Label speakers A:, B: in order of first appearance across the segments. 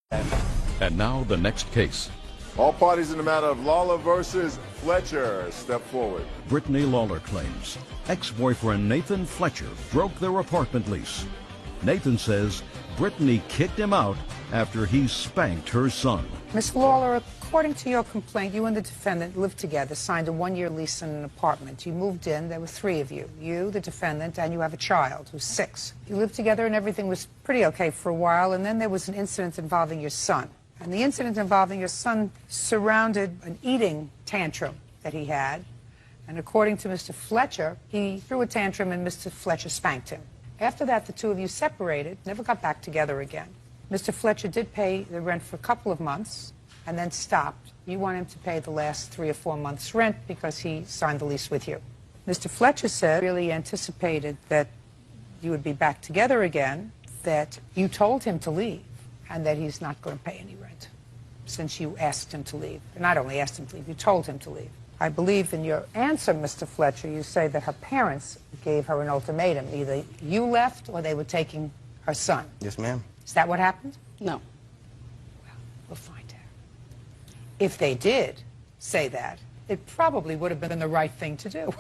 A: And now the next case.
B: All parties in the matter of Lawler versus Fletcher step forward.
A: Brittany Lawler claims ex-boyfriend Nathan Fletcher broke their apartment lease. Nathan says Brittany kicked him out after he spanked her son.
C: Ms. Lawler, according to your complaint, you and the defendant lived together, signed a one-year lease in an apartment. You moved in, there were three of you. You, the defendant, and you have a child who's 6. You lived together and everything was pretty okay for a while, and then there was an incident involving your son. And the incident involving your son surrounded an eating tantrum that he had. And according to Mr. Fletcher, he threw a tantrum and Mr. Fletcher spanked him. After that, the two of you separated, never got back together again. Mr. Fletcher did pay the rent for a couple of months and then stopped. You want him to pay the last 3 or 4 months' rent because he signed the lease with you. Mr. Fletcher said really anticipated that you would be back together again, that you told him to leave, and that he's not going to pay any rent since you asked him to leave. Not only asked him to leave, you told him to leave. I believe in your answer, Mr. Fletcher, you say that her parents gave her an ultimatum. Either you left or they were taking her son.
D: Yes, ma'am.
C: Is that what happened?
E: No.
C: Well, we'll find out. If they did say that, it probably would have been the right thing to do.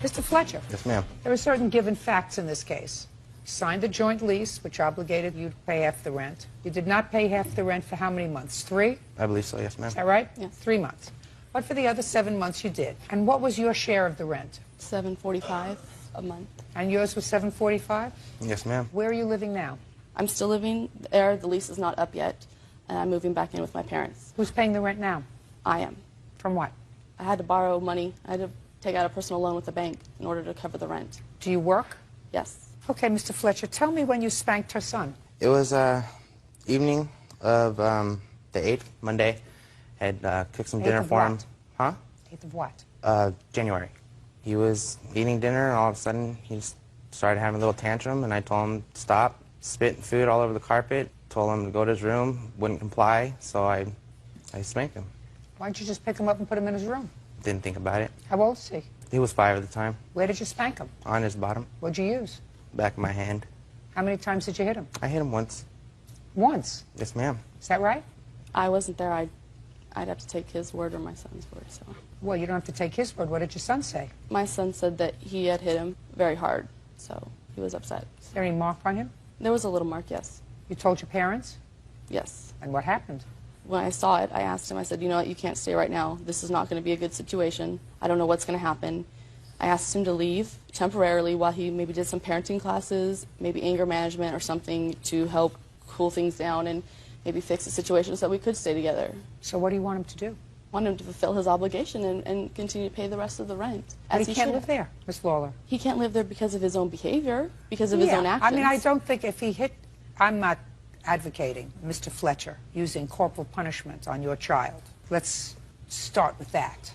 C: Mr. Fletcher.
D: Yes, ma'am.
C: There are certain given facts in this case. You signed a joint lease, which obligated you to pay half the rent. You did not pay half the rent for how many months? 3?
D: I believe so, yes, ma'am.
C: Is that right?
E: Yes.
C: 3 months. What for the other 7 months you did? And what was your share of the rent?
E: $745 a month.
C: And yours was $745?
D: Yes, ma'am.
C: Where are you living now?
E: I'm still living there. The lease is not up yet, and I'm moving back in with my parents.
C: Who's paying the rent now?
E: I am.
C: From what?
E: I had to borrow money. I had to take out a personal loan with the bank in order to cover the rent.
C: Do you work?
E: Yes.
C: Okay, Mr. Fletcher, tell me when you spanked her son.
D: It was evening of the 8th, Monday. Had cooked some dinner for him. Huh?
C: 8th of what?
D: January. He was eating dinner, and all of a sudden he just started having a little tantrum, and I told him to stop, spitting food all over the carpet, told him to go to his room, wouldn't comply, so I spanked him.
C: Why don't you just pick him up and put him in his room?
D: Didn't think about it.
C: How old is he?
D: He was 5 at the time.
C: Where did you spank him?
D: On his bottom,
C: What'd you use?
D: back of my hand.
C: How many times did you hit him?
D: I hit him once.
C: Once.
D: Yes, ma'am.
C: Is that right?
E: I wasn't there. I'd have to take his word or my son's word. So
C: Well, you don't have to take his word. What did your son say?
E: my son said that he had hit him very hard, so he was upset.
C: Is there any mark on him?
E: There was a little mark, yes.
C: You told your parents?
E: Yes.
C: And what happened?
E: When I saw it, I asked him, I said, you know what, you can't stay right now. This is not going to be a good situation. I don't know what's going to happen. I asked him to leave temporarily while he maybe did some parenting classes, maybe anger management or something to help cool things down and maybe fix the situation so that we could stay together.
C: So what do you want him to do?
E: I want him to fulfill his obligation and continue to pay the rest of the rent.
C: But
E: as
C: he can't
E: should.
C: live there, Miss Lawler.
E: He can't live there because of his own behavior, because of his own actions.
C: I mean, I don't think if he hit... I'm not advocating, Mr. Fletcher, using corporal punishment on your child. Let's start with that.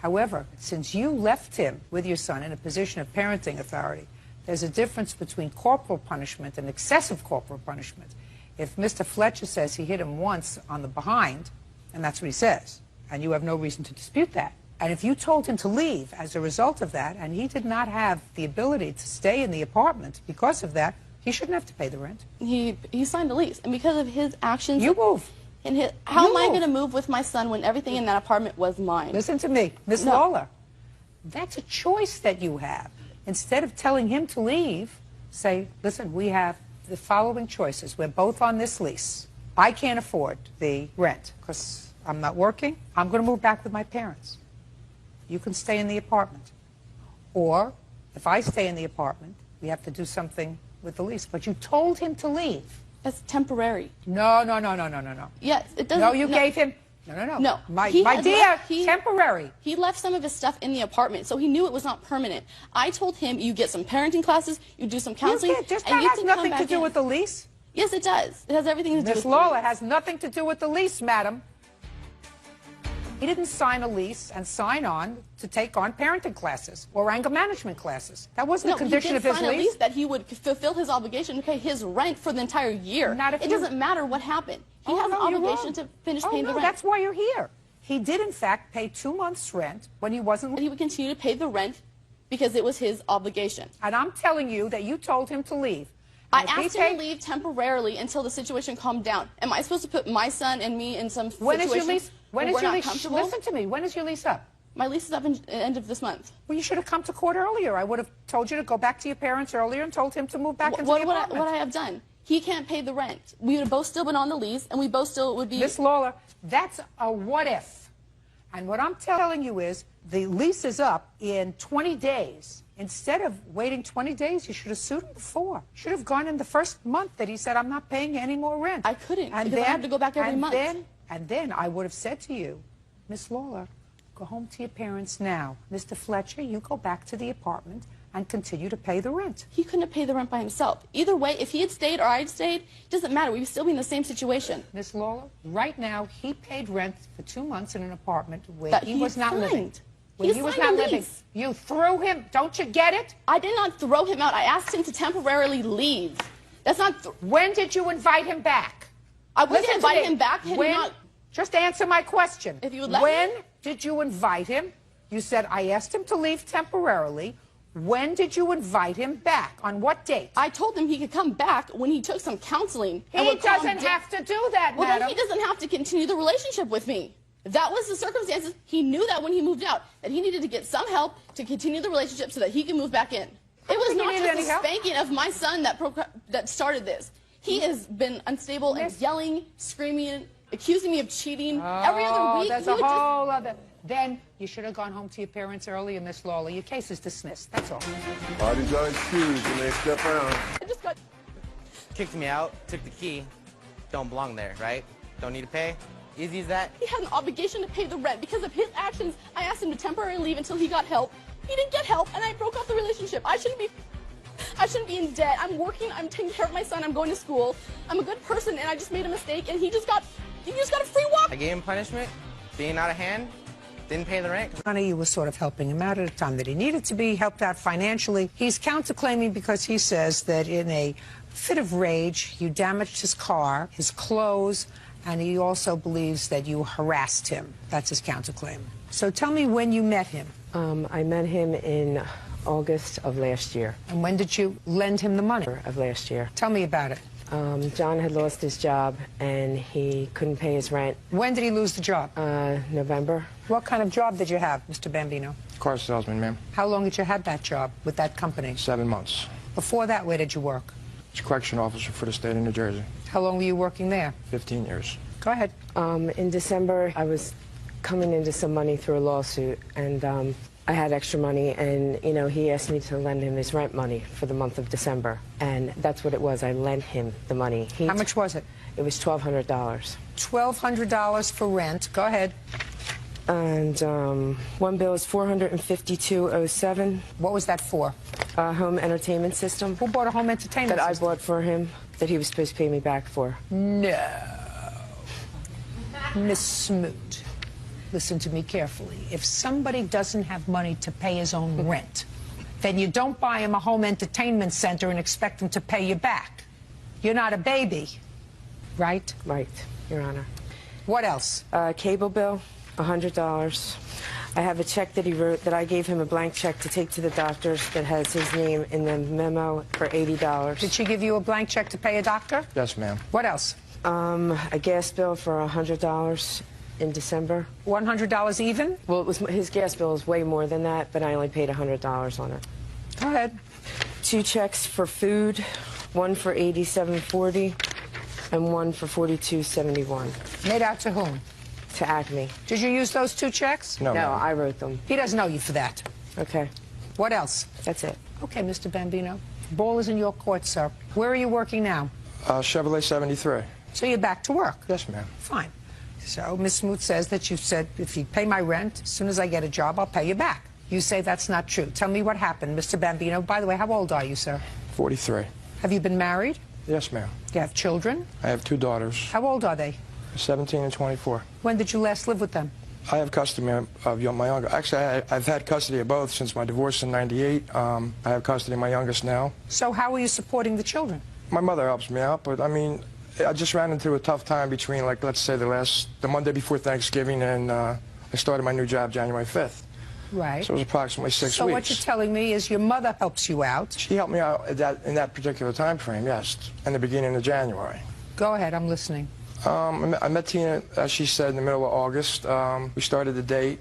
C: However, since you left him with your son in a position of parenting authority, there's a difference between corporal punishment and excessive corporal punishment. If Mr. Fletcher says he hit him once on the behind, and that's what he says, and you have no reason to dispute that, and if you told him to leave as a result of that, and he did not have the ability to stay in the apartment because of that, he shouldn't have to pay the rent.
E: He signed a lease, and because of his actions...
C: You move.
E: And how am I going to move with my son when everything in that apartment was mine?
C: Listen to me, Miss Lawler. That's a choice that you have. Instead of telling him to leave, say, listen, we have the following choices. We're both on this lease. I can't afford the rent because I'm not working. I'm going to move back with my parents. You can stay in the apartment. Or, if I stay in the apartment, we have to do something with the lease. But you told him to leave.
E: That's temporary.
C: No.
E: Yes, it doesn't...
C: No, you gave him... No.
E: No.
C: My dear, temporary.
E: He left some of his stuff in the apartment, so he knew it was not permanent. I told him, you get some parenting classes, you do some counseling,
C: That has nothing to do with the lease.
E: Yes, it does. It has everything to do with
C: Miss
E: the
C: Lawler
E: lease.
C: has nothing to do with the lease, madam. He didn't sign a lease and sign on to take on parenting classes or anger management classes. That wasn't a condition of his
E: he did sign a
C: lease.
E: lease that he would fulfill his obligation to pay his rent for the entire year. It doesn't matter what happened. He has an obligation to finish paying the rent.
C: That's why you're here. He did, in fact, pay 2 months' rent when he wasn't...
E: He would continue to pay the rent because it was his obligation.
C: And I'm telling you that you told him to leave.
E: I asked him to leave temporarily until the situation calmed down. Am I supposed to put my son and me in some
C: When is
E: situation
C: your lease? When is
E: where
C: your
E: we're not
C: lease?
E: comfortable?
C: Listen to me. When is your lease up?
E: My lease is up in the end of this month.
C: Well, you should have come to court earlier. I would have told you to go back to your parents earlier and told him to move back into the apartment.
E: What I have done? He can't pay the rent. We would have both still been on the lease, and we both still would be...
C: Miss Lawler, that's a what if. And what I'm telling you is the lease is up in 20 days. Instead of waiting 20 days, you should have sued him before. You should have gone in the first month that he said, I'm not paying any more rent.
E: I couldn't, because I have to go back every month.
C: And then I would have said to you, Miss Lawler, go home to your parents now. Mr. Fletcher, you go back to the apartment and continue to pay the rent.
E: He couldn't have paid the rent by himself. Either way, if he had stayed or I had stayed, it doesn't matter. We would still be in the same situation.
C: Miss Lawler, right now, he paid rent for 2 months in an apartment where he was not living. When he was not living, you threw him. Don't you get it?
E: I did not throw him out. I asked him to temporarily leave. That's not...
C: When did you invite him back?
E: I wouldn't invite him back.
C: Just answer my question.
E: If you would let
C: When
E: me.
C: did you invite him? You said, I asked him to leave temporarily. When did you invite him back? On what date?
E: I told him he could come back when he took some counseling.
C: He doesn't have to do that,
E: Well,
C: madam.
E: then he doesn't have to continue the relationship with me. If that was the circumstances, he knew that when he moved out, that he needed to get some help to continue the relationship so that he can move back in. It was not just the spanking of my son that started this. He has been unstable and yelling, screaming, accusing me of cheating. Every other week,
C: that's a whole other... Then you should have gone home to your parents earlier, Miss Lawler. Your case is dismissed. That's all.
B: Parties are excused when they step around.
E: I just got...
D: Kicked me out, took the key. Don't belong there, right? Don't need to pay? Easy as that?
E: He had an obligation to pay the rent. Because of his actions, I asked him to temporarily leave until he got help. He didn't get help, and I broke off the relationship. I shouldn't be in debt. I'm working, I'm taking care of my son, I'm going to school. I'm a good person, and I just made a mistake, and he just got a free walk.
D: I gave him punishment, being out of hand, didn't pay the rent.
C: Honey, you were sort of helping him out at a time that he needed to be helped out financially. He's counterclaiming because he says that in a fit of rage, you damaged his car, his clothes, and he also believes that you harassed him. That's his counterclaim. So tell me when you met him.
F: I met him in August of last year.
C: And when did you lend him the money?
F: Of last year.
C: Tell me about it.
F: John had lost his job, and he couldn't pay his rent.
C: When did he lose the job?
F: November.
C: What kind of job did you have, Mr. Bambino?
G: Car salesman, ma'am.
C: How long did you have that job with that company?
G: 7 months.
C: Before that, where did you work?
G: He's a correction officer for the state of New Jersey.
C: How long were you working there?
G: 15 years.
C: Go ahead.
F: In December, I was coming into some money through a lawsuit, and I had extra money, and, you know, he asked me to lend him his rent money for the month of December, and that's what it was. I lent him the money.
C: How much was it?
F: It was $1,200.
C: $1,200 for rent. Go ahead.
F: And one bill is $452.07.
C: What was that for?
F: A home entertainment system.
C: Who bought a home entertainment
F: that
C: system?
F: I bought for him, that he was supposed to pay me back for.
C: No. Miss Smoot, listen to me carefully. If somebody doesn't have money to pay his own rent, then you don't buy him a home entertainment center and expect him to pay you back. You're not a baby, right?
F: Right, Your Honor.
C: What else?
F: Cable bill, $100. I have a check that he wrote, that I gave him a blank check to take to the doctors that has his name in the memo for $80.
C: Did she give you a blank check to pay a doctor?
G: Yes, ma'am.
C: What else?
F: A gas bill for $100 in December.
C: $100 even?
F: Well, it was, his gas bill is way more than that, but I only paid $100 on it.
C: Go ahead.
F: 2 checks for food, one for $87.40 and one for $42.71.
C: Made out to whom?
F: To Acme.
C: Did you use those 2 checks?
G: No,
F: No,
G: ma'am.
F: I wrote them.
C: He doesn't know you for that.
F: Okay,
C: What else?
F: that's it.
C: Okay, Mr. Bambino. Ball is in your court, sir. Where are you working now?
G: Chevrolet 73.
C: So you're back to work?
G: Yes, ma'am.
C: Fine. So Ms. Smoot says that you said, if you pay my rent, as soon as I get a job, I'll pay you back. You say that's not true. Tell me what happened, Mr. Bambino. By the way, how old are you, sir?
G: 43.
C: Have you been married?
G: Yes, ma'am.
C: Do you have children?
G: I have 2 daughters,
C: How old are they?
G: 17 and 24.
C: When did you last live with them?
G: I have custody of my younger. Actually, I've had custody of both since my divorce in '98. I have custody of my youngest now.
C: So how are you supporting the children?
G: My mother helps me out, but I mean, I just ran into a tough time between, like, let's say the Monday before Thanksgiving and I started my new job January 5th.
C: Right.
G: So it was approximately 6
C: So
G: weeks.
C: what you're telling me is your mother helps you out.
G: She helped me out in that particular time frame, yes, in the beginning of January.
C: Go ahead, I'm listening.
G: I met Tina, as she said, in the middle of August. We started the date.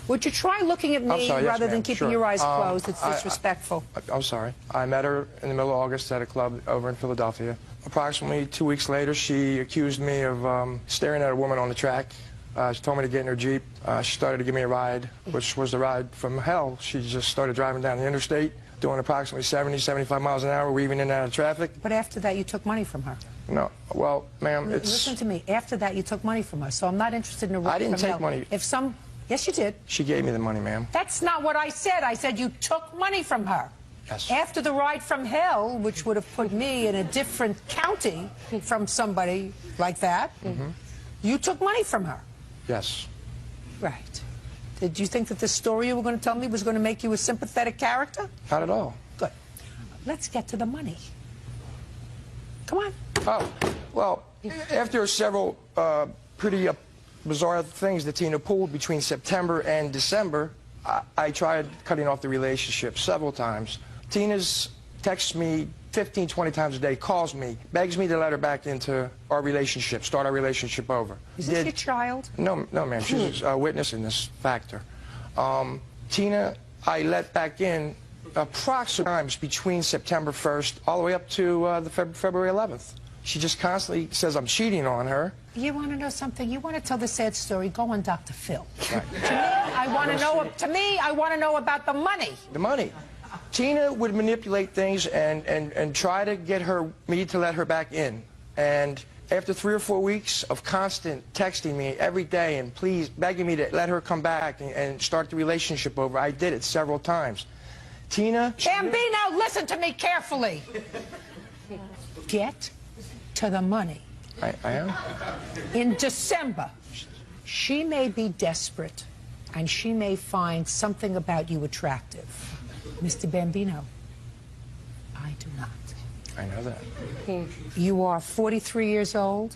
C: Would you try looking at me
G: sorry, yes,
C: rather than
G: ma'am,
C: keeping
G: sure.
C: your eyes closed? It's disrespectful.
G: I'm sorry. I met her in the middle of August at a club over in Philadelphia. Approximately 2 weeks later, she accused me of staring at a woman on the track. She told me to get in her Jeep. She started to give me a ride, which was the ride from hell. She just started driving down the interstate, doing approximately 70, 75 miles an hour, weaving in and out of traffic.
C: But after that, you took money from her.
G: No, well, ma'am, it's...
C: Listen to me. After that, you took money from her. So I'm not interested in a ride
G: I didn't
C: from
G: take
C: hell.
G: money.
C: Yes, you did.
G: She gave me the money, ma'am.
C: That's not what I said. I said you took money from her.
G: Yes.
C: After the ride from hell, which would have put me in a different county from somebody like that, you took money from her.
G: Yes.
C: Right. Did you think that the story you were going to tell me was going to make you a sympathetic character?
G: Not at all.
C: Good. Let's get to the money. Come on.
G: Oh, well, after several pretty bizarre things that Tina pulled between September and December, I tried cutting off the relationship several times. Tina's texts me 15, 20 times a day, calls me, begs me to let her back into our relationship, start our relationship over.
C: Is this your child?
G: No, ma'am. She's a witness in this factor. Tina, I let back in approximately times between September 1st all the way up to the February 11th. She just constantly says I'm cheating on her.
C: You want to know something? You want to tell the sad story? Go on Dr. Phil.
G: Right.
C: To me, I want to know. To me, I want to know about the money.
G: The money. Tina would manipulate things and try to get me to let her back in. And after 3 or 4 weeks of constant texting me every day and please begging me to let her come back and start the relationship over, I did it several times. Tina...
C: Bambino, listen to me carefully. Get to the money.
G: I am?
C: In December, she may be desperate and she may find something about you attractive. Mr. Bambino, I do not.
G: I know that.
C: You are 43 years old.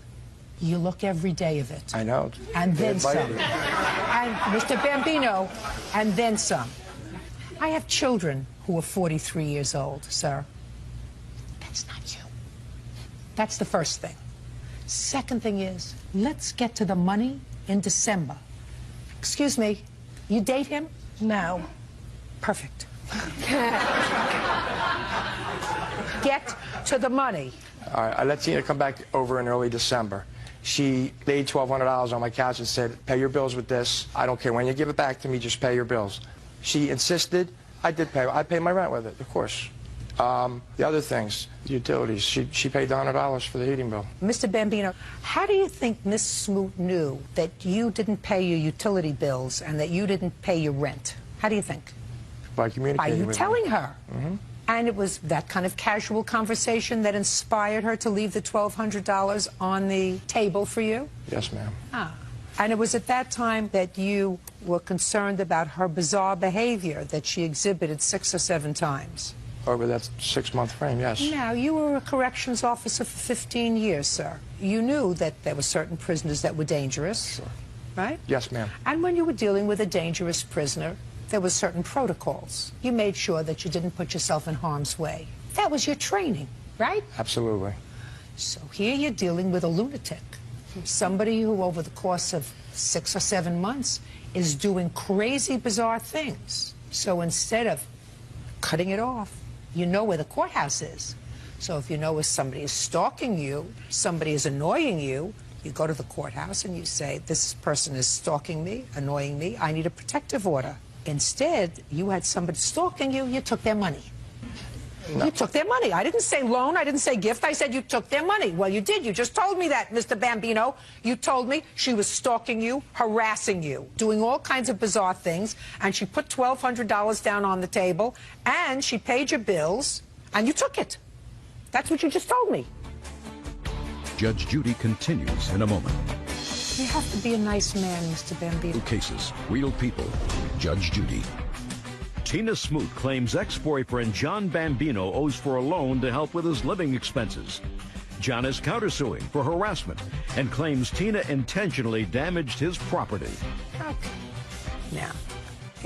C: You look every day of it.
G: I know.
C: And then some.
G: Invited me.
C: And Mr. Bambino, and then some. I have children who are 43 years old, sir. That's not you. That's the first thing. Second thing is, let's get to the money in December. Excuse me, you date him? No. Perfect. Get to the money.
G: All right, I let Tina come back over in early December. She laid $1,200 on my couch and said, pay your bills with this. I don't care when you give it back to me, just pay your bills. She insisted. I did pay. I paid my rent with it, of course. The other things, the utilities, she paid $100 for the heating bill.
C: Mr. Bambino, how do you think Miss Smoot knew that you didn't pay your utility bills and that you didn't pay your rent? How do you think?
G: By communicating
C: By you
G: with
C: telling
G: me.
C: her. And it was that kind of casual conversation that inspired her to leave the $1,200 on the table for you?
G: Yes, ma'am.
C: Ah. And it was at that time that you were concerned about her bizarre behavior that she exhibited 6 or 7 times.
G: Over that 6-month frame, yes.
C: Now, you were a corrections officer for 15 years, sir. You knew that there were certain prisoners that were dangerous,
G: Sure.
C: right?
G: Yes, ma'am.
C: And when you were dealing with a dangerous prisoner, there were certain protocols. You made sure that you didn't put yourself in harm's way. That was your training, right?
G: Absolutely.
C: So here you're dealing with a lunatic, somebody who over the course of 6 or 7 months is doing crazy, bizarre things. So instead of cutting it off, you know where the courthouse is. So if you know if somebody is stalking you, somebody is annoying you, you go to the courthouse and you say, this person is stalking me, annoying me, I need a protective order. Instead, you had somebody stalking you, you took their money. No. You took their money. I didn't say loan, I didn't say gift, I said you took their money. Well, you did. You just told me that, Mr. Bambino. You told me she was stalking you, harassing you, doing all kinds of bizarre things, and she put $1,200 down on the table, and she paid your bills, and you took it. That's what you just told me.
A: Judge Judy continues in a moment.
C: You have to be a nice man, Mr. Bambino.
A: Real cases, real people. Judge Judy. Tina Smoot claims ex-boyfriend John Bambino owes for a loan to help with his living expenses. John is countersuing for harassment and claims Tina intentionally damaged his property.
C: Okay. Now,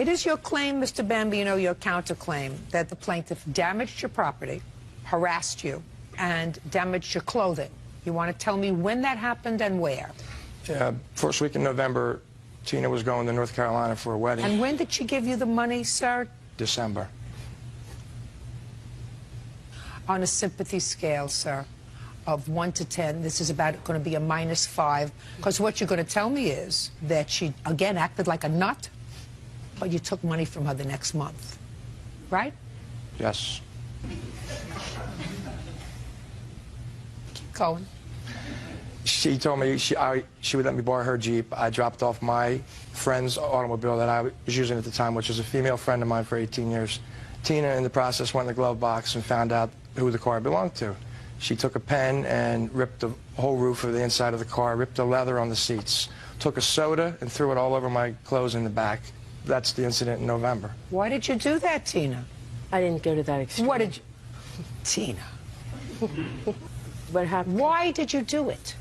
C: It is your claim, Mr. Bambino, your counterclaim, that the plaintiff damaged your property, harassed you, and damaged your clothing. You want to tell me when that happened and where?
G: Yeah, first week in November, Tina was going to North Carolina for a wedding.
C: And when did she give you the money, sir?
G: December.
C: On a sympathy scale, sir, of 1 to 10, this is about going to be a -5, because what you're going to tell me is that she, again, acted like a nut, but you took money from her the next month, right?
G: Yes.
C: Keep going.
G: She told me she would let me borrow her Jeep. I dropped off my friend's automobile that I was using at the time, which was a female friend of mine for 18 years. Tina, in the process, went in the glove box and found out who the car belonged to. She took a pen and ripped the whole roof of the inside of the car, ripped the leather on the seats, took a soda and threw it all over my clothes in the back. That's the incident in November.
C: Why did you do that, Tina?
F: I didn't go to that extreme.
C: What did you... Tina.
F: What happened?
C: Why did you do it?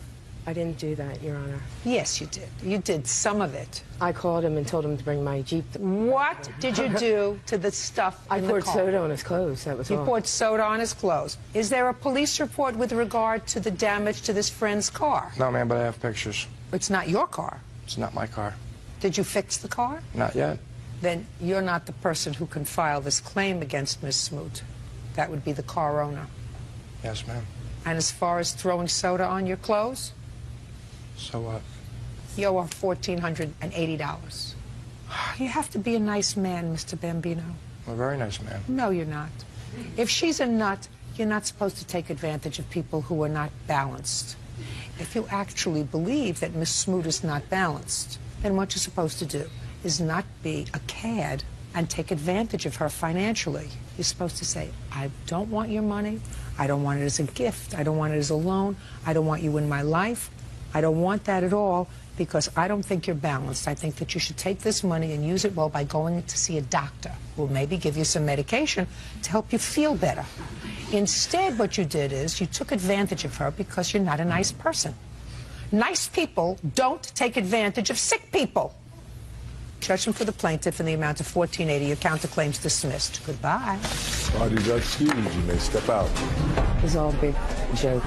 F: I didn't do that, Your Honor.
C: Yes, you did. You did some of it.
F: I called him and told him to bring my Jeep.
C: What did you do to the stuff
F: I
C: in the
F: poured
C: car?
F: soda on his clothes, that was
C: You
F: all.
C: poured soda on his clothes. Is there a police report with regard to the damage to this friend's car?
G: No, ma'am, but I have pictures.
C: It's not your car.
G: It's not my car.
C: Did you fix the car?
G: Not yet.
C: Then you're not the person who can file this claim against Ms. Smoot. That would be the car owner.
G: Yes, ma'am.
C: And as far as throwing soda on your clothes,
G: So what?
C: you owe her $1,480. You have to be a nice man, Mr. Bambino.
G: I'm a very nice man.
C: No, you're not. If she's a nut, you're not supposed to take advantage of people who are not balanced. If you actually believe that Miss Smoot is not balanced, then what you're supposed to do is not be a cad and take advantage of her financially. You're supposed to say, I don't want your money. I don't want it as a gift. I don't want it as a loan. I don't want you in my life. I don't want that at all, because I don't think you're balanced. I think that you should take this money and use it well by going to see a doctor who will maybe give you some medication to help you feel better. Instead, what you did is you took advantage of her because you're not a nice person. Nice people don't take advantage of sick people. Judgment for the plaintiff in the amount of $1,480. Your counterclaim's dismissed. Goodbye.
B: Parties are excused. You may step out.
F: It was all a big joke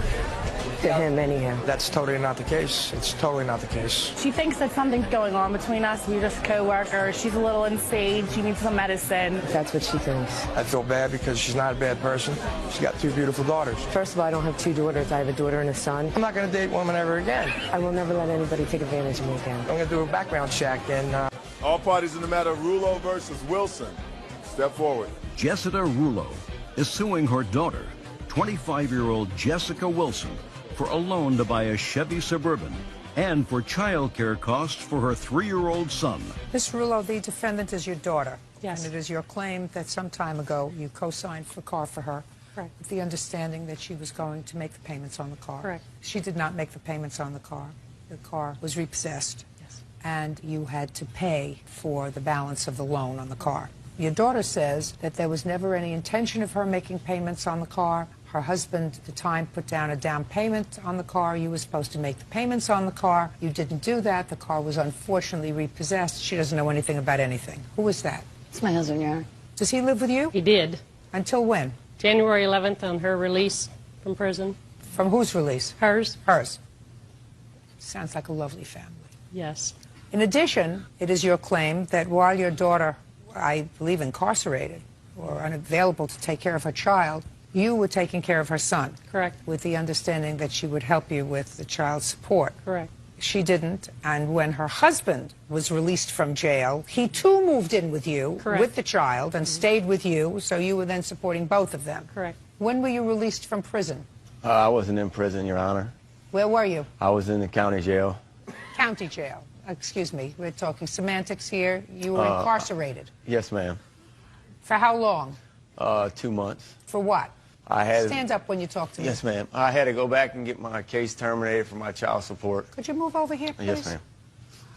F: to him anyhow.
G: That's totally not the case. It's totally not the case.
H: She thinks that something's going on between us. We're just co-workers. She's a little insane. She needs some medicine.
F: That's what she thinks.
G: I feel bad because she's not a bad person. She's got 2 beautiful daughters.
F: First of all, I don't have 2 daughters. I have a daughter and a son.
G: I'm not going to date women ever again.
F: I will never let anybody take advantage of me again.
G: I'm going to do a background check and...
B: All parties in the matter, Rulo versus Wilson. Step forward.
A: Jessica Rulo is suing her daughter, 25-year-old Jessica Wilson, for a loan to buy a Chevy Suburban and for child care costs for her 3-year-old son.
C: Ms. Rulo, the defendant is your daughter.
H: Yes.
C: And it is your claim that some time ago you co-signed for a car for her.
H: Correct.
C: With the understanding that she was going to make the payments on the car.
H: Correct.
C: She did not make the payments on the car. The car was repossessed.
H: Yes.
C: And you had to pay for the balance of the loan on the car. Your daughter says that there was never any intention of her making payments on the car. Her husband, at the time, put down a down payment on the car. You were supposed to make the payments on the car. You didn't do that. The car was unfortunately repossessed. She doesn't know anything about anything. Who was that?
I: It's my husband, Your Honor.
C: Does he live with you?
I: He did.
C: Until when?
I: January 11th on her release from prison.
C: From whose release?
I: Hers?
C: Hers. Sounds like a lovely family.
I: Yes.
C: In addition, it is your claim that while your daughter, I believe, incarcerated or unavailable to take care of her child, you were taking care of her son.
I: Correct.
C: With the understanding that she would help you with the child's support.
I: Correct.
C: She didn't, and when her husband was released from jail, he too moved in with you,
I: Correct.
C: with the child, and stayed with you, so you were then supporting both of them.
I: Correct.
C: When were you released from prison?
J: I wasn't in prison, Your Honor.
C: Where were you?
J: I was in the county jail.
C: County jail. Excuse me, we're talking semantics here. You were incarcerated.
J: Yes, ma'am.
C: For how long?
J: 2 months.
C: For what?
J: I had.
C: Stand up when you talk to me.
J: Yes, ma'am. I had to go back and get my case terminated for my child support.
C: Could you move over here, please?
J: Yes, ma'am.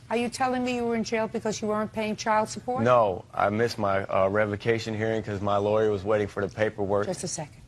C: Are you telling me you were in jail because you weren't paying child support?
J: No, I missed my revocation hearing because my lawyer was waiting for the paperwork.
C: Just a second.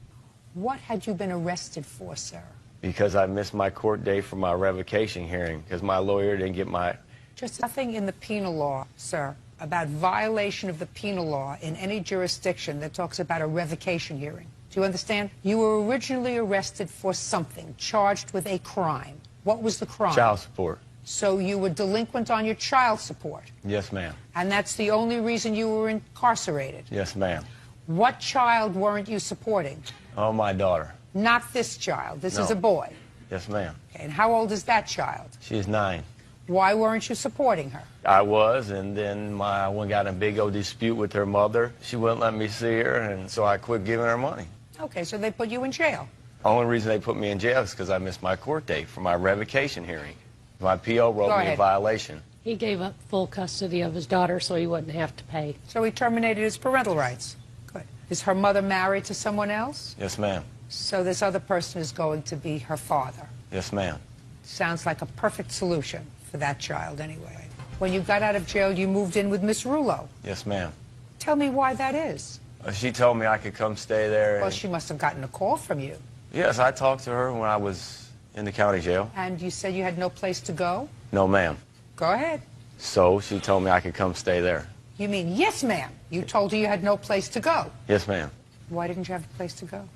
C: What had you been arrested for, sir?
J: Because I missed my court date for my revocation hearing because my lawyer didn't get my...
C: Just nothing in the penal law, sir, about violation of the penal law in any jurisdiction that talks about a revocation hearing. Do you understand? You were originally arrested for something, charged with a crime. What was the crime?
J: Child support.
C: So you were delinquent on your child support.
J: Yes, ma'am.
C: And that's the only reason you were incarcerated.
J: Yes, ma'am.
C: What child weren't you supporting?
J: Oh, my daughter.
C: Not this child. This is
J: No.
C: a boy.
J: Yes, ma'am.
C: Okay, and how old is that child?
J: She's 9.
C: Why weren't you supporting her?
J: I was, and then I got in a big old dispute with her mother. She wouldn't let me see her, and so I quit giving her money.
C: Okay, so they put you in jail.
J: The only reason they put me in jail is because I missed my court date for my revocation hearing. My PO wrote me a violation.
I: He gave up full custody of his daughter so he wouldn't have to pay.
C: So he terminated his parental rights. Good. Is her mother married to someone else?
J: Yes, ma'am.
C: So this other person is going to be her father.
J: Yes, ma'am.
C: Sounds like a perfect solution for that child anyway. When you got out of jail, you moved in with Miss Rulo.
J: Yes, ma'am.
C: Tell me why that is.
J: She told me I could come stay there.
C: Well, she must have gotten a call from you.
J: Yes, I talked to her when I was in the county jail.
C: And you said you had no place to go?
J: No, ma'am.
C: Go ahead.
J: So she told me I could come stay there.
C: You mean, yes, ma'am. You told her you had no place to go.
J: Yes, ma'am.
C: Why didn't you have a place to go?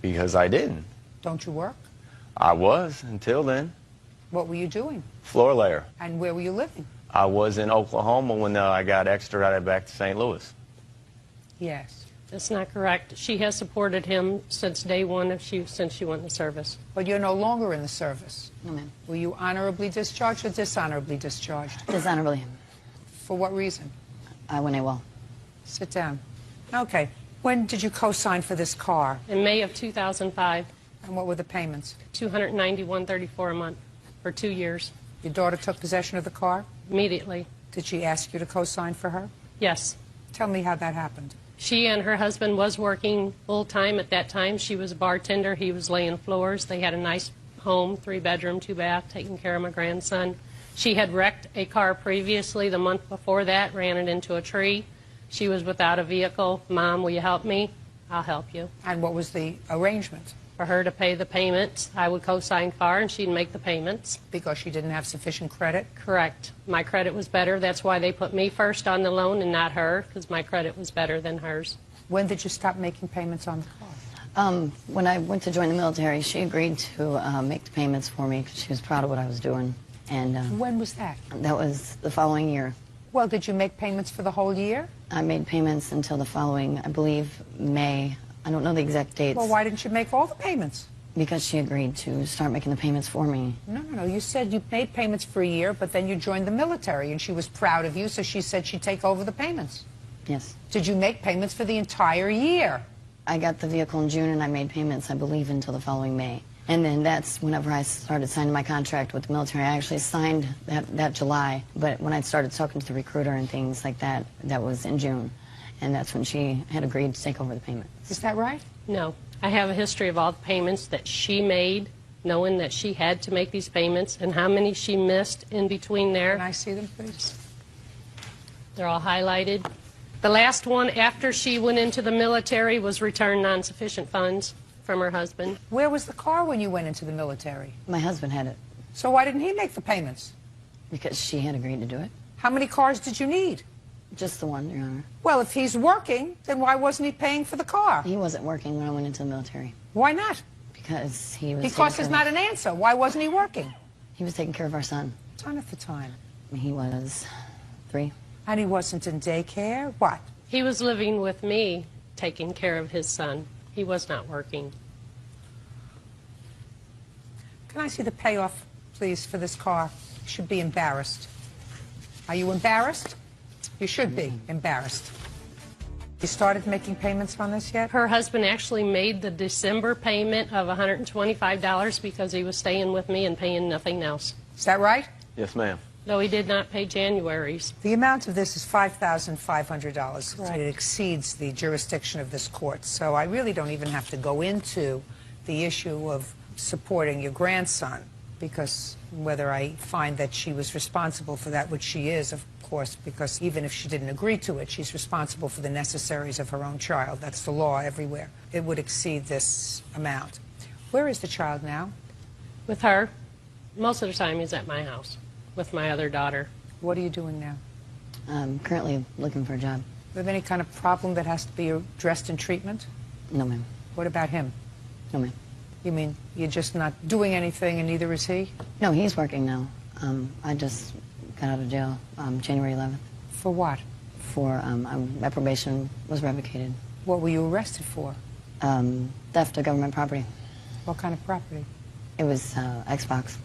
J: Because I didn't.
C: Don't you work?
J: I was until then.
C: What were you doing?
J: Floor layer.
C: And where were you living?
J: I was in Oklahoma when I got extradited back to St. Louis.
C: Yes.
I: That's not correct. She has supported him since day one since she went in the service.
C: But you're no longer in the service.
K: No, ma'am.
C: Were you honorably discharged or dishonorably discharged?
K: Dishonorably.
C: For what reason?
K: I went AWOL.
C: Sit down. Okay. When did you co-sign for this car?
I: In May of 2005.
C: And what were the payments?
I: $291.34 a month for 2 years.
C: Your daughter took possession of the car?
I: Immediately.
C: Did she ask you to co-sign for her?
I: Yes.
C: Tell me how that happened.
I: She and her husband was working full-time at that time. She was a bartender. He was laying floors. They had a nice home, 3-bedroom, 2-bath, taking care of my grandson. She had wrecked a car previously the month before that, ran it into a tree. She was without a vehicle. Mom, will you help me? I'll help you.
C: And what was the arrangement?
I: For her to pay the payments. I would co-sign car and she'd make the payments.
C: Because she didn't have sufficient credit?
I: Correct. My credit was better. That's why they put me first on the loan and not her, because my credit was better than hers.
C: When did you stop making payments on the car?
K: When I went to join the military, she agreed to make the payments for me because she was proud of what I was doing. And
C: when was that?
K: That was the following year.
C: Well, did you make payments for the whole year?
K: I made payments until the following, I believe, May. I don't know the exact dates.
C: Well, why didn't you make all the payments?
K: Because she agreed to start making the payments for me.
C: No. You said you made payments for a year, but then you joined the military, and she was proud of you, so she said she'd take over the payments.
K: Yes.
C: Did you make payments for the entire year?
K: I got the vehicle in June, and I made payments, I believe, until the following May. And then that's whenever I started signing my contract with the military. I actually signed that July, but when I started talking to the recruiter and things like that, that was in June. And that's when she had agreed to take over the payments.
C: Is that right?
I: No. I have a history of all the payments that she made, knowing that she had to make these payments, and how many she missed in between there.
C: Can I see them, please?
I: They're all highlighted. The last one after she went into the military was return non-sufficient funds from her husband.
C: Where was the car when you went into the military?
K: My husband had it.
C: So why didn't he make the payments?
K: Because she had agreed to do it.
C: How many cars did you need?
K: Just the one, Your Honor.
C: Well, if he's working, then why wasn't he paying for the car?
K: He wasn't working when I went into the military.
C: Why not?
K: Because he was...
C: Because is not an answer. Why wasn't he working?
K: He was taking care of our son.
C: Ton at the time.
K: He was 3.
C: And he wasn't in daycare? What?
I: He was living with me, taking care of his son. He was not working.
C: Can I see the payoff, please, for this car? You should be embarrassed. Are you embarrassed? You should be embarrassed. You started making payments on this yet?
I: Her husband actually made the December payment of $125 because he was staying with me and paying nothing else.
C: Is that right?
J: Yes, ma'am.
I: No, he did not pay January's.
C: The amount of this is $5,500.
I: Right.
C: It exceeds the jurisdiction of this court. So I really don't even have to go into the issue of supporting your grandson, because whether I find that she was responsible for that, which she is, of course, because even if she didn't agree to it, she's responsible for the necessaries of her own child. That's the law everywhere. It would exceed this amount. Where is the child now?
I: With her. Most of the time he's at my house with my other daughter.
C: What are you doing now?
K: I'm currently looking for a job.
C: Do you have any kind of problem that has to be addressed in treatment?
K: No, ma'am.
C: What about him?
K: No, ma'am.
C: You mean you're just not doing anything and neither is he?
K: No, he's working now. I just got out of jail January 11th.
C: For what?
K: For my probation was revocated.
C: What were you arrested for?
K: Theft of government property.
C: What kind of property?
K: It was Xbox.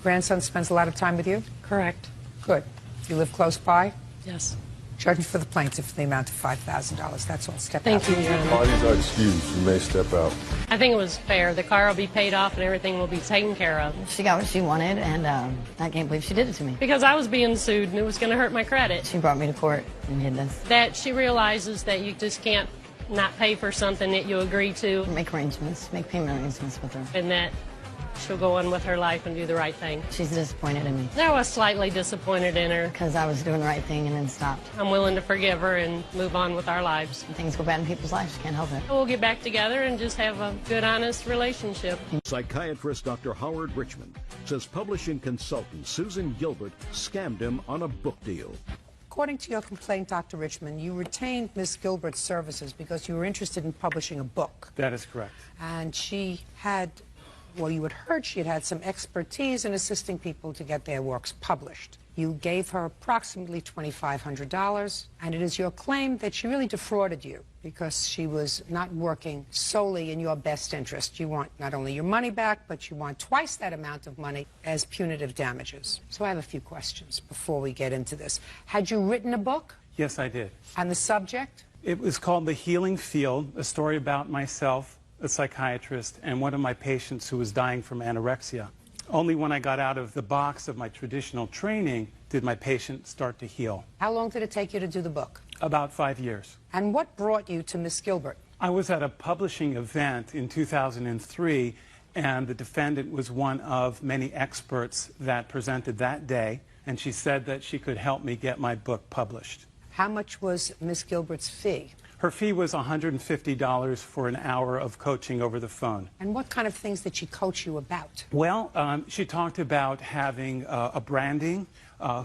C: Grandson spends a lot of time with you?
I: Correct.
C: Good. You live close by?
I: Yes.
C: Judgment for the plaintiff in the amount of $5,000. That's all. Step
I: Thank
C: out.
I: you, Your Honor.
B: Parties are excused. You may step out.
I: I think it was fair. The car will be paid off and everything will be taken care of.
K: She got what she wanted, and I can't believe she did it to me.
I: Because I was being sued and it was going to hurt my credit.
K: She brought me to court and did this.
I: That she realizes that you just can't not pay for something that you agree to.
K: Make arrangements, make payment arrangements with her.
I: And that she'll go on with her life and do the right thing.
K: She's disappointed in me.
I: I was slightly disappointed in her.
K: Because I was doing the right thing and then stopped.
I: I'm willing to forgive her and move on with our lives.
K: When things go bad in people's lives, you can't help it.
I: We'll get back together and just have a good, honest relationship.
A: Psychiatrist Dr. Howard Richmond says publishing consultant Susan Gilbert scammed him on a book deal.
C: According to your complaint, Dr. Richmond, you retained Miss Gilbert's services because you were interested in publishing a book.
L: That is correct.
C: And she had, well, you had heard she had had some expertise in assisting people to get their works published. You gave her approximately $2,500, and it is your claim that she really defrauded you because she was not working solely in your best interest. You want not only your money back, but you want twice that amount of money as punitive damages. So I have a few questions before we get into this. Had you written a book?
L: Yes, I did.
C: And the subject?
L: It was called The Healing Field, a story about myself, a psychiatrist, and one of my patients who was dying from anorexia. Only when I got out of the box of my traditional training did my patient start to heal.
C: How long did it take you to do the book?
L: About 5 years.
C: And what brought you to Miss Gilbert?
L: I was at a publishing event in 2003, and the defendant was one of many experts that presented that day, and she said that she could help me get my book published.
C: How much was Miss Gilbert's fee?
L: Her fee was $150 for an hour of coaching over the phone.
C: And what kind of things did she coach you about?
L: Well, she talked about having a branding,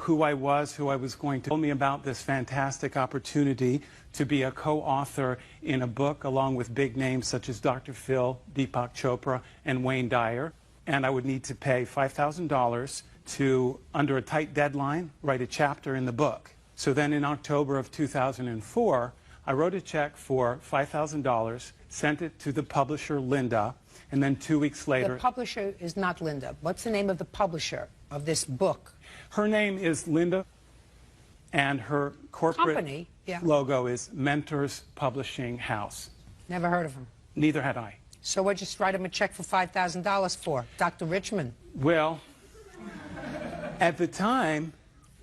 L: who I was going to. Told me about this fantastic opportunity to be a co-author in a book along with big names such as Dr. Phil, Deepak Chopra, and Wayne Dyer. And I would need to pay $5,000 to, under a tight deadline, write a chapter in the book. So then in October of 2004, I wrote a check for $5,000, sent it to the publisher, Linda, and then 2 weeks later...
C: The publisher is not Linda. What's the name of the publisher of this book?
L: Her name is Linda, and her corporate
C: company, yeah,
L: logo is Mentors Publishing House.
C: Never heard of them.
L: Neither had I.
C: So what'd you just write him a check for $5,000 for? Dr. Richmond?
L: Well, at the time...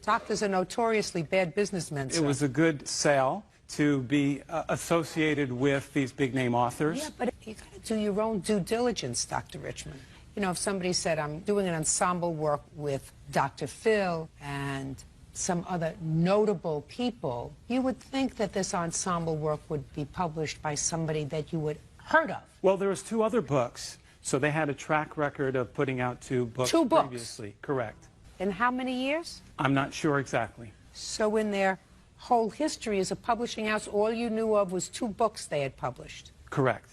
C: Doctors are notoriously bad businessmen, sir.
L: It was a good sale to be associated with these big-name authors.
C: Yeah, but you got to do your own due diligence, Dr. Richmond. You know, if somebody said, I'm doing an ensemble work with Dr. Phil and some other notable people, you would think that this ensemble work would be published by somebody that you would heard of.
L: Well, there was 2 other books, so they had a track record of putting out 2 books
C: 2 books?
L: Previously. Correct.
C: In how many years?
L: I'm not sure exactly.
C: So in their whole history as a publishing house, all you knew of was 2 books they had published?
L: Correct.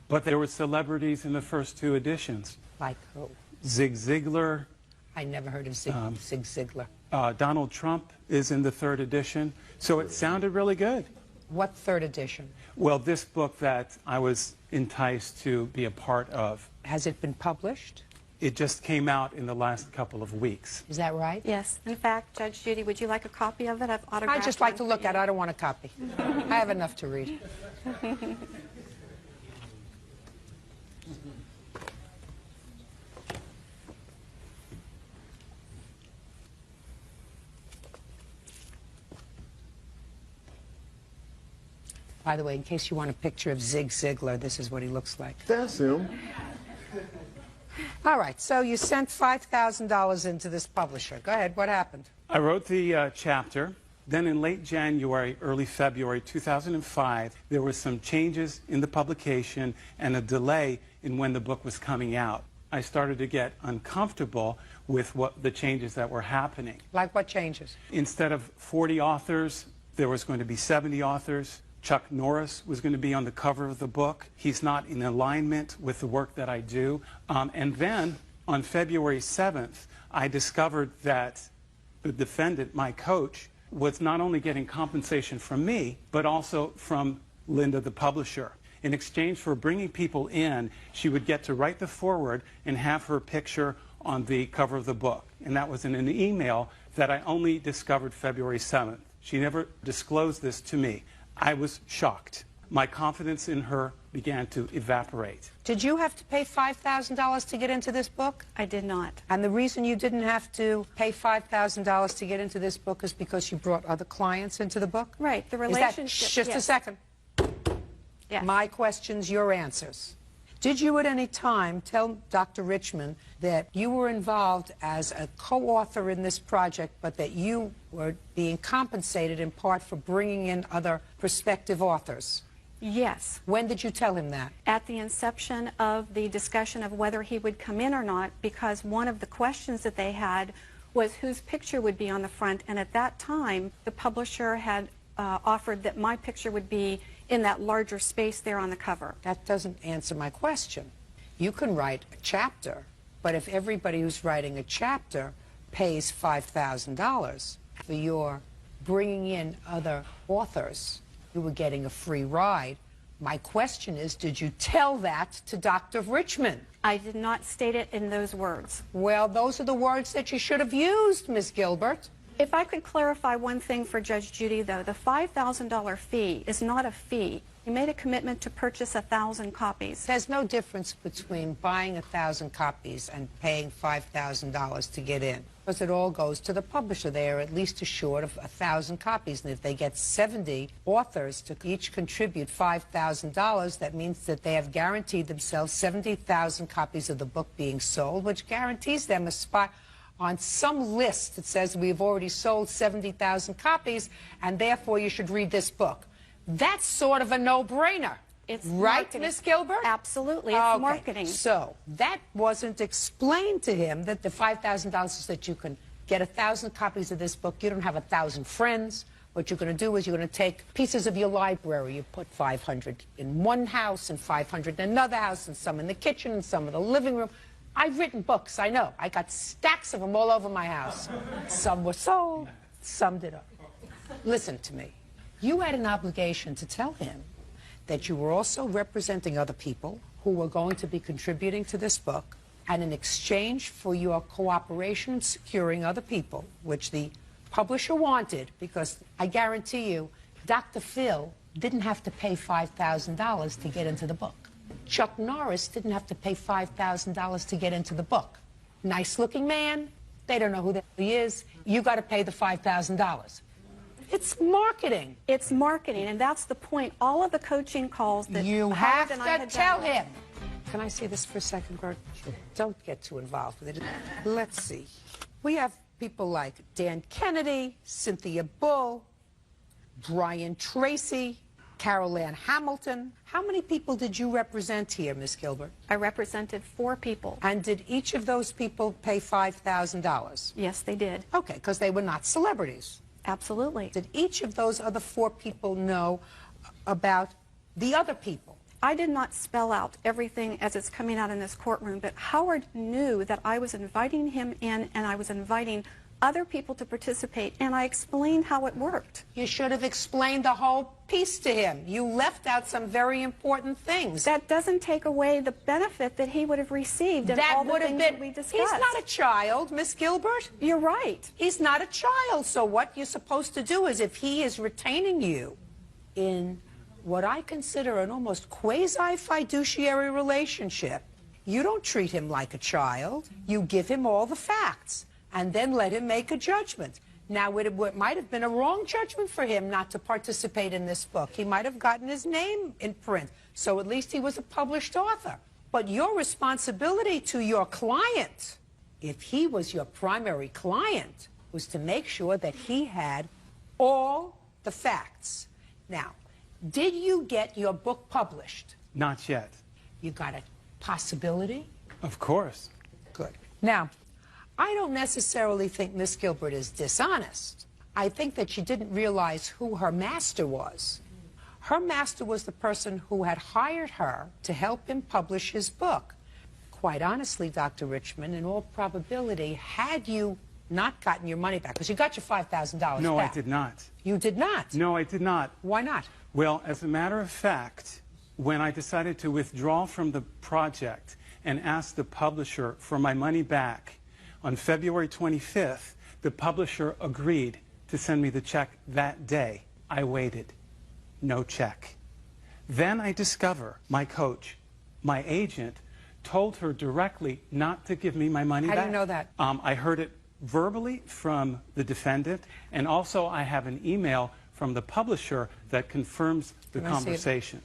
L: But there were celebrities in the first 2 editions.
C: Like who?
L: Zig Ziglar.
C: I never heard of Zig Ziglar.
L: Donald Trump is in the 3rd edition. So it sounded really good.
C: What 3rd edition?
L: Well, this book that I was enticed to be a part of.
C: Has it been published?
L: It just came out in the last couple of weeks.
C: Is that right?
M: Yes. In fact, Judge Judy, would you like a copy of it? I've autographed
C: I'd just like to look at it. I don't want a copy. I have enough to read. By the way, in case you want a picture of Zig Ziglar, this is what he looks like.
B: That's him.
C: All right, so you sent $5,000 into this publisher. Go ahead, what happened?
L: I wrote the chapter. Then in late January, early February 2005, there were some changes in the publication and a delay in when the book was coming out. I started to get uncomfortable with the changes that were happening.
C: Like what changes?
L: Instead of 40 authors, there was going to be 70 authors. Chuck Norris was going to be on the cover of the book. He's not in alignment with the work that I do. And then on February 7th, I discovered that the defendant, my coach, was not only getting compensation from me, but also from Linda, the publisher. In exchange for bringing people in, she would get to write the foreword and have her picture on the cover of the book. And that was in an email that I only discovered February 7th. She never disclosed this to me. I was shocked. My confidence in her began to evaporate.
C: Did you have to pay $5,000 to get into this book?
M: I did not.
C: And the reason you didn't have to pay $5,000 to get into this book is because you brought other clients into the book?
M: Right. The
C: Is that,
M: relationship.
C: just a second.
M: Yes.
C: My questions, your answers. Did you at any time tell Dr. Richmond that you were involved as a co-author in this project, but that you were being compensated in part for bringing in other prospective authors?
M: Yes.
C: When did you tell him that?
M: At the inception of the discussion of whether he would come in or not, because one of the questions that they had was whose picture would be on the front, and at that time the publisher had offered that my picture would be in that larger space there on the cover.
C: That doesn't answer my question. You can write a chapter, but if everybody who's writing a chapter pays $5,000 for your bringing in other authors, you were getting a free ride. My question is, did you tell that to Dr. Richmond?
M: I did not state it in those words.
C: Well, those are the words that you should have used, Ms. Gilbert.
M: If I could clarify one thing for Judge Judy, though, the $5,000 fee is not a fee. He made a commitment to purchase 1,000 copies.
C: There's no difference between buying 1,000 copies and paying $5,000 to get in, because it all goes to the publisher. They are at least assured of 1,000 copies, and if they get 70 authors to each contribute $5,000, that means that they have guaranteed themselves 70,000 copies of the book being sold, which guarantees them a spot on some list that says we've already sold 70,000 copies, and therefore you should read this book. That's sort of a no-brainer.
M: It's
C: right,
M: marketing.
C: Ms. Gilbert?
M: Absolutely, it's
C: Okay.
M: marketing.
C: So that wasn't explained to him, that the $5,000 is that you can get 1,000 copies of this book. You don't have 1,000 friends. What you're going to do is you're going to take pieces of your library. You put 500 in one house and 500 in another house, and some in the kitchen and some in the living room. I've written books, I know. I got stacks of them all over my house. Some were sold, some didn't. Listen to me. You had an obligation to tell him that you were also representing other people who were going to be contributing to this book, and in exchange for your cooperation in securing other people, which the publisher wanted, because I guarantee you, Dr. Phil didn't have to pay $5,000 to get into the book. Chuck Norris didn't have to pay $5,000 to get into the book. Nice-looking man, they don't know who he is. You got to pay the $5,000. It's marketing.
M: It's marketing, and that's the point. All of the coaching calls that
C: you
M: Howard
C: have
M: and I
C: to
M: had
C: tell
M: done.
C: him. Can I say this for a second, Bert? Sure. Don't get too involved with it. Let's see. We have people like Dan Kennedy, Cynthia Bull, Brian Tracy, Carol Ann Hamilton. How many people did you represent here, Miss Gilbert?
M: I represented 4 people.
C: And did each of those people pay $5,000?
M: Yes, they did.
C: Okay, because they were not celebrities.
M: Absolutely.
C: Did each of those other 4 people know about the other people?
M: I did not spell out everything as it's coming out in this courtroom, but Howard knew that I was inviting him in and I was inviting other people to participate, and I explained how it worked.
C: You should have explained the whole piece to him. You left out some very important things.
M: That doesn't take away the benefit that he would have received and all the things that we discussed.
C: He's not a child, Miss Gilbert.
M: You're right.
C: He's not a child. So what you're supposed to do is, if he is retaining you in what I consider an almost quasi-fiduciary relationship, you don't treat him like a child. You give him all the facts and then let him make a judgment. Now, it might have been a wrong judgment for him not to participate in this book. He might have gotten his name in print, so at least he was a published author. But your responsibility to your client, if he was your primary client, was to make sure that he had all the facts. Now, did you get your book published?
L: Not yet.
C: You got a possibility?
L: Of course.
C: Good. Now, I don't necessarily think Miss Gilbert is dishonest. I think that she didn't realize who her master was. Her master was the person who had hired her to help him publish his book. Quite honestly, Dr. Richmond, in all probability, had you not gotten your money back, because you got your $5,000
L: No,
C: back.
L: I did not.
C: You did not?
L: No, I did not.
C: Why not?
L: Well, as a matter of fact, when I decided to withdraw from the project and ask the publisher for my money back, on February 25th, the publisher agreed to send me the check that day. I waited. No check. Then I discover my coach, my agent, told her directly not to give me my money back.
C: How do you know that?
L: I heard it verbally from the defendant, and also I have an email from the publisher that confirms the conversation.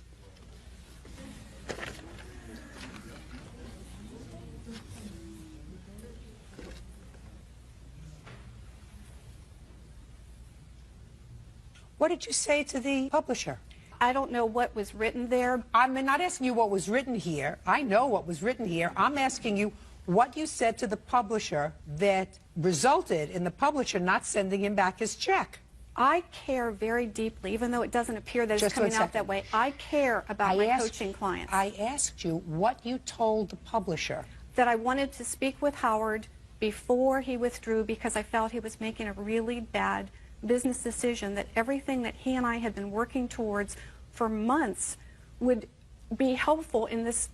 C: What did you say to the publisher?
M: I don't know what was written there.
C: I'm not asking you what was written here. I know what was written here. I'm asking you what you said to the publisher that resulted in the publisher not sending him back his check.
M: I care very deeply, even though it doesn't appear that it's coming out that way. I care about my coaching clients.
C: I asked you what you told the publisher.
M: That I wanted to speak with Howard before he withdrew because I felt he was making a really bad business decision, that everything that he and I had been working towards for months would be helpful in this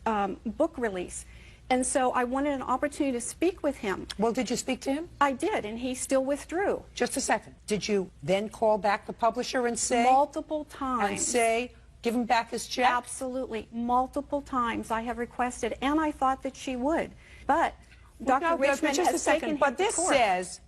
M: book release. And so I wanted an opportunity to speak with him.
C: Well, did you speak to him?
M: I did, and he still withdrew.
C: Just a second. Did you then call back the publisher and say?
M: Multiple times.
C: And say, give him back his check?
M: Absolutely. Multiple times I have requested, and I thought that she would. But Dr. Richmond has taken him to court.
C: But this says,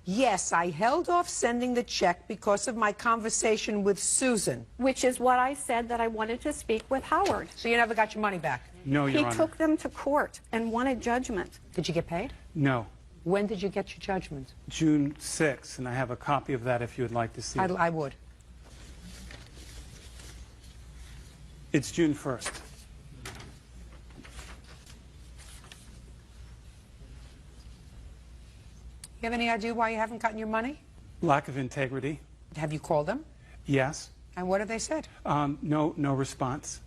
C: yes, I held off sending the check because of my conversation with Susan.
M: Which is what I said, that I wanted to speak with Howard.
C: So you never got your money back?
L: No, Your Honor.
M: He took them to court and won a judgment.
C: Did you get paid?
L: No.
C: When did you get your judgment?
L: June 6th, and I have a copy of that if you would like to see it.
C: I would.
L: It's June 1st.
C: You have any idea why you haven't gotten your money?
L: Lack of integrity.
C: Have you called them?
L: Yes.
C: And what have they said?
L: No response.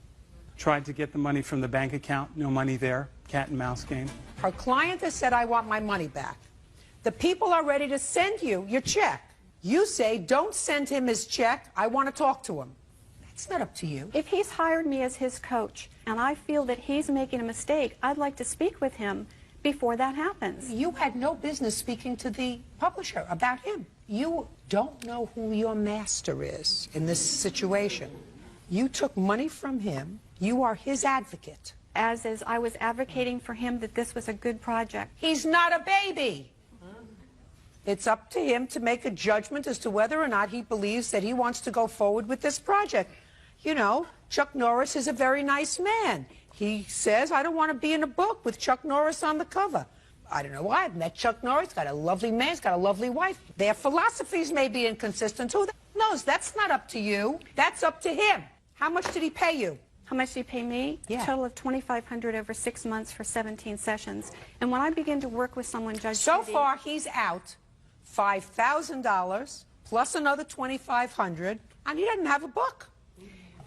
L: Tried to get the money from the bank account. No money there. Cat and mouse game.
C: Her client has said, I want my money back. The people are ready to send you your check. You say, don't send him his check. I want to talk to him. That's not up to you.
M: If he's hired me as his coach and I feel that he's making a mistake, I'd like to speak with him before that happens.
C: You had no business speaking to the publisher about him. You don't know who your master is in this situation. You took money from him. You are his advocate.
M: As I was advocating for him that this was a good project.
C: He's not a baby. It's up to him to make a judgment as to whether or not he believes that he wants to go forward with this project. You know, Chuck Norris is a very nice man. He says, I don't want to be in a book with Chuck Norris on the cover. I don't know why. I've met Chuck Norris, got a lovely man, he's got a lovely wife. Their philosophies may be inconsistent. Who knows? That's not up to you. That's up to him. How mumuch did he pay you?
M: How much did he pay me?
C: Yeah.
M: A total of $2,500 over 6 months for 17 sessions. And when I begin to work with someone, Judge
C: So
M: Judy,
C: far, he's out $5,000 plus another $2,500, and he doesn't have a book.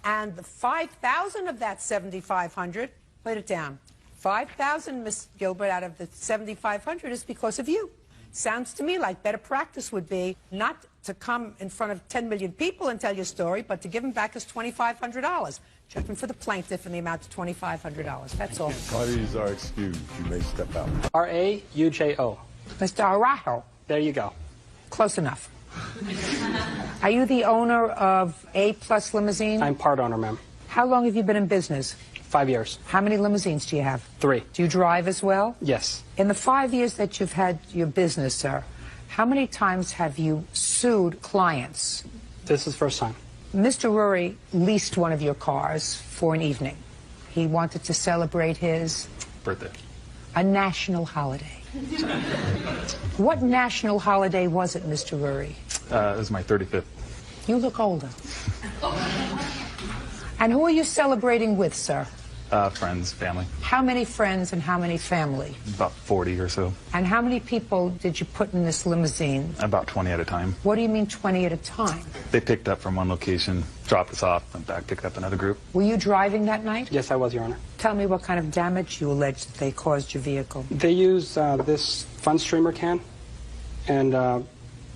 C: And the $5,000 of that $7,500, put it down. $5,000, Miss Gilbert, out of the $7,500 is because of you. Sounds to me like better practice would be not to come in front of 10 million people and tell your story, but to give him back his $2,500. Judgment for the plaintiff in the amount of $2,500. That's all.
B: Parties are excused. You may step out.
N: R-A-U-J-O.
C: Mr. Arajo.
N: There you go.
C: Close enough. Are you the owner of A-Plus Limousine?
N: I'm part owner, ma'am.
C: How long have you been in business?
N: 5 years.
C: How many limousines do you have?
N: 3.
C: Do you drive as well?
N: Yes.
C: In the 5 years that you've had your business, sir, how many times have you sued clients?
N: This is the first time.
C: Mr. Rury leased one of your cars for an evening. He wanted to celebrate his...
O: birthday.
C: A national holiday. What national holiday was it, Mr. Rury?
O: It was my 35th.
C: You look older. And who are you celebrating with, sir?
O: Friends, family.
C: How many friends and how many family?
O: About 40 or so.
C: And how many people did you put in this limousine?
O: About 20 at a time.
C: What do you mean 20 at a time?
O: They picked up from one location, dropped us off, went back, picked up another group.
C: Were you driving that night?
N: Yes, I was, Your Honor.
C: Tell me what kind of damage you allege that they caused your vehicle.
N: They used this fun streamer can, and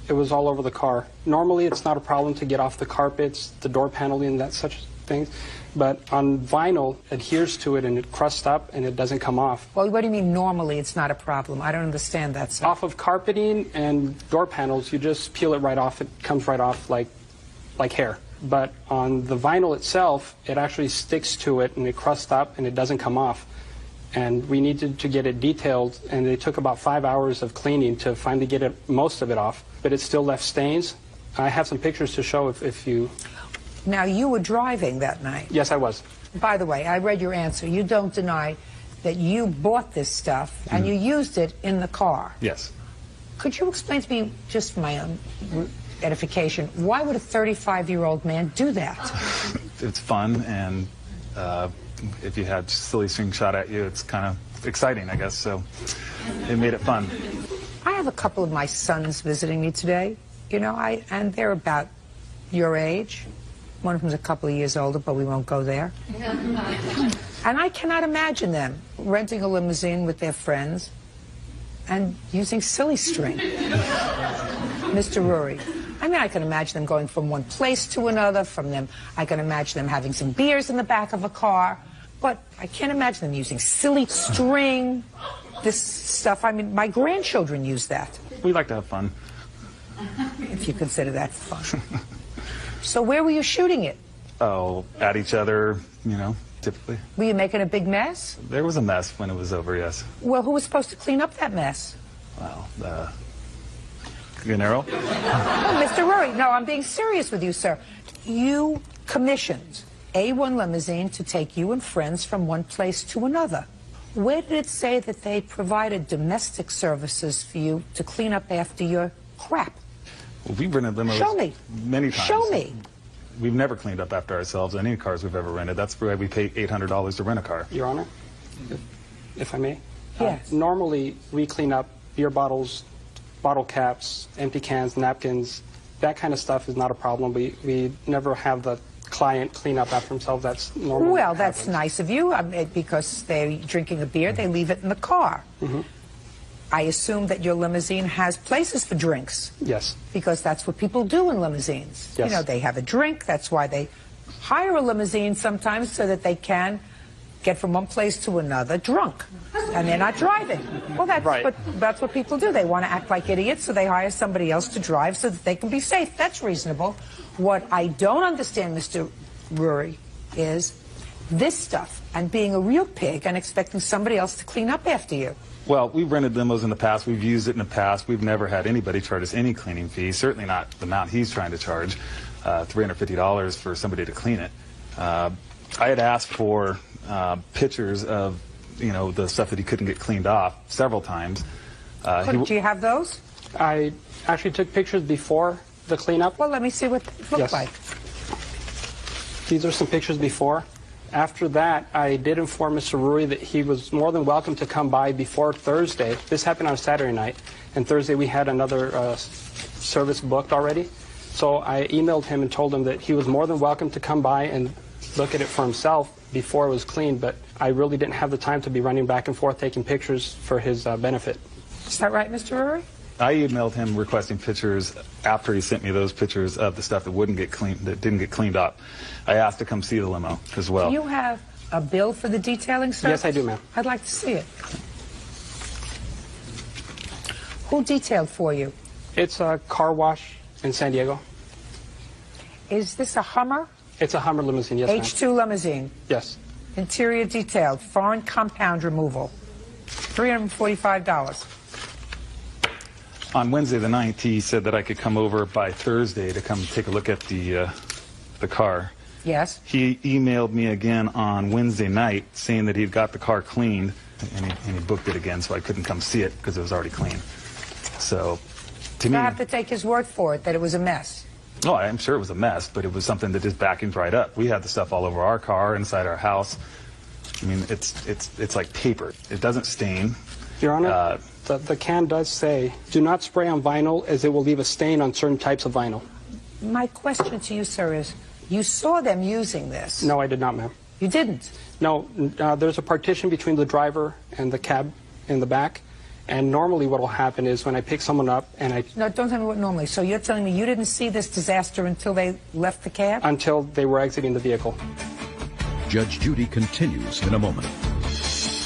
N: it was all over the car. Normally, it's not a problem to get off the carpets, the door paneling, and that such things. But on vinyl, it adheres to it and it crusts up and it doesn't come off.
C: Well, what do you mean normally it's not a problem? I don't understand that, sir.
N: Off of carpeting and door panels, you just peel it right off. It comes right off like hair. But on the vinyl itself, it actually sticks to it and it crusts up and it doesn't come off. And we needed to get it detailed, and it took about 5 hours of cleaning to finally get most of it off. But it still left stains. I have some pictures to show if you...
C: Now, you were driving that night.
N: Yes, I was.
C: By the way, I read your answer. You don't deny that you bought this stuff and you used it in the car.
O: Yes.
C: Could you explain to me, just for my own edification, why would a 35-year-old man do that?
O: It's fun, and if you had silly string shot at you, it's kind of exciting, I guess, so it made it fun.
C: I have a couple of my sons visiting me today, you know, and they're about your age. One of them's a couple of years older, but we won't go there. And I cannot imagine them renting a limousine with their friends and using silly string. Mr. Rory. I mean, I can imagine them going from one place to another, I can imagine them having some beers in the back of a car, but I can't imagine them using silly string, this stuff. I mean, my grandchildren use that.
O: We like to have fun.
C: If you consider that fun. So where were you shooting it?
O: Oh, at each other, you know, typically.
C: Were you making a big mess?
O: There was a mess when it was over, yes.
C: Well, who was supposed to clean up that mess?
O: Well, Gennaro?
C: Oh, Mr. Rory, no, I'm being serious with you, sir. You commissioned A1 Limousine to take you and friends from one place to another. Where did it say that they provided domestic services for you to clean up after your crap?
O: Well, we've rented limos many times.
C: Show me.
O: We've never cleaned up after ourselves on any cars we've ever rented. That's why we pay $800 to rent a car.
N: Your Honor, if I may?
C: Yes.
N: Normally, we clean up beer bottles, bottle caps, empty cans, napkins. That kind of stuff is not a problem. We never have the client clean up after themselves. That's normal.
C: Well, that's nice of you, because they're drinking a beer, they leave it in the car.
N: Mm-hmm.
C: I assume that your limousine has places for drinks.
N: Yes.
C: Because that's what people do in limousines.
N: Yes.
C: You know, they have a drink. That's why they hire a limousine sometimes, so that they can get from one place to another drunk. And they're not driving. Well, that's what people do. They want to act like idiots, so they hire somebody else to drive so that they can be safe. That's reasonable. What I don't understand, Mr. Rory, is this stuff and being a real pig and expecting somebody else to clean up after you.
O: Well, we've rented limos in the past. We've used it in the past. We've never had anybody charge us any cleaning fee, certainly not the amount he's trying to charge, $350 for somebody to clean it. I had asked for pictures of, you know, the stuff that he couldn't get cleaned off several times.
C: Do you have those?
N: I actually took pictures before the cleanup.
C: Well, let me see what it looked like.
N: These are some pictures before. After that, I did inform Mr. Rory that he was more than welcome to come by before Thursday. This happened on Saturday night, and Thursday we had another service booked already. So I emailed him and told him that he was more than welcome to come by and look at it for himself before it was cleaned, but I really didn't have the time to be running back and forth taking pictures for his benefit.
C: Is that right, Mr. Rory?
O: I emailed him requesting pictures after he sent me those pictures of the stuff that didn't get cleaned up. I asked to come see the limo as well.
C: Do you have a bill for the detailing service?
N: Yes, I do, ma'am.
C: I'd like to see it. Who detailed for you?
N: It's a car wash in San Diego.
C: Is this a Hummer?
N: It's a Hummer limousine, yes, ma'am.
C: H2 limousine.
N: Yes.
C: Interior detailed, foreign compound removal, $345.
O: On Wednesday the 9th, he said that I could come over by Thursday to come take a look at the car.
C: Yes.
O: He emailed me again on Wednesday night saying that he'd got the car cleaned, and he booked it again, so I couldn't come see it because it was already clean. So, to me...
C: I have to take his word for it that it was a mess.
O: Oh, I'm sure it was a mess, but it was something that just backing right up. We had the stuff all over our car, inside our house. I mean, it's like paper. It doesn't stain.
N: Your Honor, the can does say, do not spray on vinyl as it will leave a stain on certain types of vinyl.
C: My question to you, sir, is you saw them using this.
N: No, I did not, ma'am.
C: You didn't?
N: No, there's a partition between the driver and the cab in the back. And normally what will happen is when I pick someone up and I...
C: No, don't tell me what normally. So you're telling me you didn't see this disaster until they left the cab?
N: Until they were exiting the vehicle.
A: Judge Judy continues in a moment.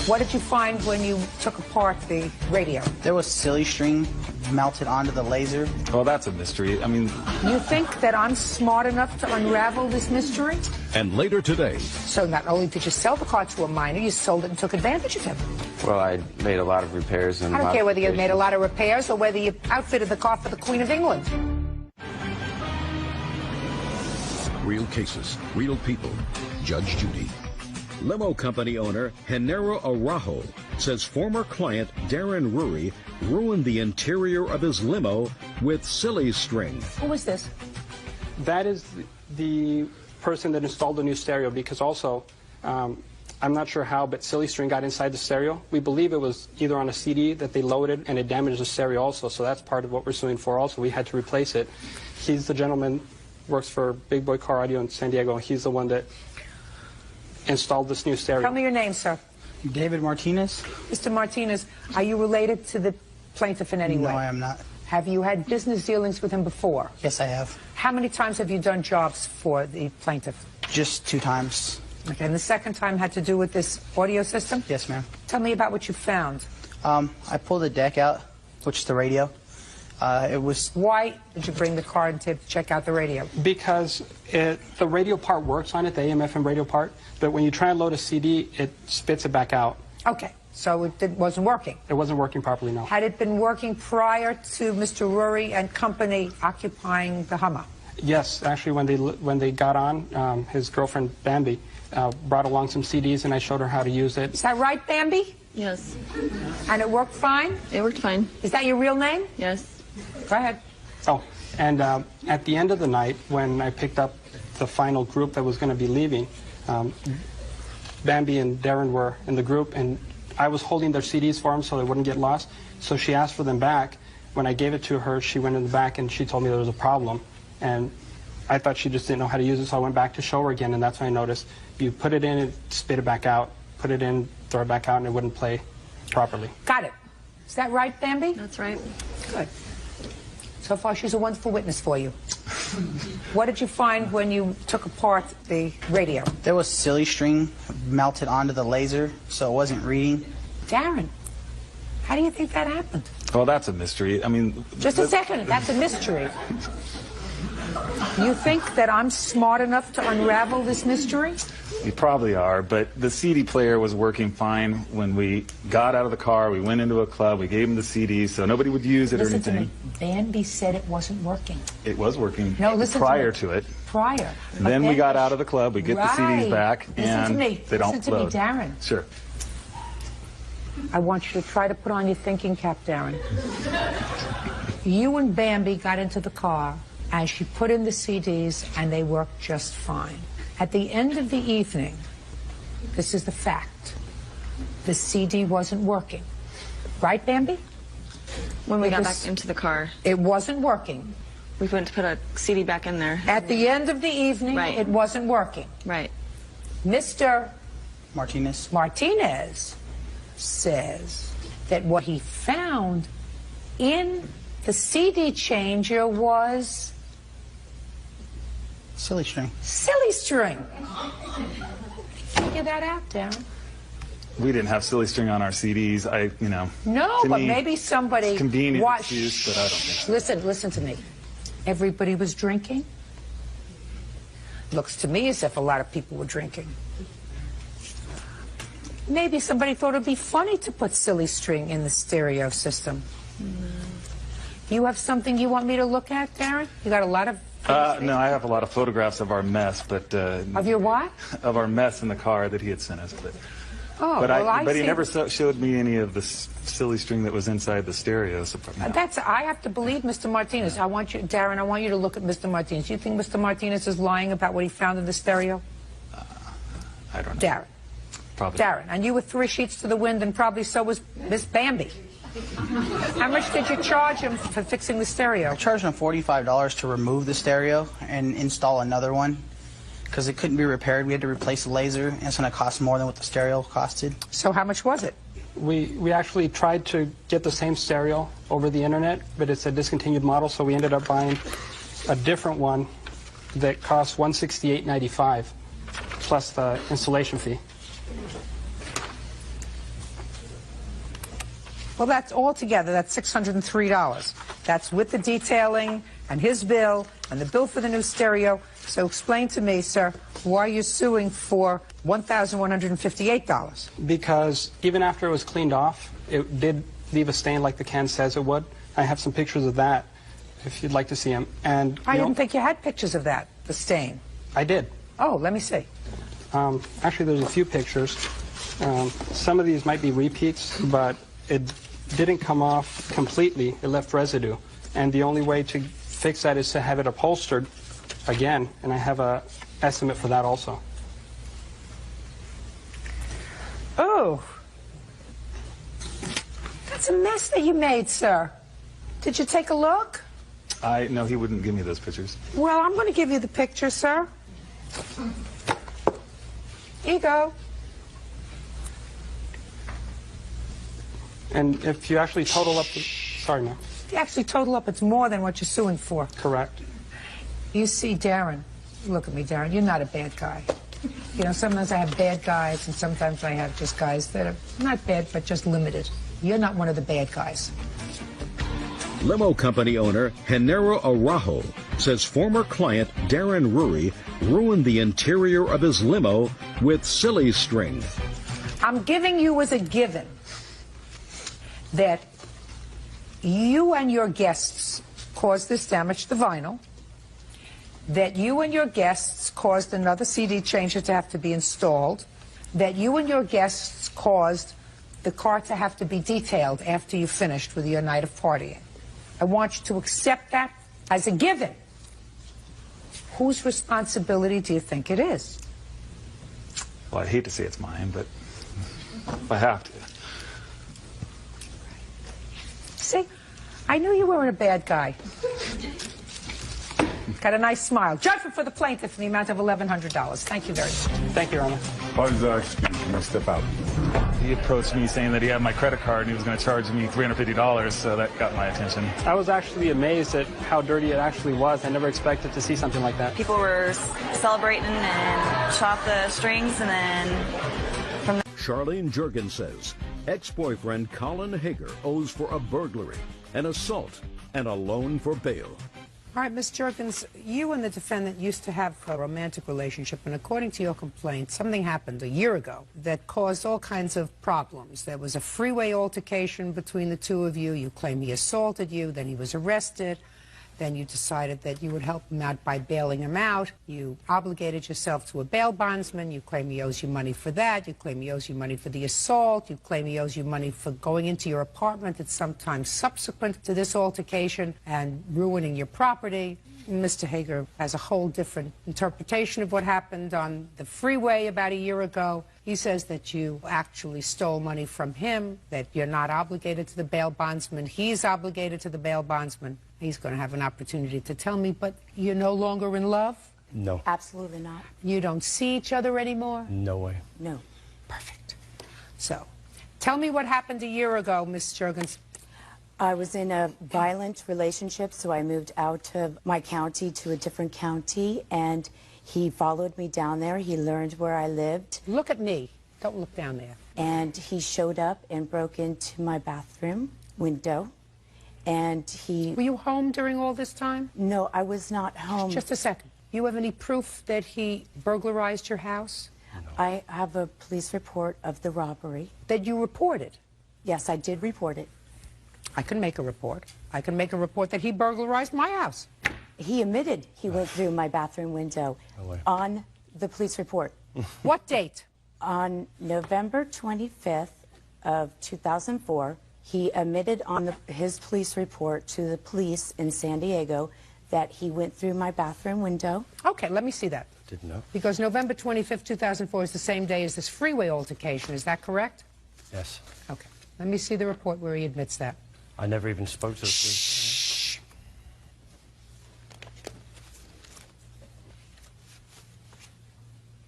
C: What did you find when you took apart the radio?
P: There was silly string mounted onto the laser.
O: Well, that's a mystery. I mean...
C: You think that I'm smart enough to unravel this mystery?
A: And later today...
C: So not only did you sell the car to a minor, you sold it and took advantage of him.
Q: Well, I made a lot of repairs and
C: I don't care whether you made a lot of repairs or whether you outfitted the car for the Queen of England.
A: Real cases, real people. Judge Judy. Limo company owner Genaro Araujo says former client Darren Rury ruined the interior of his limo with silly string.
C: Who was this?
N: That is the person that installed the new stereo, because also, I'm not sure how, but silly string got inside the stereo. We believe it was either on a CD that they loaded and it damaged the stereo also, so that's part of what we're suing for also. We had to replace it. He's the gentleman, works for Big Boy Car Audio in San Diego. He's the one that installed this new stereo.
C: Tell me your name, sir.
P: David Martinez.
C: Mr. Martinez, are you related to the plaintiff in any way?
P: No, I am not.
C: Have you had business dealings with him before?
P: Yes, I have.
C: How many times have you done jobs for the plaintiff?
P: Just 2 times.
C: Okay, and the second time had to do with this audio system?
P: Yes, ma'am.
C: Tell me about what you found.
P: I pulled the deck out, which is the radio. It was...
C: Why did you bring the car and to check out the radio?
N: Because the radio part works on it, the AM/FM radio part, but when you try and load a CD, it spits it back out.
C: Okay, so it wasn't working?
N: It wasn't working properly, no.
C: Had it been working prior to Mr. Rury and company occupying the Hummer?
N: Yes, actually, when they got on, his girlfriend Bambi brought along some CDs, and I showed her how to use it.
C: Is that right, Bambi?
R: Yes.
C: And it worked fine?
R: It worked fine.
C: Is that your real name?
R: Yes.
C: Go ahead.
N: Oh, and at the end of the night, when I picked up the final group that was going to be leaving, Bambi and Darren were in the group, and I was holding their CDs for them so they wouldn't get lost. So she asked for them back. When I gave it to her, she went in the back and she told me there was a problem. And I thought she just didn't know how to use it, so I went back to show her again, and that's when I noticed you put it in, it spit it back out, put it in, throw it back out, and it wouldn't play properly.
C: Got it. Is that right, Bambi?
R: That's right.
C: Good. So far, she's a wonderful witness for you. What did you find when you took apart the radio?
P: There was silly string mounted onto the laser, so it wasn't reading.
C: Darren, how do you think that happened?
O: Well, that's a mystery. I mean...
C: Just a second. That's a mystery. You think that I'm smart enough to unravel this mystery?
O: You probably are, but the CD player was working fine when we got out of the car. We went into a club. We gave him the CD so nobody would use it or anything.
C: Listen to me. Bambi said it wasn't working.
O: It was working
C: prior
O: to it.
C: Prior.
O: And then we got out of the club. We get the CDs back, and they don't
C: Listen to
O: load.
C: me, Darren.
O: Sure.
C: I want you to try to put on your thinking cap, Darren. You and Bambi got into the car as she put in the CDs, and they worked just fine. At the end of the evening, this is the fact, the CD wasn't working. Right, Bambi?
R: When we got back into the car.
C: It wasn't working.
R: We went to put a CD back in there.
C: At the end of the evening,
R: Right.
C: it wasn't working.
R: Right.
C: Mr.
P: Martinez
C: says that what he found in the CD changer was...
P: silly string.
C: Silly string. Figure that out, Darren.
O: We didn't have silly string on our CDs.
C: No,
O: to
C: but
O: me,
C: maybe somebody...
O: it's convenient
C: watched.
O: excuse, but I don't think so.
C: Listen to me. Everybody was drinking. Looks to me as if a lot of people were drinking. Maybe somebody thought it'd be funny to put silly string in the stereo system. You have something you want me to look at, Darren? You got a lot of...
O: No, I have a lot of photographs of our mess, but...
C: Of your what?
O: Of our mess in the car that he had sent us. But he never showed me any of the silly string that was inside the stereo. So, no.
C: I have to believe Mr. Martinez. Darren, I want you to look at Mr. Martinez. You think Mr. Martinez is lying about what he found in the stereo?
O: I don't know.
C: Darren.
O: Probably.
C: Darren, and you were 3 sheets to the wind, and probably so was Miss Bambi. How much did you charge him for fixing the stereo?
P: I charged him $45 to remove the stereo and install another one because it couldn't be repaired. We had to replace the laser, and it's going to cost more than what the stereo costed.
C: So how much was it?
N: We actually tried to get the same stereo over the internet, but it's a discontinued model, so we ended up buying a different one that costs $168.95 plus the installation fee.
C: Well, that's all together, that's $603. That's with the detailing and his bill and the bill for the new stereo. So explain to me, sir, why you're suing for $1,158.
N: Because even after it was cleaned off, it did leave a stain like the can says it would. I have some pictures of that, if you'd like to see them. And
C: I didn't think you had pictures of that, the stain.
N: I did.
C: Oh, let me see.
N: Actually, there's a few pictures. Some of these might be repeats, but it didn't come off completely. It left residue. And the only way to fix that is to have it upholstered again, and I have an estimate for that also.
C: Oh, that's a mess that you made, sir. Did you take a look?
O: No, he wouldn't give me those pictures.
C: Well, I'm going to give you the picture, sir. Here you go.
N: And if you actually total up the... Sorry, ma'am.
C: If you actually total up, it's more than what you're suing for.
N: Correct.
C: You see, Darren, look at me, Darren, you're not a bad guy. You know, sometimes I have bad guys, and sometimes I have just guys that are not bad, but just limited. You're not one of the bad guys.
A: Limo company owner Genaro Araujo says former client Darren Ruri ruined the interior of his limo with silly string.
C: I'm giving you as a given that you and your guests caused this damage to the vinyl, that you and your guests caused another CD changer to have to be installed, that you and your guests caused the car to have to be detailed after you finished with your night of partying. I want you to accept that as a given. Whose responsibility do you think it is?
O: Well, I hate to say it's mine, but I have to.
C: See, I knew you weren't a bad guy. Got a nice smile. Judgment for the plaintiff in the amount of $1,100. Thank you very much.
N: Thank you, Your Honor.
B: Can you step out?
O: He approached me saying that he had my credit card and he was going to charge me $350, so that got my attention.
N: I was actually amazed at how dirty it actually was. I never expected to see something like that.
R: People were celebrating and shot the strings, and then from
A: Charlene Jurgen says ex-boyfriend Colin Hager owes for a burglary, an assault, and a loan for bail.
C: All right, Ms. Jurgens, you and the defendant used to have a romantic relationship, and according to your complaint, something happened a year ago that caused all kinds of problems. There was a freeway altercation between the two of you. You claim he assaulted you, then he was arrested. Then you decided that you would help him out by bailing him out. You obligated yourself to a bail bondsman. You claim he owes you money for that. You claim he owes you money for the assault. You claim he owes you money for going into your apartment at some time subsequent to this altercation and ruining your property. Mr. Hager has a whole different interpretation of what happened on the freeway about a year ago. He says that you actually stole money from him, that you're not obligated to the bail bondsman. He's obligated to the bail bondsman. He's going to have an opportunity to tell me, but you're no longer in love?
S: No.
C: Absolutely not. You don't see each other anymore?
S: No way.
C: No. Perfect. So, tell me what happened a year ago, Ms. Jurgens.
T: I was in a violent relationship, so I moved out of my county to a different county, and he followed me down there. He learned where I lived.
C: Look at me. Don't look down there.
T: And he showed up and broke into my bathroom window. And he...
C: Were you home during all this time?
T: No, I was not home.
C: Just a second. You have any proof that he burglarized your house?
T: No. I have a police report of the robbery.
C: That you reported?
T: Yes, I did report it.
C: I can make a report. I can make a report that he burglarized my house.
T: He admitted he went through my bathroom window on the police report.
C: What date?
T: On November 25th of 2004, he admitted on his police report to the police in San Diego that he went through my bathroom window.
C: Okay, let me see that.
S: Didn't know.
C: Because November 25th, 2004 is the same day as this freeway altercation. Is that correct?
S: Yes.
C: Okay. Let me see the report where he admits that.
S: I never even spoke to the police.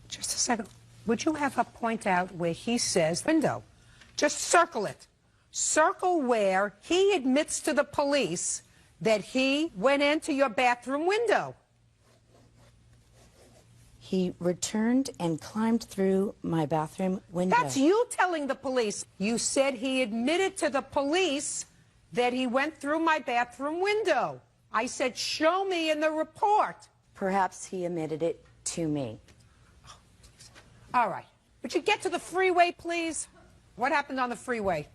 C: Just a second. Would you have her point out where he says window? Just circle it. Circle where he admits to the police that he went into your bathroom window.
T: He returned and climbed through my bathroom window.
C: That's you telling the police. You said he admitted to the police that he went through my bathroom window. I said, show me in the report.
T: Perhaps he admitted it to me.
C: All right. Would you get to the freeway, please? What happened on the freeway?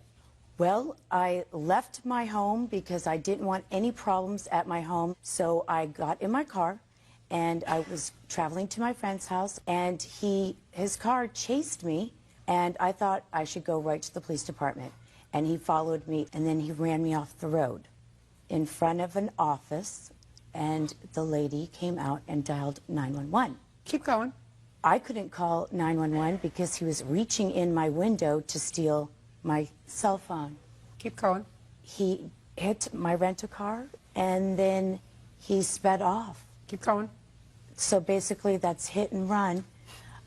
T: Well, I left my home because I didn't want any problems at my home. So I got in my car and I was traveling to my friend's house, and his car chased me, and I thought I should go right to the police department. And he followed me, and then he ran me off the road in front of an office, and the lady came out and dialed 911.
C: Keep going.
T: I couldn't call 911 because he was reaching in my window to steal my cell phone.
C: Keep going.
T: He hit my rental-car, and then he sped off.
C: Keep going.
T: So basically, that's hit and run.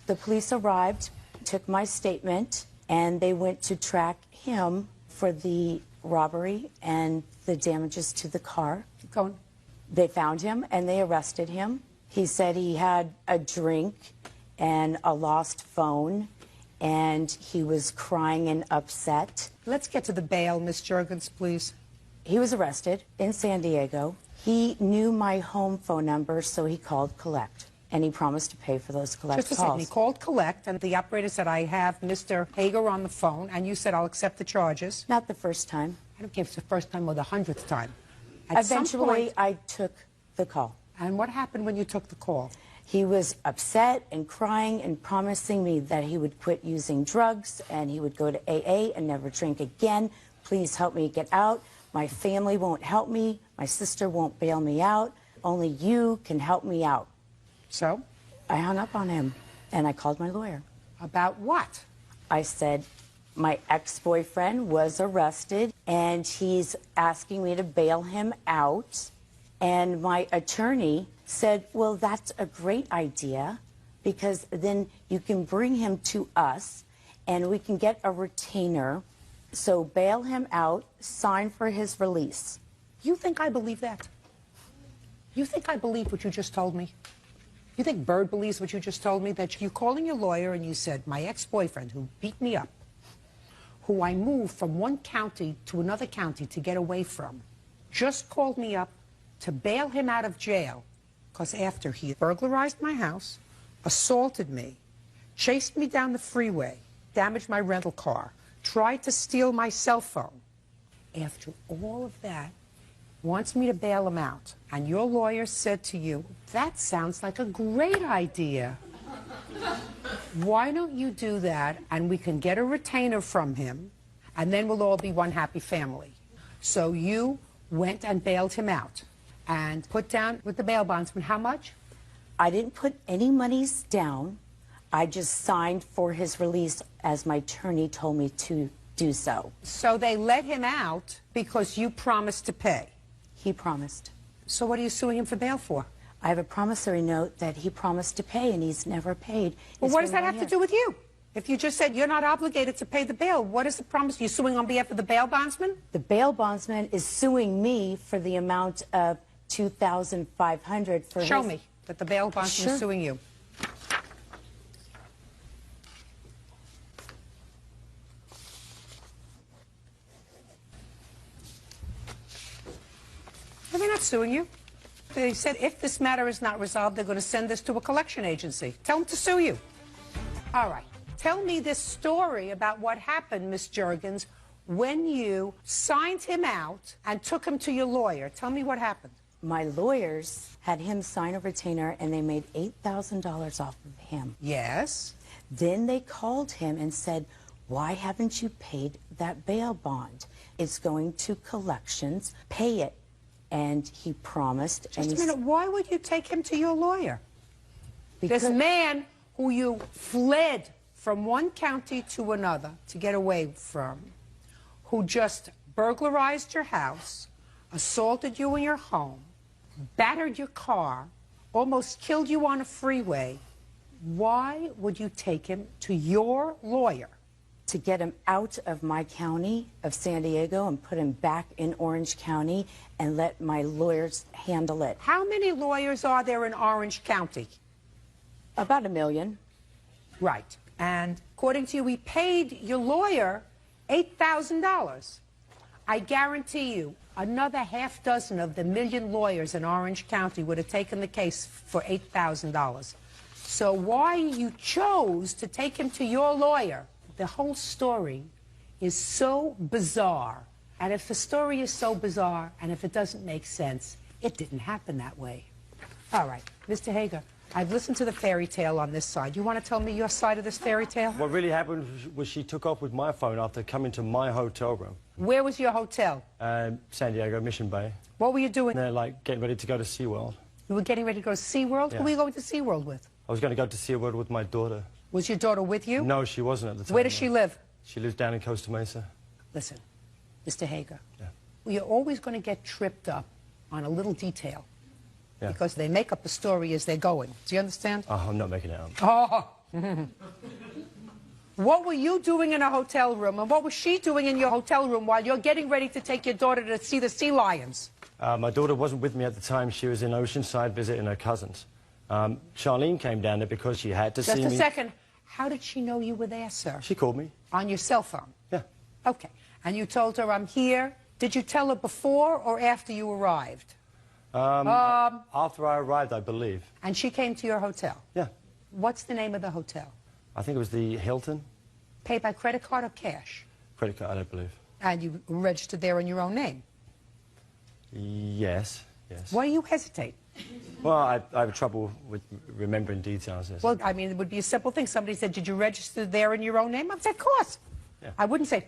T: The police arrived, took my statement, and they went to track him for the robbery and the damages to the car.
C: Keep going.
T: They found him, and they arrested him. He said he had a drink and a lost phone, and he was crying and upset.
C: Let's get to the bail, Miss Juergens, please.
T: He was arrested in San Diego. He knew my home phone number, so he called collect, and he promised to pay for those collect calls.
C: Just a second. He called collect, and the operator said, I have Mr. Hager on the phone, and you said, I'll accept the charges.
T: Not the first time.
C: I don't care if it's the first time or the 100th time.
T: Eventually, I took the call.
C: And what happened when you took the call?
T: He was upset and crying and promising me that he would quit using drugs and he would go to AA and never drink again. Please help me get out. My family won't help me. My sister won't bail me out. Only you can help me out.
C: So?
T: I hung up on him and I called my lawyer.
C: About what?
T: I said my ex-boyfriend was arrested and he's asking me to bail him out. And my attorney said, well, that's a great idea because then you can bring him to us and we can get a retainer. So bail him out, sign for his release.
C: You think I believe that? You think I believe what you just told me? You think Bird believes what you just told me? That you calling your lawyer and you said, my ex-boyfriend who beat me up, who I moved from one county to another county to get away from, just called me up to bail him out of jail because after he burglarized my house, assaulted me, chased me down the freeway, damaged my rental car, tried to steal my cell phone. After all of that, wants me to bail him out. And your lawyer said to you, that sounds like a great idea. Why don't you do that and we can get a retainer from him and then we'll all be one happy family. So you went and bailed him out and put down with the bail bondsman how much?
T: I didn't put any monies down. I just signed for his release as my attorney told me to do so.
C: So they let him out because you promised to pay?
T: He promised.
C: So what are you suing him for bail for?
T: I have a promissory note that he promised to pay and he's never paid.
C: Well, what does that have to do with you? If you just said you're not obligated to pay the bail, what is the promise? You're suing on behalf of the bail bondsman?
T: The bail bondsman is suing me for the amount of $2,500 for
C: Show me that the bail bondsman is suing you. Well, they're not suing you. They said if this matter is not resolved, they're going to send this to a collection agency. Tell them to sue you. All right. Tell me this story about what happened, Miss Juergens, when you signed him out and took him to your lawyer. Tell me what happened.
T: My lawyers had him sign a retainer and they made $8,000 off of him.
C: Yes.
T: Then they called him and said, why haven't you paid that bail bond? It's going to collections. Pay it. And he promised.
C: Just a minute. Why would you take him to your lawyer? This man who you fled from one county to another to get away from, who just burglarized your house, assaulted you in your home, battered your car, almost killed you on a freeway, why would you take him to your lawyer?
T: To get him out of my county of San Diego and put him back in Orange County and let my lawyers handle it.
C: How many lawyers are there in Orange County?
T: About 1 million.
C: Right. And according to you, he paid your lawyer $8,000. I guarantee you, another half dozen of the million lawyers in Orange County would have taken the case for $8,000. So why you chose to take him to your lawyer, the whole story is so bizarre. And if the story is so bizarre, and if it doesn't make sense, it didn't happen that way. All right, Mr. Hager, I've listened to the fairy tale on this side. You want to tell me your side of this fairy tale?
S: What really happened was she took off with my phone after coming to my hotel room.
C: Where was your hotel?
S: San Diego, Mission Bay.
C: What were you doing?
S: They're like getting ready to go to SeaWorld.
C: You were getting ready to go to SeaWorld?
S: Yeah.
C: Who were you going to SeaWorld with?
S: I was going to go to SeaWorld with my daughter.
C: Was your daughter with you?
S: No, she wasn't at the time.
C: Where does she live?
S: She lives down in Costa Mesa.
C: Listen, Mr. Hager,
S: Yeah.
C: you're always going to get tripped up on a little detail.
S: Yeah.
C: Because they make up the story as they're going. Do you understand?
S: Oh, I'm not making it up.
C: Oh. What were you doing in a hotel room, and what was she doing in your hotel room while you're getting ready to take your daughter to see the sea lions?
S: My daughter wasn't with me at the time. She was in Oceanside visiting her cousins. Charlene came down there because she had to see me.
C: Just a second. How did she know you were there, sir?
S: She called me.
C: On your cell phone?
S: Yeah.
C: Okay. And you told her, I'm here. Did you tell her before or after you arrived?
S: After I arrived, I believe.
C: And she came to your hotel?
S: Yeah.
C: What's the name of the hotel?
S: I think it was the Hilton.
C: Paid by credit card or cash?
S: Credit card, I believe.
C: And you registered there in your own name?
S: Yes, yes.
C: Why do you hesitate?
S: Well, I have trouble with remembering details. Yes.
C: Well, I mean, it would be a simple thing. Somebody said, did you register there in your own name? I said, of course.
S: Yeah.
C: I wouldn't say,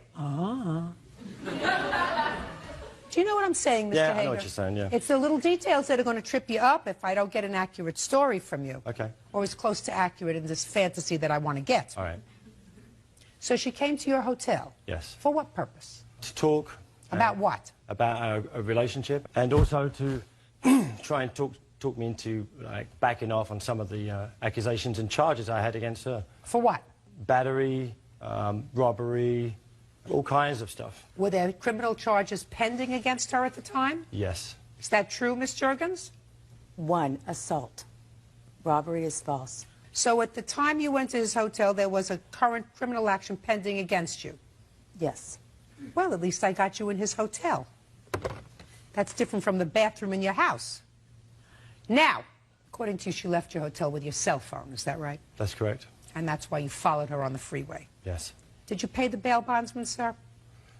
C: Do you know what I'm saying, Mr.
S: Yeah,
C: Hager?
S: I know what you're saying, yeah.
C: It's the little details that are going to trip you up if I don't get an accurate story from you.
S: Okay.
C: Or as close to accurate in this fantasy that I want to get.
S: All right.
C: So she came to your hotel?
S: Yes.
C: For what purpose?
S: To talk.
C: About what?
S: About a relationship, and also to try and talk me into backing off on some of the accusations and charges I had against her.
C: For what?
S: Battery, robbery, all kinds of stuff.
C: Were there criminal charges pending against her at the time?
S: Yes.
C: Is that true, Miss Juergens?
T: 1, assault. Robbery is false.
C: So at the time you went to his hotel, there was a current criminal action pending against you?
T: Yes.
C: Well, at least I got you in his hotel. That's different from the bathroom in your house. Now, according to you, she left your hotel with your cell phone. Is that right?
S: That's correct.
C: And that's why you followed her on the freeway.
S: Yes.
C: Did you pay the bail bondsman, sir?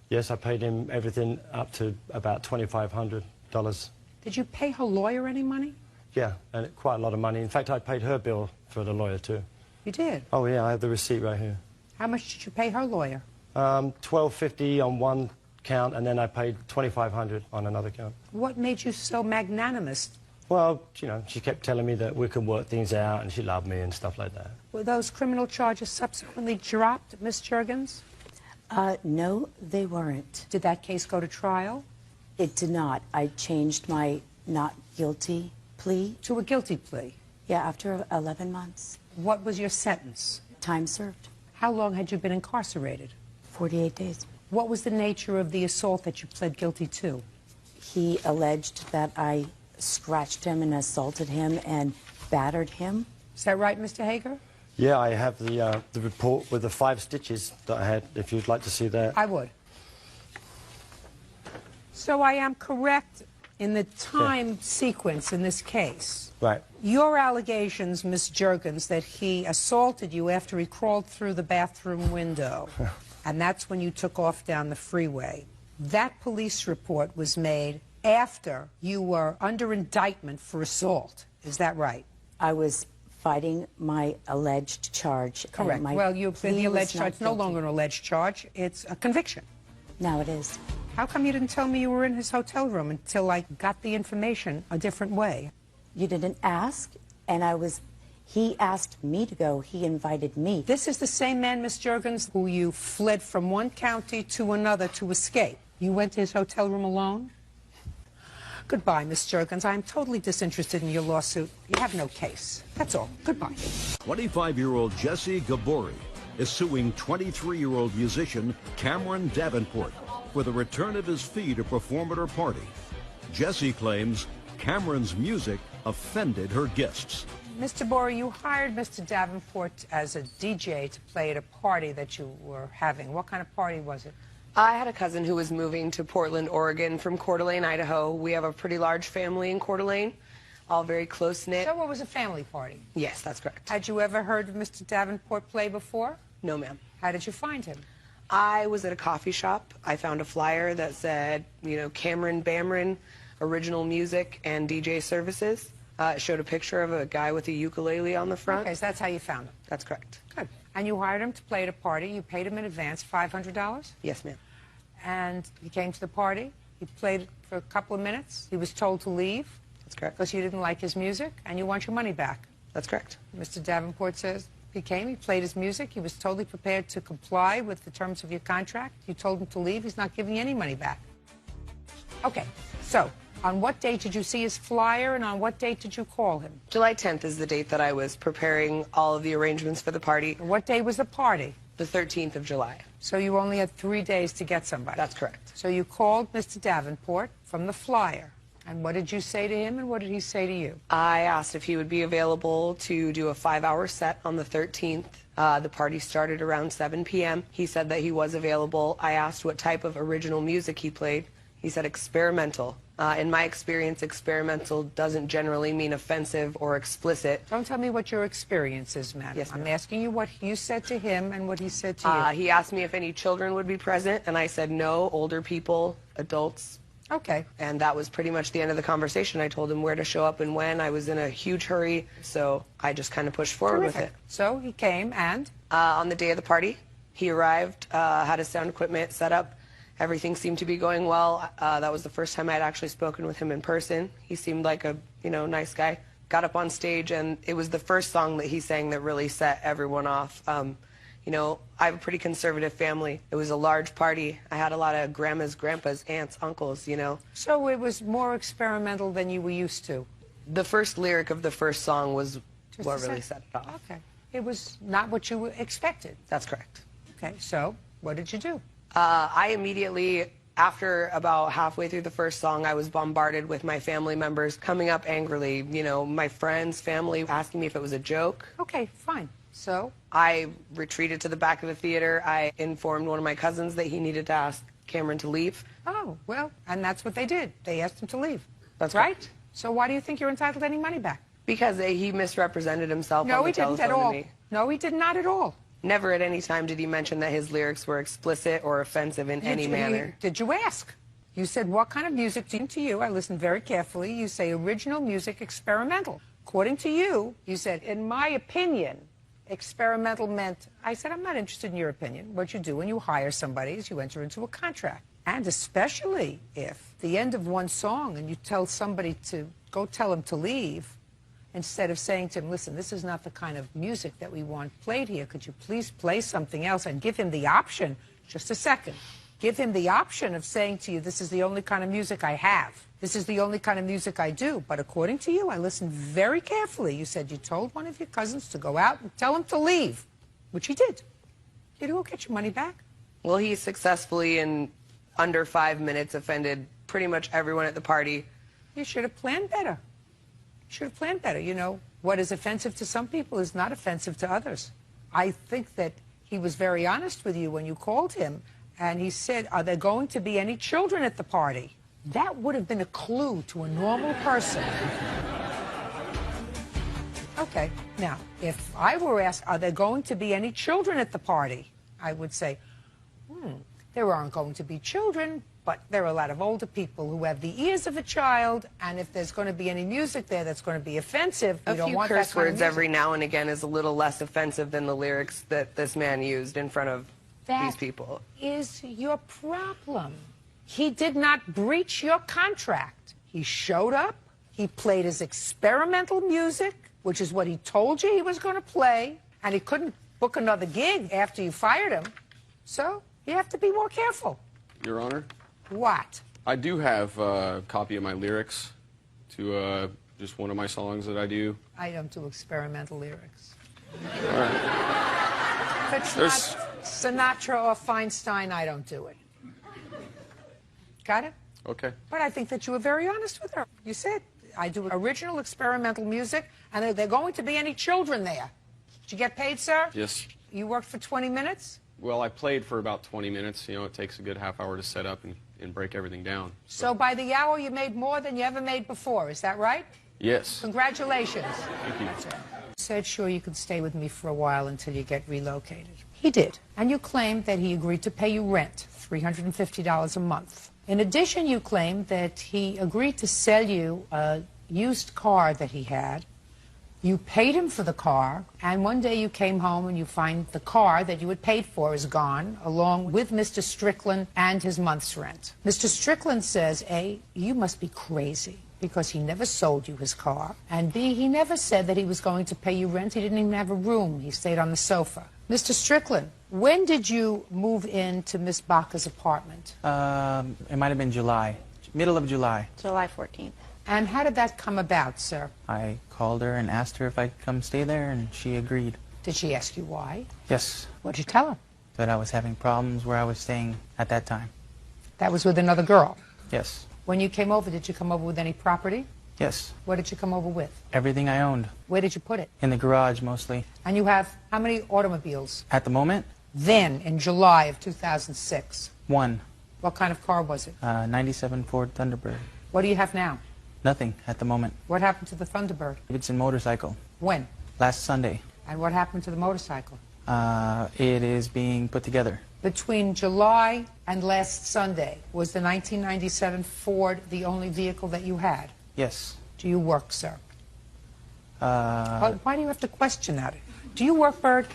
S: Yes, I paid him everything up to about $2,500.
C: Did you pay her lawyer any money?
S: Yeah, and quite a lot of money. In fact, I paid her bill for the lawyer too.
C: You did?
S: Oh yeah, I have the receipt right here.
C: How much did you pay her lawyer?
S: $1,250 on one count, and then I paid $2,500 on another count.
C: What made you so magnanimous?
S: Well, you know, she kept telling me that we could work things out, and she loved me and stuff like that.
C: Were those criminal charges subsequently dropped, Miss Juergens?
T: No, they weren't.
C: Did that case go to trial?
T: It did not. I changed my not guilty plea.
C: To a guilty plea?
T: Yeah, after 11 months.
C: What was your sentence?
T: Time served.
C: How long had you been incarcerated?
T: 48 days.
C: What was the nature of the assault that you pled guilty to?
T: He alleged that I scratched him and assaulted him and battered him.
C: Is that right, Mr. Hager?
S: Yeah, I have the report with the 5 stitches that I had, if you'd like to see that.
C: I would. So I am correct in the time sequence in this case.
S: Right.
C: Your allegations, Miss Juergens, that he assaulted you after he crawled through the bathroom window, and that's when you took off down the freeway. That police report was made after you were under indictment for assault. Is that right?
T: I was fighting my alleged charge.
C: Correct. Well, the alleged charge. It's no longer an alleged charge. It's a conviction.
T: Now it is.
C: How come you didn't tell me you were in his hotel room until I got the information a different way?
T: You didn't ask, and He asked me to go. He invited me.
C: This is the same man, Miss Juergens, who you fled from one county to another to escape. You went to his hotel room alone? Goodbye, Miss Juergens. I am totally disinterested in your lawsuit. You have no case. That's all. Goodbye.
A: 25-year-old Jesse Gabori is suing 23-year-old musician Cameron Davenport for the return of his fee to perform at her party. Jesse claims Cameron's music offended her guests.
C: Mr. Bori, you hired Mr. Davenport as a DJ to play at a party that you were having. What kind of party was it?
U: I had a cousin who was moving to Portland, Oregon from Coeur d'Alene, Idaho. We have a pretty large family in Coeur d'Alene, all very close-knit.
C: So it was a family party?
U: Yes, that's correct.
C: Had you ever heard of Mr. Davenport play before?
U: No, ma'am.
C: How did you find him?
U: I was at a coffee shop. I found a flyer that said, you know, Cameron Bamron, original music and DJ services. It showed a picture of a guy with a ukulele on the front.
C: Okay, so that's how you found him.
U: That's correct.
C: Good. And you hired him to play at a party. You paid him in advance, $500?
U: Yes, ma'am.
C: And he came to the party. He played for a couple of minutes. He was told to leave.
U: That's correct.
C: Because you didn't like his music, and you want your money back.
U: That's correct.
C: Mr. Davenport says he came, he played his music. He was totally prepared to comply with the terms of your contract. You told him to leave. He's not giving you any money back. Okay, so on what date did you see his flyer, and on what date did you call him?
U: July 10th is the date that I was preparing all of the arrangements for the party.
C: What day was the party?
U: The 13th of July.
C: So you only had 3 days to get somebody?
U: That's correct.
C: So you called Mr. Davenport from the flyer. And what did you say to him, and what did he say to you?
U: I asked if he would be available to do a 5-hour set on the 13th. The party started around 7 p.m. He said that he was available. I asked what type of original music he played. He said experimental. In my experience, experimental doesn't generally mean offensive or explicit.
C: Don't tell me what your experience is, madam.
U: Yes, ma'am.
C: I'm asking you what you said to him and what he said to you.
U: He asked me if any children would be present, and I said no, older people, adults.
C: Okay.
U: And that was pretty much the end of the conversation. I told him where to show up and when. I was in a huge hurry, so I just kind of pushed forward with it.
C: So he came, and?
U: On the day of the party, he arrived, had his sound equipment set up. Everything seemed to be going well. That was the first time I'd actually spoken with him in person. He seemed like a, nice guy. Got up on stage, and it was the first song that he sang that really set everyone off. I have a pretty conservative family. It was a large party. I had a lot of grandmas, grandpas, aunts, uncles,
C: So it was more experimental than you were used to?
U: The first lyric of the first song was what really set it off.
C: Okay. It was not what you expected?
U: That's correct.
C: Okay, so what did you do?
U: I immediately, after about halfway through the first song, I was bombarded with my family members coming up angrily, my friends, family, asking me if it was a joke.
C: Okay, fine. So?
U: I retreated to the back of the theater. I informed one of my cousins that he needed to ask Cameron to leave.
C: Oh, well, and that's what they did. They asked him to leave.
U: That's
C: right.
U: Correct.
C: So why do you think you're entitled to any money back?
U: Because he misrepresented himself on the telephone to me.
C: No, he didn't at all. No, he did not at all.
U: Never at any time did he mention that his lyrics were explicit or offensive in any manner.
C: Did you ask? You said, what kind of music to you? I listened very carefully. You say original music, experimental. According to you, you said, in my opinion, experimental meant, I said, I'm not interested in your opinion. What you do when you hire somebody is you enter into a contract. And especially if the end of one song and you tell somebody to go tell him to leave, instead of saying to him, listen, this is not the kind of music that we want played here. Could you please play something else, and give him the option, just a second, give him the option of saying to you, this is the only kind of music I have. This is the only kind of music I do. But according to you, I listened very carefully. You said you told one of your cousins to go out and tell him to leave, which he did. Did he go get your money back?
U: Well, he successfully, in under 5 minutes, offended pretty much everyone at the party.
C: You should have planned better. Should have planned better. What is offensive to some people is not offensive to others. I think that he was very honest with you when you called him, and he said, are there going to be any children at the party? That would have been a clue to a normal person. Okay, now, if I were asked, are there going to be any children at the party? I would say, there aren't going to be children, but there are a lot of older people who have the ears of a child, and if there's going to be any music there that's going to be offensive, we don't want that kind of music.
U: A few curse words every now and again is a little less offensive than the lyrics that this man used in front of these people.
C: That is your problem. He did not breach your contract. He showed up, he played his experimental music, which is what he told you he was going to play, and he couldn't book another gig after you fired him. So you have to be more careful.
E: Your Honor?
C: What?
E: I do have a copy of my lyrics to just one of my songs that I do.
C: I don't do experimental lyrics.
E: All right.
C: If it's not Sinatra or Feinstein, I don't do it. Got it?
E: Okay.
C: But I think that you were very honest with her. You said, I do original experimental music, and are there going to be any children there? Did you get paid, sir?
E: Yes.
C: You worked for 20 minutes?
E: Well, I played for about 20 minutes. You know, it takes a good half hour to set up and break everything down.
C: So by the hour, you made more than you ever made before. Is that right?
E: Yes.
C: Congratulations.
E: Thank you.
C: You said, sure, you could stay with me for a while until you get relocated. He did. And you claimed that he agreed to pay you rent, $350 a month. In addition, you claimed that he agreed to sell you a used car that he had. You paid him for the car, and one day you came home and you find the car that you had paid for is gone, along with Mr. Strickland and his month's rent. Mr. Strickland says, A, you must be crazy, because he never sold you his car, and B, he never said that he was going to pay you rent. He didn't even have a room. He stayed on the sofa. Mr. Strickland, when did you move into Miss Baca's apartment?
P: It might have been July, middle of July.
V: July 14th.
C: And how did that come about, sir?
P: I called her and asked her if I could come stay there, and she agreed.
C: Did she ask you why?
P: Yes.
C: What did you tell her?
P: That I was having problems where I was staying at that time.
C: That was with another girl?
P: Yes.
C: When you came over, did you come over with any property?
P: Yes.
C: What did you come over with?
P: Everything I owned.
C: Where did you put it?
P: In the garage, mostly.
C: And you have how many automobiles?
P: At the moment?
C: Then, in July of 2006.
P: One.
C: What kind of car was it?
P: 97 Ford Thunderbird.
C: What do you have now?
P: Nothing at the moment.
C: What happened to the Thunderbird?
P: It's a motorcycle.
C: When?
P: Last Sunday.
C: And what happened to the motorcycle?
P: It is being put together.
C: Between July and last Sunday, was the 1997 Ford the only vehicle that you had?
P: Yes.
C: Do you work, sir? Why do you have to question that? Do you work, Bird?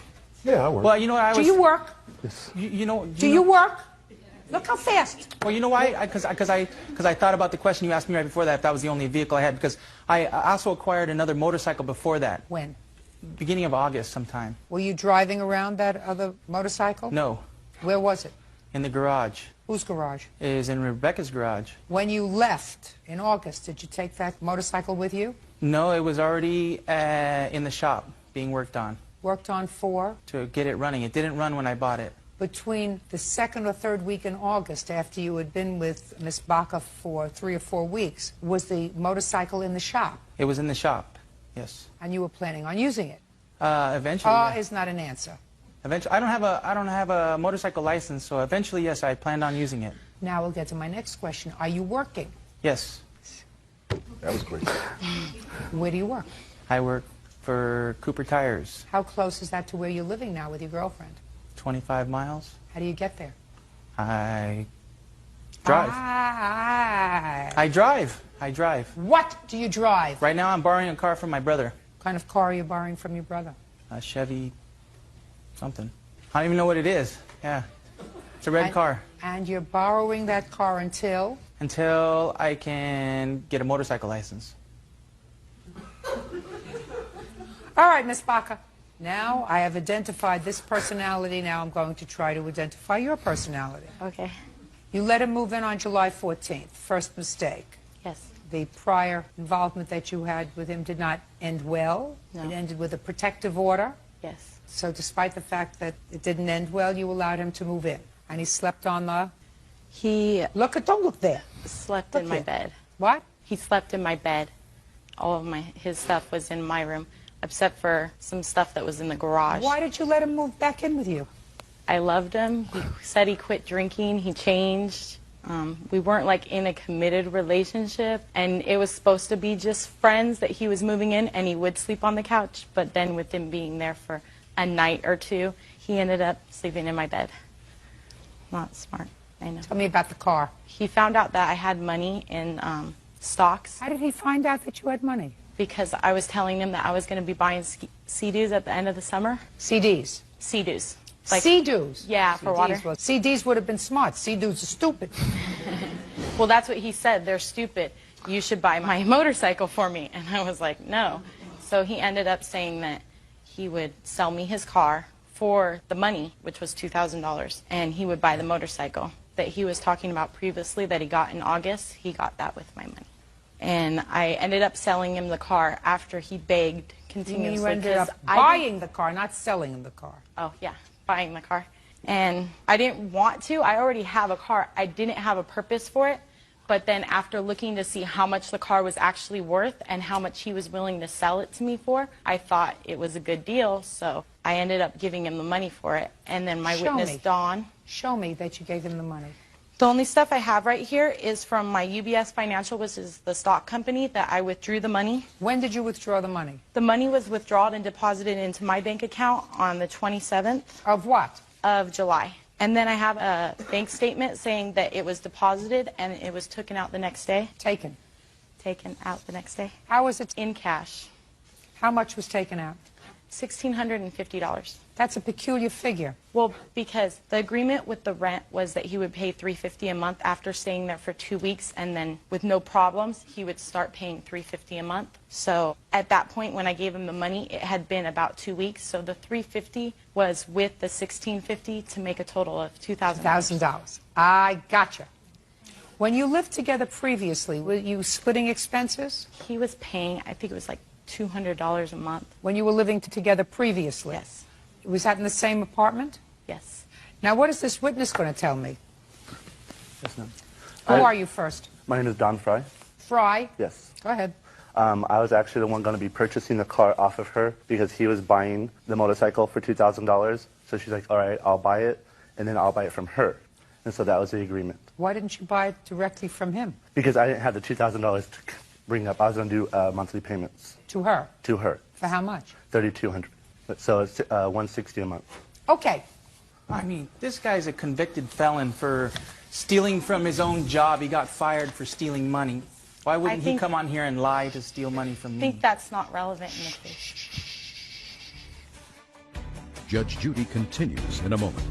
W: Yeah, I work.
P: Well, you know what I was...
C: Do you work?
W: Yes.
C: Do you work? Look how fast.
P: Well, you know why? Because I thought about the question you asked me right before that, if that was the only vehicle I had, because I also acquired another motorcycle before that.
C: When?
P: Beginning of August sometime.
C: Were you driving around that other motorcycle?
P: No.
C: Where was it?
P: In the garage.
C: Whose garage?
P: It is in Rebecca's garage.
C: When you left in August, did you take that motorcycle with you?
P: No, it was already in the shop being worked on.
C: Worked on for?
P: To get it running. It didn't run when I bought it.
C: Between the second or third week in August, after you had been with Miss Baca for 3 or 4 weeks, was the motorcycle in the shop?
P: It was in the shop, yes.
C: And you were planning on using it?
P: Eventually. Yeah.
C: Is not an answer.
P: Eventually, I don't have a motorcycle license, so eventually, yes, I planned on using it.
C: Now we'll get to my next question. Are you working?
P: Yes.
W: That was quick.
C: Where do you work?
P: I work for Cooper Tires.
C: How close is that to where you're living now with your girlfriend?
P: 25 miles.
C: How do you get there?
P: I drive. I drive.
C: What do you drive?
P: Right now I'm borrowing a car from my brother.
C: What kind of car are you borrowing from your brother?
P: A Chevy something. I don't even know what it is. Yeah. It's a red car.
C: And you're borrowing that car until?
P: Until I can get a motorcycle license.
C: All right, Miss Baca. Now I have identified this personality. Now I'm going to try to identify your personality.
V: Okay.
C: You let him move in on July 14th. First mistake.
V: Yes.
C: The prior involvement that you had with him did not end well.
V: No.
C: It ended with a protective order.
V: Yes.
C: So despite the fact that it didn't end well, you allowed him to move in. And he slept on the... Don't look there.
V: Slept in my bed.
C: What?
V: He slept in my bed. All of his stuff was in my room, except for some stuff that was in the garage.
C: Why did you let him move back in with you?
V: I loved him. He said he quit drinking. He changed. We weren't like in a committed relationship, and it was supposed to be just friends that he was moving in, and he would sleep on the couch. But then with him being there for a night or two, he ended up sleeping in my bed. Not smart, I know.
C: Tell me about the car.
V: He found out that I had money in stocks.
C: How did he find out that you had money?
V: Because I was telling him that I was going to be buying Sea-Doos at the end of the summer.
C: CDs?
V: Sea-Doos.
C: Sea-Doos?
V: Yeah, for water.
C: Well, CDs would have been smart. Sea-Doos are stupid.
V: Well, that's what he said. They're stupid. You should buy my motorcycle for me. And I was like, no. So he ended up saying that he would sell me his car for the money, which was $2,000, and he would buy the motorcycle that he was talking about previously that he got in August. He got that with my money. And I ended up selling him the car after he begged continuously.
C: You ended up buying the car, not selling him the car.
V: Oh, yeah, buying the car. And I didn't want to. I already have a car. I didn't have a purpose for it. But then after looking to see how much the car was actually worth and how much he was willing to sell it to me for, I thought it was a good deal. So I ended up giving him the money for it. And then my witness, Dawn.
C: Show me that you gave him the money.
V: The only stuff I have right here is from my UBS Financial, which is the stock company that I withdrew the money.
C: When did you withdraw the money?
V: The money was withdrawn and deposited into my bank account on the 27th.
C: Of what?
V: Of July. And then I have a bank statement saying that it was deposited and it was taken out the next day.
C: Taken?
V: Taken out the next day.
C: How was it?
V: In cash.
C: How much was taken out?
V: $1,650.
C: That's a peculiar figure.
V: Well, because the agreement with the rent was that he would pay $350 a month after staying there for 2 weeks, and then with no problems, he would start paying $350 a month. So at that point, when I gave him the money, it had been about 2 weeks. So the $350 was with the $1,650 to make a total of $2,000.
C: $1,000. I gotcha. When you lived together previously, were you splitting expenses?
V: He was paying, I think it was like $200 a month.
C: When you were living together previously?
V: Yes.
C: Was that in the same apartment?
V: Yes.
C: Now, what is this witness going to tell me?
D: Yes, ma'am.
C: Who are you first?
D: My name is Don Fry.
C: Fry?
D: Yes.
C: Go ahead.
D: I was actually the one going to be purchasing the car off of her because he was buying the motorcycle for $2,000. So she's like, all right, I'll buy it, and then I'll buy it from her. And so that was the agreement.
C: Why didn't you buy it directly from him?
D: Because I didn't have the $2,000 to bring up. I was going to do monthly payments.
C: To her?
D: To her.
C: For how much?
D: $3,200. So it's $160 a month.
C: Okay.
F: I mean, this guy's a convicted felon for stealing from his own job. He got fired for stealing money. Why wouldn't he come on here and lie to steal money from me?
V: I think that's not relevant in the case.
A: Judge Judy continues in a moment.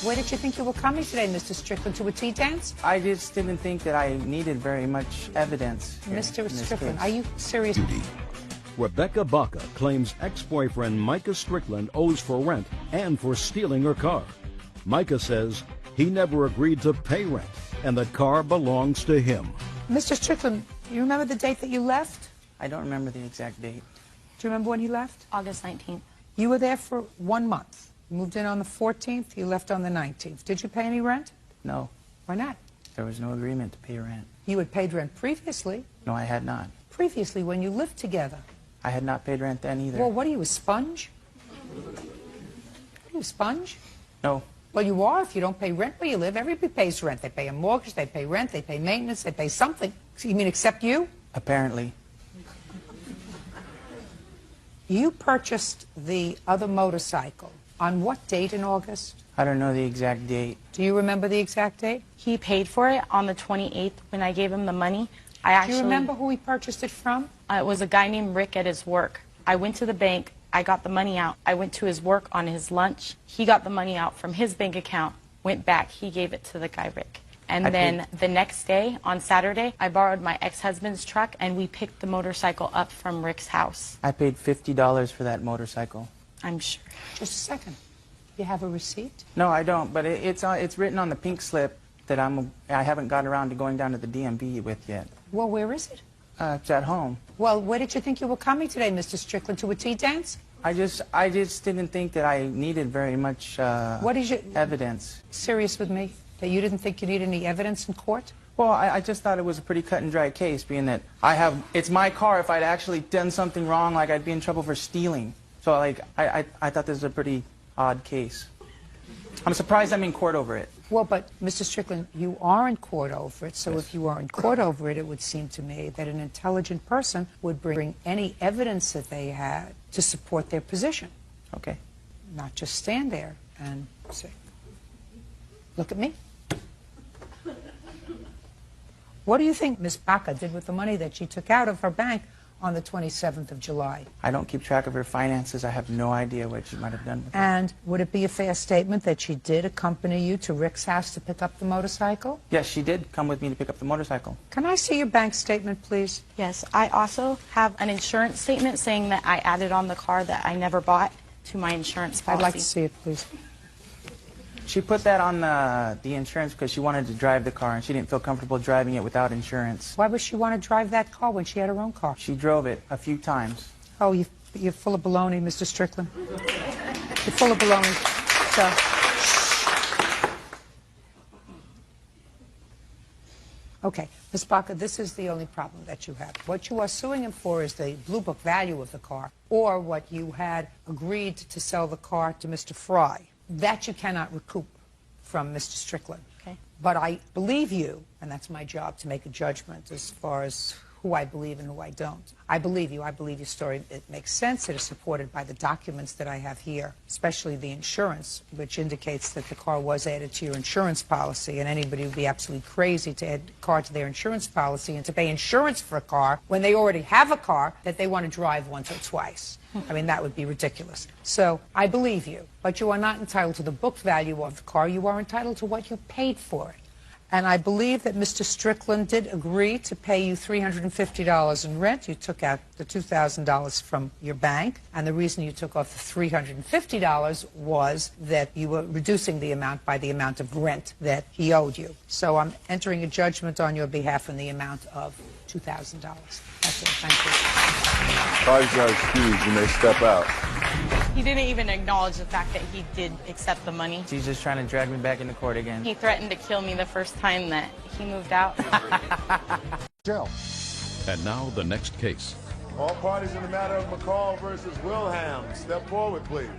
C: Where did you think you were coming today, Mr. Strickland, to a tea dance?
F: I just didn't think that I needed very much evidence.
C: Mr. Strickland, are you serious?
A: Judy. Rebecca Baca claims ex-boyfriend Micah Strickland owes for rent and for stealing her car. Micah says he never agreed to pay rent and the car belongs to him.
C: Mr. Strickland, you remember the date that you left?
F: I don't remember the exact date.
C: Do you remember when he left?
V: August 19th.
C: You were there for 1 month. You moved in on the 14th, you left on the 19th. Did you pay any rent?
F: No.
C: Why not?
F: There was no agreement to pay rent.
C: You had paid rent previously.
F: No, I had not.
C: Previously, when you lived together.
F: I had not paid rent then either.
C: Well, what are you, a sponge? Are you a sponge?
F: No.
C: Well, you are if you don't pay rent where you live. Everybody pays rent. They pay a mortgage, they pay rent, they pay maintenance, they pay something. You mean except you?
F: Apparently.
C: You purchased the other motorcycle on what date in August?
F: I don't know the exact date.
C: Do you remember the exact date?
V: He paid for it on the 28th when I gave him the money.
C: Do you remember who he purchased it from?
V: It was a guy named Rick at his work. I went to the bank. I got the money out. I went to his work on his lunch. He got the money out from his bank account, went back. He gave it to the guy, Rick. And then the next day, on Saturday, I borrowed my ex-husband's truck, and we picked the motorcycle up from Rick's house.
F: I paid $50 for that motorcycle.
V: I'm sure.
C: Just a second. You have a receipt?
F: No, I don't, but it's written on the pink slip that I haven't got around to going down to the DMV with yet.
C: Well, where is it?
F: It's at home.
C: Well, where did you think you were coming today, Mr. Strickland, to a tea dance?
F: I just didn't think that I needed very much evidence.
C: Serious with me? That you didn't think you needed any evidence in court?
F: Well, I just thought it was a pretty cut and dry case, being that it's my car. If I'd actually done something wrong, like I'd be in trouble for stealing. So like, I thought this was a pretty odd case. I'm surprised I'm in court over it.
C: Well, but, Mr. Strickland, you are in court over it, so if you are in court over it, it would seem to me that an intelligent person would bring any evidence that they had to support their position.
F: Okay.
C: Not just stand there and say, look at me. What do you think Ms. Baca did with the money that she took out of her bank on the 27th of July?
F: I don't keep track of her finances. I have no idea what she might have done with it.
C: And would it be a fair statement that she did accompany you to Rick's house to pick up the motorcycle?
F: Yes, she did come with me to pick up the motorcycle.
C: Can I see your bank statement, please?
V: Yes, I also have an insurance statement saying that I added on the car that I never bought to my insurance policy.
C: I'd like to see it, please.
F: She put that on the insurance because she wanted to drive the car and she didn't feel comfortable driving it without insurance.
C: Why would she want to drive that car when she had her own car?
F: She drove it a few times.
C: Oh, you're full of baloney, Mr. Strickland. You're full of baloney. So, okay, Ms. Baca, this is the only problem that you have. What you are suing him for is the Blue Book value of the car, or what you had agreed to sell the car to Mr. Fry. That you cannot recoup from Mr. Strickland.
V: Okay.
C: But I believe you, and that's my job to make a judgment as far as who I believe and who I don't. I believe you. I believe your story. It makes sense. It is supported by the documents that I have here, especially the insurance, which indicates that the car was added to your insurance policy, and anybody would be absolutely crazy to add a car to their insurance policy and to pay insurance for a car when they already have a car that they want to drive once or twice. I mean, that would be ridiculous. So I believe you, but you are not entitled to the book value of the car. You are entitled to what you paid for it. And I believe that Mr. Strickland did agree to pay you $350 in rent. You took out the $2,000 from your bank, and the reason you took off the $350 was that you were reducing the amount by the amount of rent that he owed you. So I'm entering a judgment on your behalf in the amount of $2,000. That's it. Thank you.
B: Parties are excused. You may step out.
V: He didn't even acknowledge the fact that he did accept the money.
F: She's just trying to drag me back into court again.
V: He threatened to kill me the first time that he moved out.
W: Jail.
A: And now the next case.
B: All parties in the matter of McCall versus Wilhelm. Step forward, please.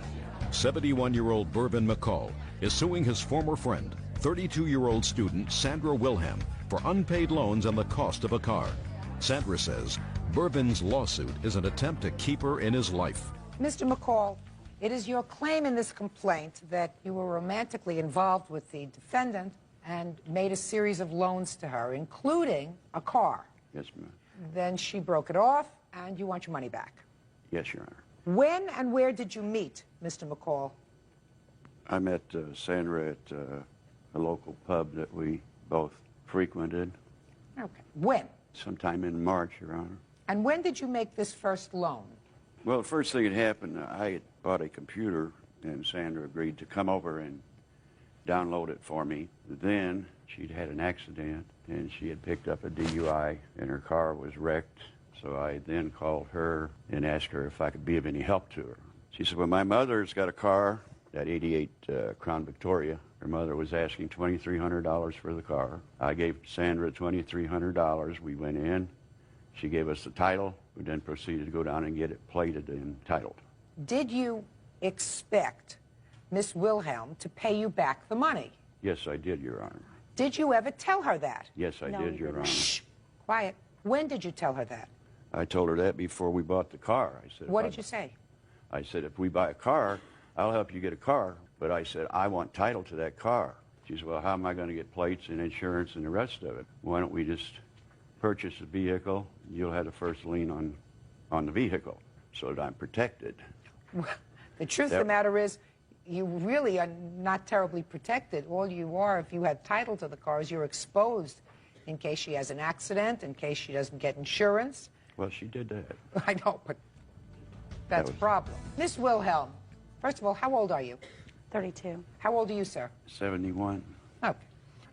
A: 71-year-old Mervyn McCall is suing his former friend, 32-year-old student Sandra Wilhelm, for unpaid loans and the cost of a car. Sandra says Mervyn's lawsuit is an attempt to keep her in his life.
C: Mr. McCall, it is your claim in this complaint that you were romantically involved with the defendant and made a series of loans to her, including a car.
G: Yes, ma'am.
C: Then she broke it off, and you want your money back.
G: Yes, Your Honor.
C: When and where did you meet Mr. McCall?
G: I met Sandra at a local pub that we both frequented.
C: Okay. When?
G: Sometime in March, Your Honor.
C: And when did you make this first loan?
G: Well, the first thing that happened, I had bought a computer, and Sandra agreed to come over and download it for me. Then she'd had an accident, and she had picked up a DUI, and her car was wrecked. So I then called her and asked her if I could be of any help to her. She said, well, my mother's got a car, that 88 Crown Victoria. Her mother was asking $2,300 for the car. I gave Sandra $2,300. We went in. She gave us the title. We then proceeded to go down and get it plated and titled.
C: Did you expect Miss Wilhelm to pay you back the money?
G: Yes, I did, Your Honor.
C: Did you ever tell her that?
G: Yes, I did, Your Honor.
C: Shh, quiet. When did you tell her that?
G: I told her that before we bought the car. I said,
C: What did you say?
G: I said, if we buy a car, I'll help you get a car. But I said, I want title to that car. She said, well, how am I going to get plates and insurance and the rest of it? Why don't we just purchase a vehicle? You'll have the first lien on the vehicle so that I'm protected.
C: The truth of the matter is, you really are not terribly protected. All you are, if you had title to the car, is you're exposed in case she has an accident, in case she doesn't get insurance.
G: Well, she did that.
C: I know, but that's a problem. Miss Wilhelm, first of all, how old are you?
V: 32.
C: How old are you, sir?
G: 71.
C: Okay.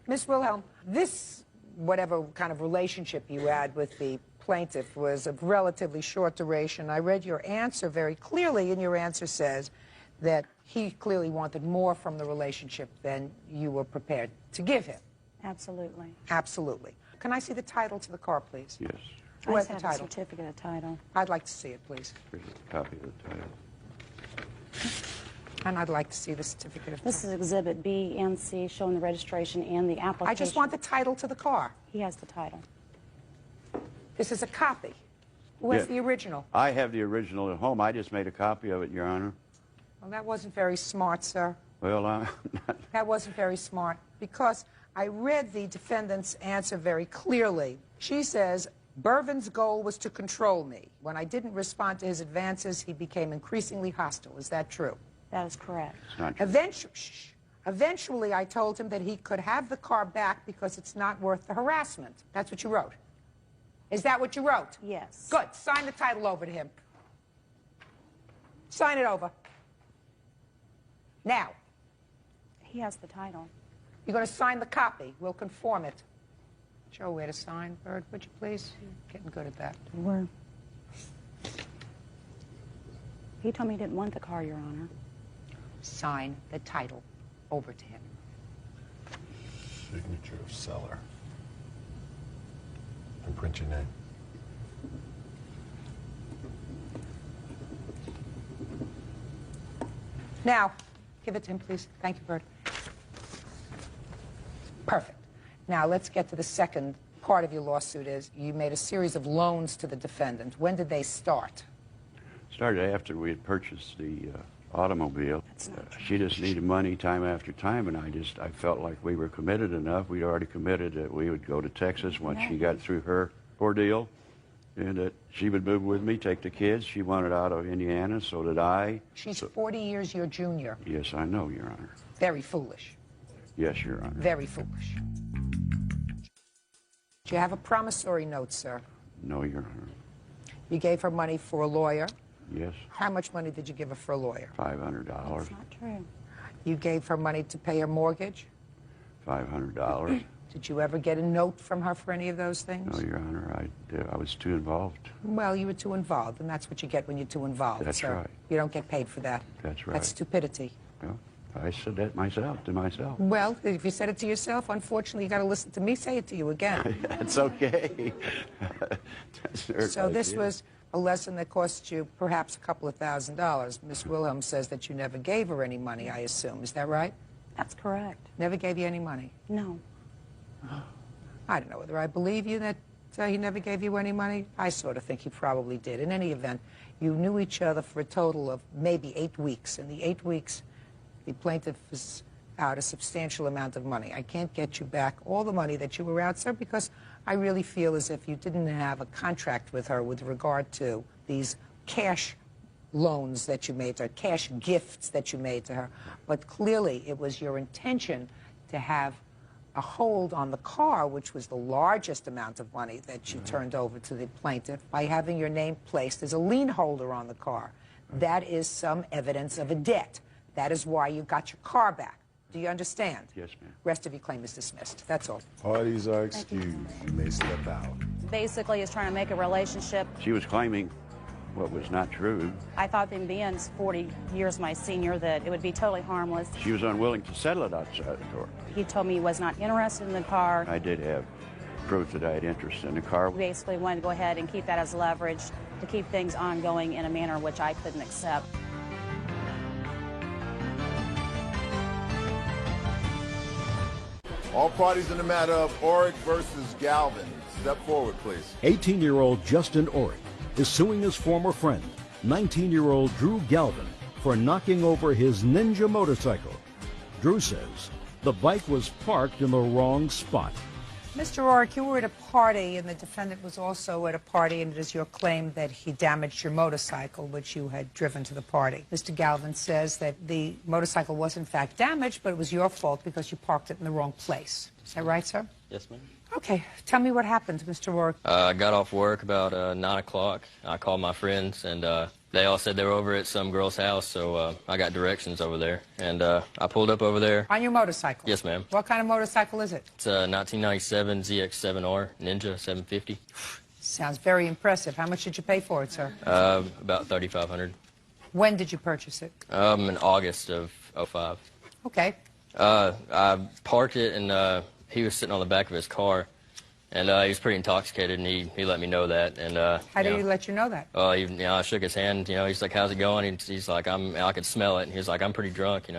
C: Miss Wilhelm, this, whatever kind of relationship you had with the plaintiff was of relatively short duration. I read your answer very clearly, and your answer says that he clearly wanted more from the relationship than you were prepared to give him.
V: Absolutely.
C: Absolutely. Can I see the title to the car, please?
G: Yes.
C: Who has the
V: have
C: title?
V: a certificate of title.
C: I'd like to see it, please.
G: Here's a copy of the title.
C: And I'd like to see the certificate of title.
V: This is Exhibit B and C showing the registration and the application.
C: I just want the title to the car.
V: He has the title.
C: This is a copy. Who has the original?
G: I have the original at home. I just made a copy of it, Your Honor.
C: Well, that wasn't very smart, sir.
G: Well,
C: That wasn't very smart, because I read the defendant's answer very clearly. She says Bervin's goal was to control me. When I didn't respond to his advances, he became increasingly hostile. Is that true?
M: That is correct.
G: It's not true.
C: Eventually, I told him that he could have the car back because it's not worth the harassment. That's what you wrote. Is that what you wrote?
M: Yes.
C: Good. Sign the title over to him. Sign it over. Now.
M: He has the title.
C: You're going to sign the copy. We'll conform it. Show where to sign, Bird, would you please? You're getting good at that.
M: Where? He told me he didn't want the car, Your Honor.
C: Sign the title over to him.
H: Signature of seller. And print your name.
C: Now, give it to him, please. Thank you, Bird. Perfect. Now, let's get to the second part of your lawsuit is you made a series of loans to the defendant. When did they start?
G: Started after we had purchased the automobile. She just needed money time after time, and I felt like we were committed enough. We'd already committed that we would go to Texas once she got through her ordeal, and that she would move with me, take the kids. She wanted out of Indiana, so did I.
C: She's 40 years your junior.
G: Yes, I know, Your Honor.
C: Very foolish.
G: Yes, Your Honor.
C: Very foolish. Do you have a promissory note, sir?
G: No, Your Honor.
C: You gave her money for a lawyer?
G: Yes.
C: How much money did you give her for a lawyer?
G: $500.
M: That's not true.
C: You gave her money to pay her mortgage?
G: $500.
C: Did you ever get a note from her for any of those things?
G: No, Your Honor. I was too involved.
C: Well, you were too involved, and that's what you get when you're too involved,
G: That's
C: sir.
G: right.
C: You don't get paid for that.
G: That's right.
C: That's stupidity.
G: Well, I said that to myself.
C: Well, if you said it to yourself, unfortunately, you got to listen to me say it to you again.
G: That's okay.
C: So this was a lesson that cost you perhaps a couple of $1,000s. Miss Wilhelm says that you never gave her any money, I assume. Is that right?
M: That's correct.
C: Never gave you any money?
M: No.
C: I don't know whether I believe you that he never gave you any money. I sort of think he probably did. In any event, you knew each other for a total of maybe 8 weeks. In the 8 weeks, the plaintiff is out a substantial amount of money. I can't get you back all the money that you were out, sir, because I really feel as if you didn't have a contract with her with regard to these cash loans that you made to her, cash gifts that you made to her. But clearly, it was your intention to have a hold on the car, which was the largest amount of money that you turned over to the plaintiff, by having your name placed as a lien holder on the car. That is some evidence of a debt. That is why you got your car back. Do you understand?
G: Yes, ma'am.
C: Rest of your claim is dismissed. That's all.
H: Parties are excused. You may step out.
J: Basically, is trying to make a relationship.
G: She was claiming what was not true.
J: I thought them being 40 years my senior that it would be totally harmless.
G: She was unwilling to settle it outside the court.
J: He told me he was not interested in the car.
G: I did have proof that I had interest in the car.
J: We basically wanted to go ahead and keep that as leverage to keep things ongoing in a manner which I couldn't accept.
B: All parties in the matter of Oric versus Galvin. Step forward, please.
A: 18-year-old Justin Oric is suing his former friend, 19-year-old Drew Galvin, for knocking over his Ninja motorcycle. Drew says the bike was parked in the wrong spot.
C: Mr. Oric, you were at a party, and the defendant was also at a party, and it is your claim that he damaged your motorcycle, which you had driven to the party. Mr. Galvin says that the motorcycle was, in fact, damaged, but it was your fault because you parked it in the wrong place. Is that right, sir?
K: Yes, ma'am.
C: Okay. Tell me what happened, Mr. Oric.
K: I got off work about 9 o'clock. I called my friends, and they all said they were over at some girl's house, so I got directions over there. And I pulled up over there.
C: On your motorcycle?
K: Yes, ma'am.
C: What kind of motorcycle is it?
K: It's a 1997 ZX7R Ninja 750.
C: Sounds very impressive. How much did you pay for it, sir?
K: About $3,500.
C: When did you purchase it?
K: In August of '05.
C: Okay.
K: I parked it, and he was sitting on the back of his car, and he was pretty intoxicated, and he let me know that. And
C: how did he let you know that?
K: I shook his hand. He's like, "How's it going?" He's like, I could smell it, and he was like, "I'm pretty drunk,"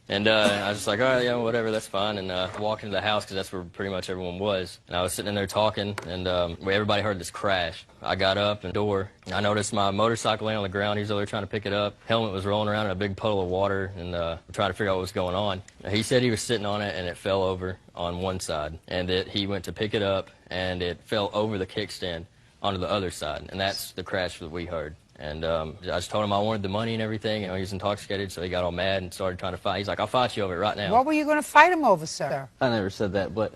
K: And I was just like, all right, yeah, whatever, that's fine. And I walked into the house because that's where pretty much everyone was. And I was sitting in there talking, and everybody heard this crash. I got up and door. I noticed my motorcycle laying on the ground. He was over there trying to pick it up. Helmet was rolling around in a big puddle of water, and trying to figure out what was going on. He said he was sitting on it, and it fell over on one side. And that he went to pick it up, and it fell over the kickstand onto the other side, and that's the crash that we heard. And I just told him I wanted the money and everything. You know, he was intoxicated, so he got all mad and started trying to fight. He's like, I'll fight you over it right now.
C: What were you going to fight him over, sir?
I: I never said that, but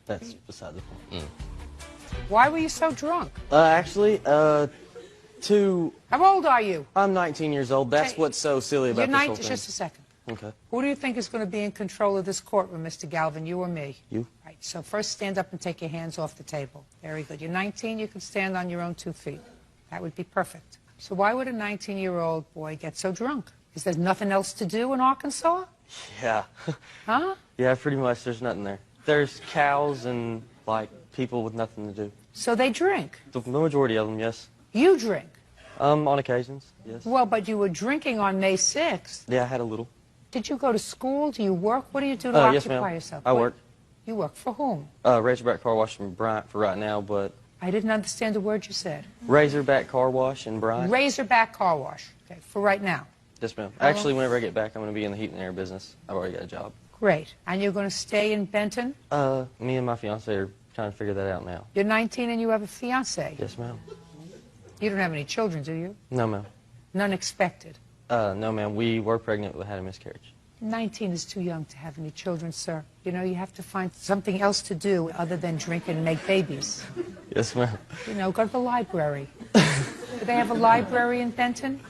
I: that's beside the point.
C: Why were you so drunk?
I: Actually, How
C: old are you?
I: I'm 19 years old. That's what's so silly about
C: You're
I: this whole
C: 19,
I: thing.
C: just a second.
I: Okay.
C: Who do you think is going to be in control of this courtroom, Mr. Galvin, you or me?
I: You.
C: Right, so first stand up and take your hands off the table. Very good. You're 19, you can stand on your own 2 feet. That would be perfect. So why would a 19-year-old boy get so drunk? Is there nothing else to do in Arkansas?
I: Yeah.
C: Huh?
I: Yeah, pretty much. There's nothing there. There's cows and, like, people with nothing to do.
C: So they drink?
I: The majority of them, yes.
C: You drink?
I: On occasions, yes.
C: Well, but you were drinking on May 6th.
I: Yeah, I had a little.
C: Did you go to school? Do you work? What do you do to
I: Yes,
C: occupy
I: ma'am.
C: yourself?
I: I
C: What-
I: work.
C: You work for whom?
I: Razorback Car Wash in Bryant for right now, but
C: I didn't understand a word you said.
I: Razorback Car Wash in Bryant.
C: Razorback Car Wash. Okay, for right now.
I: Yes, ma'am.
C: How long?
I: Actually, whenever I get back, I'm going to be in the heat and air business. I've already got a job.
C: Great. And you're going to stay in Benton?
I: Me and my fiance are trying to figure that out now.
C: You're 19 and you have a fiancé.
I: Yes, ma'am.
C: You don't have any children, do you?
I: No, ma'am.
C: None expected.
I: No, ma'am. We were pregnant but had a miscarriage.
C: 19 is too young to have any children, sir. You know, you have to find something else to do other than drink and make babies.
I: Yes, ma'am.
C: You know, go to the library. Do they have a library in Benton?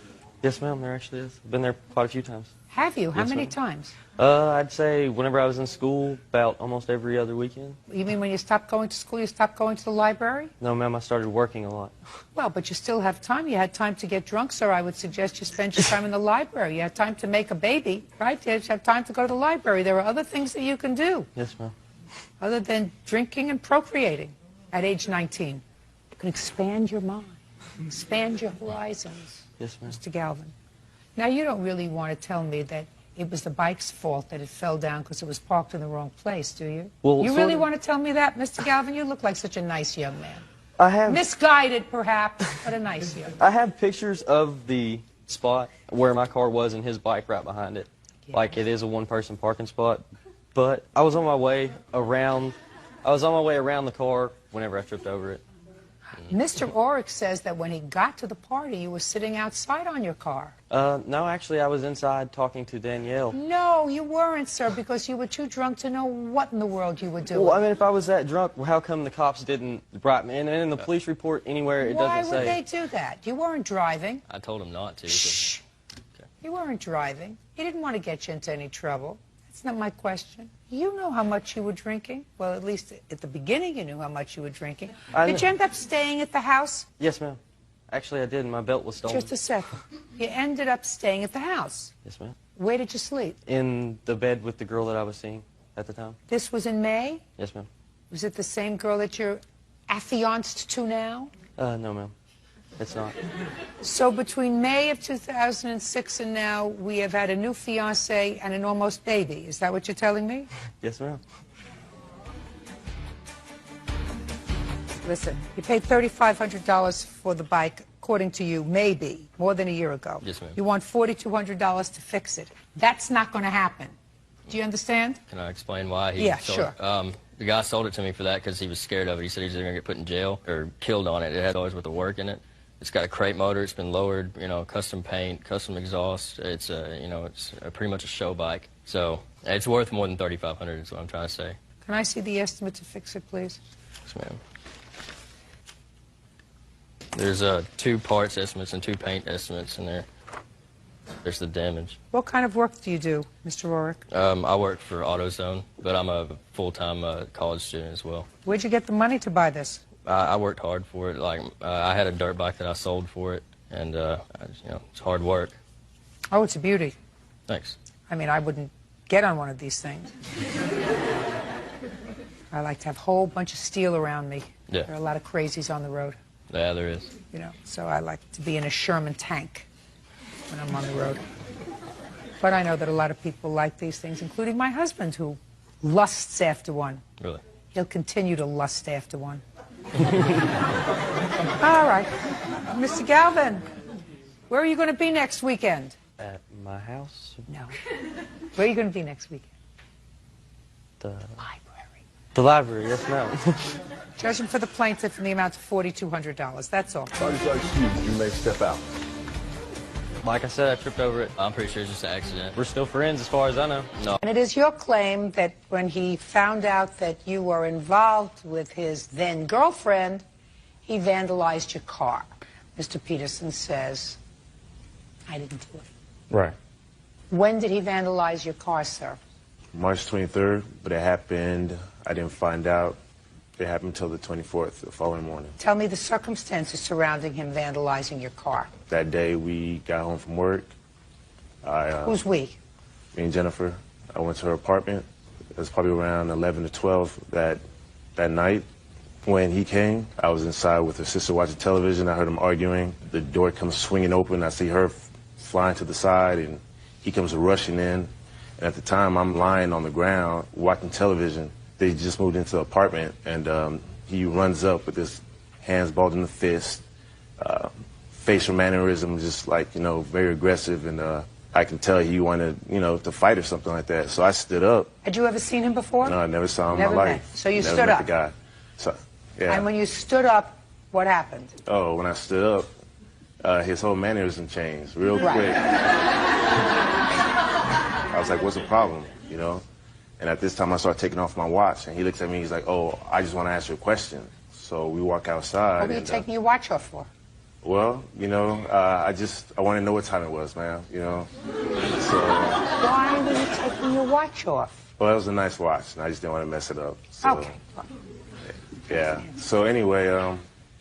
I: Yes, ma'am. There actually is. Been there quite a few times.
C: Have you? How
I: Yes,
C: many
I: ma'am.
C: times?
I: I'd say whenever I was in school, about almost every other weekend.
C: You mean when you stopped going to school, you stopped going to the library?
I: No, ma'am. I started working a lot.
C: Well, but you still have time. You had time to get drunk, sir. I would suggest you spend your time in the library. You had time to make a baby, right? You have time to go to the library. There are other things that you can do
I: Yes, ma'am.
C: other than drinking and procreating at age 19. You can expand your mind, expand your horizons,
I: Yes, ma'am.
C: Mr. Galvin. Now, you don't really want to tell me that it was the bike's fault that it fell down because it was parked in the wrong place, do you?
I: Well,
C: you
I: sort
C: really
I: of.
C: want to tell me that, Mr. Galvin? You look like such a nice young man.
I: I have
C: Misguided, perhaps, but a nice young man.
I: I have pictures of the spot where my car was and his bike right behind it. Like it is a one-person parking spot. But I was on my way around the car whenever I tripped over it.
C: Mr. Orrick says that when he got to the party, you were sitting outside on your car.
I: No, actually, I was inside talking to Danielle.
C: No, you weren't, sir, because you were too drunk to know what in the world you were doing.
I: Well, I mean, if I was that drunk, how come the cops didn't write me? And in the police report, anywhere it
C: Why
I: doesn't
C: would
I: say.
C: they do that? You weren't driving.
K: I told him not to.
C: Shh. You weren't driving. He didn't want to get you into any trouble. That's not my question. You know how much you were drinking. Well, at least at the beginning you knew how much you were drinking. Did you end up staying at the house?
I: Yes, ma'am. Actually, I did, and my belt was stolen.
C: Just a second. You ended up staying at the house.
I: Yes, ma'am.
C: Where did you sleep?
I: In the bed with the girl that I was seeing at the time.
C: This was in May?
I: Yes, ma'am.
C: Was it the same girl that you're affianced to now?
I: No, ma'am. It's not.
C: So between May of 2006 and now, we have had a new fiancé and an almost baby. Is that what you're telling me?
I: Yes, ma'am.
C: Listen, you paid $3,500 for the bike, according to you, maybe, more than a year ago.
K: Yes, ma'am.
C: You want $4,200 to fix it. That's not going to happen. Do you understand?
K: Can I explain why he
C: Yeah,
K: sold
C: sure.
K: it? The guy sold it to me for that because he was scared of it. He said he was either going to get put in jail or killed on it. It had always worth of work in it. It's got a crate motor. It's been lowered, you know, custom paint, custom exhaust. It's pretty much a show bike. So it's worth more than $3,500 is what I'm trying to say.
C: Can I see the estimate to fix it, please?
K: Yes, ma'am. There's 2 parts estimates and 2 paint estimates in there. There's the damage.
C: What kind of work do you do, Mr. Rorick?
K: I work for AutoZone, but I'm a full-time college student as well.
C: Where'd you get the money to buy this?
K: I worked hard for it. Like I had a dirt bike that I sold for it, and it's hard work.
C: Oh, it's a beauty.
K: Thanks.
C: I mean, I wouldn't get on one of these things. I like to have a whole bunch of steel around me.
K: Yeah.
C: There are a lot of crazies on the road.
K: Yeah, there is.
C: You know, so I like to be in a Sherman tank when I'm on the road. But I know that a lot of people like these things, including my husband, who lusts after one.
K: Really?
C: He'll continue to lust after one. All right. Mr. Galvin, where are you going to be next weekend?
I: At my house?
C: No. Where are you going to be next weekend?
I: The library. The library, yes, ma'am.
C: Judgment for the plaintiff in the amount of $4,200. That's all.
H: Charges are excused. You may step out.
K: Like I said, I tripped over it. I'm pretty sure it's just an accident. We're still friends as far as I know. No.
C: And it is your claim that when he found out that you were involved with his then-girlfriend, he vandalized your car. Mr. Peterson says, I didn't do it.
L: Right.
C: When did he vandalize your car, sir?
L: March 23rd, but it happened, I didn't find out. It happened until the 24th, the following morning.
C: Tell me the circumstances surrounding him vandalizing your car.
L: That day we got home from work.
C: Who's we?
L: Me and Jennifer. I went to her apartment. It was probably around 11 to 12 that night. When he came, I was inside with her sister watching television. I heard them arguing. The door comes swinging open. I see her flying to the side, and he comes rushing in. And at the time, I'm lying on the ground watching television. They just moved into the apartment, and he runs up with his hands balled in the fist, facial mannerism, just like, you know, very aggressive, and I can tell he wanted, you know, to fight or something like that. So I stood up.
C: Had you ever seen him before?
L: No, I never saw him in
C: Never
L: my
C: met.
L: life.
C: So you
L: Never
C: stood
L: met
C: up.
L: the guy. So, yeah.
C: And when you stood up, what happened?
L: Oh, when I stood up, his whole mannerism changed real
C: Right.
L: quick. I was like, what's the problem, you know? And at this time, I started taking off my watch, and he looks at me, he's like, oh, I just want to ask you a question. So we walk outside.
C: What were you taking your watch off for?
L: Well, you know, I want to know what time it was, man, you know? So,
C: Why were you taking your watch off?
L: well, it was a nice watch, and I just didn't want to mess it up. So,
C: Okay.
L: yeah. So anyway,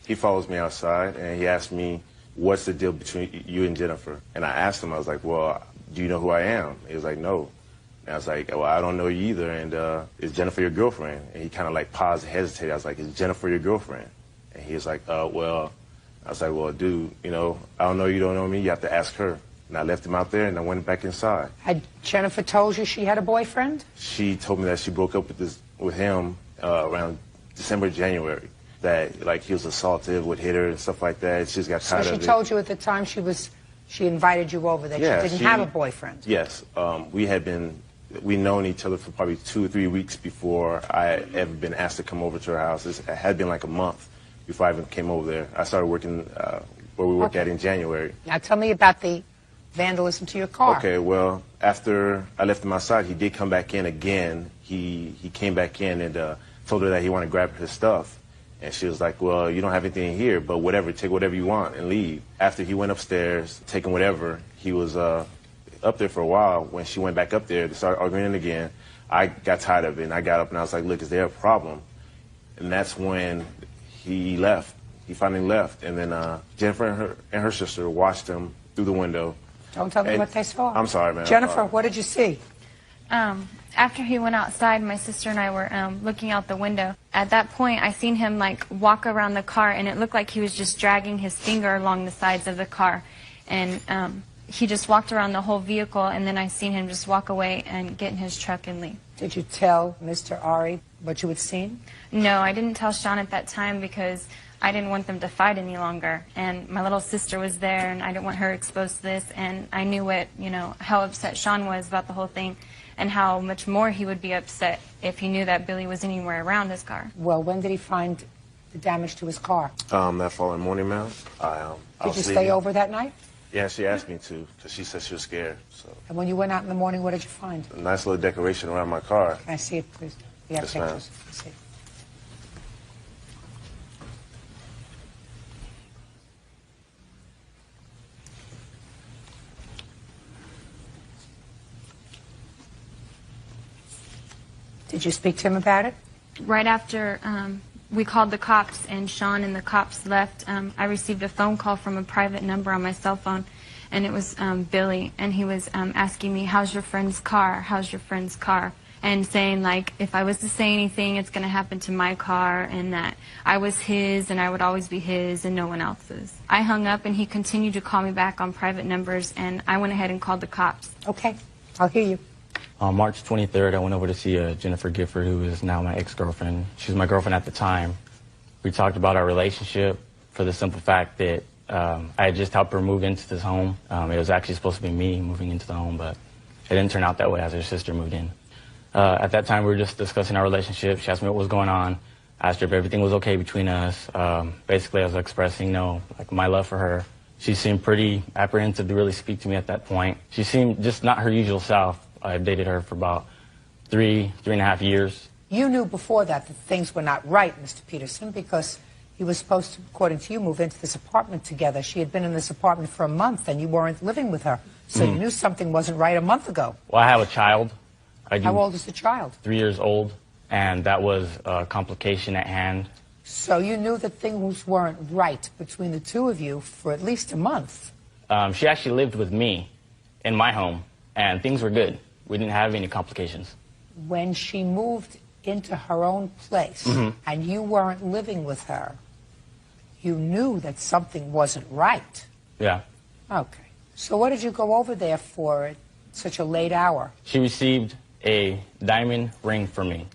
L: he follows me outside, and he asked me, what's the deal between you and Jennifer? And I asked him, I was like, well, do you know who I am? He was like, no. And I was like, well, I don't know you either, and is Jennifer your girlfriend? And he kind of like paused and hesitated. I was like, is Jennifer your girlfriend? And he was like, well, I was like, well, dude, you know, I don't know you don't know me. You have to ask her. And I left him out there, and I went back inside.
C: Had Jennifer told you she had a boyfriend?
L: She told me that she broke up with him around December, January. That, like, he was assaultive, would hit her and stuff like that. She just got tired of it.
C: So she told you at the time she invited you over that
L: Yeah,
C: she didn't have a boyfriend?
L: Yes. We'd known each other for probably 2 or 3 weeks before I had ever been asked to come over to her house. It had been like a month before I even came over there. I started working where we work at in January.
C: Now tell me about the vandalism to your car.
L: Okay, well, after I left him outside, he did come back in again. He came back in and told her that he wanted to grab his stuff. And she was like, well, you don't have anything here, but whatever, take whatever you want and leave. After he went upstairs, taking whatever, he was up there for a while. When she went back up there to start arguing again, I got tired of it, and I got up and I was like, look, is there a problem? And that's when he left. He finally left. And then Jennifer and her sister watched him through the window.
C: Don't tell me what they saw.
L: I'm sorry, man.
C: Jennifer, what did you see?
O: After he went outside, my sister and I were looking out the window. At that point, I seen him like walk around the car, and it looked like he was just dragging his finger along the sides of the car. And he just walked around the whole vehicle, and then I seen him just walk away and get in his truck and leave.
C: Did you tell Mr. Ari what you had seen?
O: No, I didn't tell Sean at that time because I didn't want them to fight any longer. And my little sister was there, and I didn't want her exposed to this. And I knew how upset Sean was about the whole thing, and how much more he would be upset if he knew that Billy was anywhere around his car.
C: Well, when did he find the damage to his car?
L: That following morning, ma'am.
C: Did you stay over that night?
L: Yeah, she asked me to, because she said she was scared. So
C: And when you went out in the morning, what did you find?
L: a nice little decoration around my car.
C: Can I see it, please? We have
L: Yes, ma'am.
C: pictures. Let's see. Did you speak to him about it?
O: Right after we called the cops and Sean and the cops left, I received a phone call from a private number on my cell phone, and it was Billy, and he was asking me, how's your friend's car? How's your friend's car? And saying, like, if I was to say anything, it's going to happen to my car, and that I was his and I would always be his and no one else's. I hung up, and he continued to call me back on private numbers, and I went ahead and called the cops.
C: Okay, I'll hear you.
Q: On March 23rd, I went over to see Jennifer Gifford, who is now my ex-girlfriend. She was my girlfriend at the time. We talked about our relationship for the simple fact that I had just helped her move into this home. It was actually supposed to be me moving into the home, but it didn't turn out that way as her sister moved in. At that time, we were just discussing our relationship. She asked me what was going on. Asked her if everything was okay between us. Basically, I was expressing, like my love for her. She seemed pretty apprehensive to really speak to me at that point. She seemed just not her usual self. I dated her for about three and a half years.
C: You knew before that things were not right, Mr. Peterson, because you were supposed to, according to you, move into this apartment together. She had been in this apartment for a month, and you weren't living with her. So you knew something wasn't right a month ago.
Q: Well, I have a child.
C: How old is the child?
Q: 3 years old, and that was a complication at hand.
C: So you knew that things weren't right between the two of you for at least a month.
Q: She actually lived with me in my home, and things were good. We didn't have any complications.
C: When she moved into her own place, and you weren't living with her, you knew that something wasn't right.
Q: Yeah.
C: Okay. So what did you go over there for at such a late hour?
Q: She received a diamond ring from me.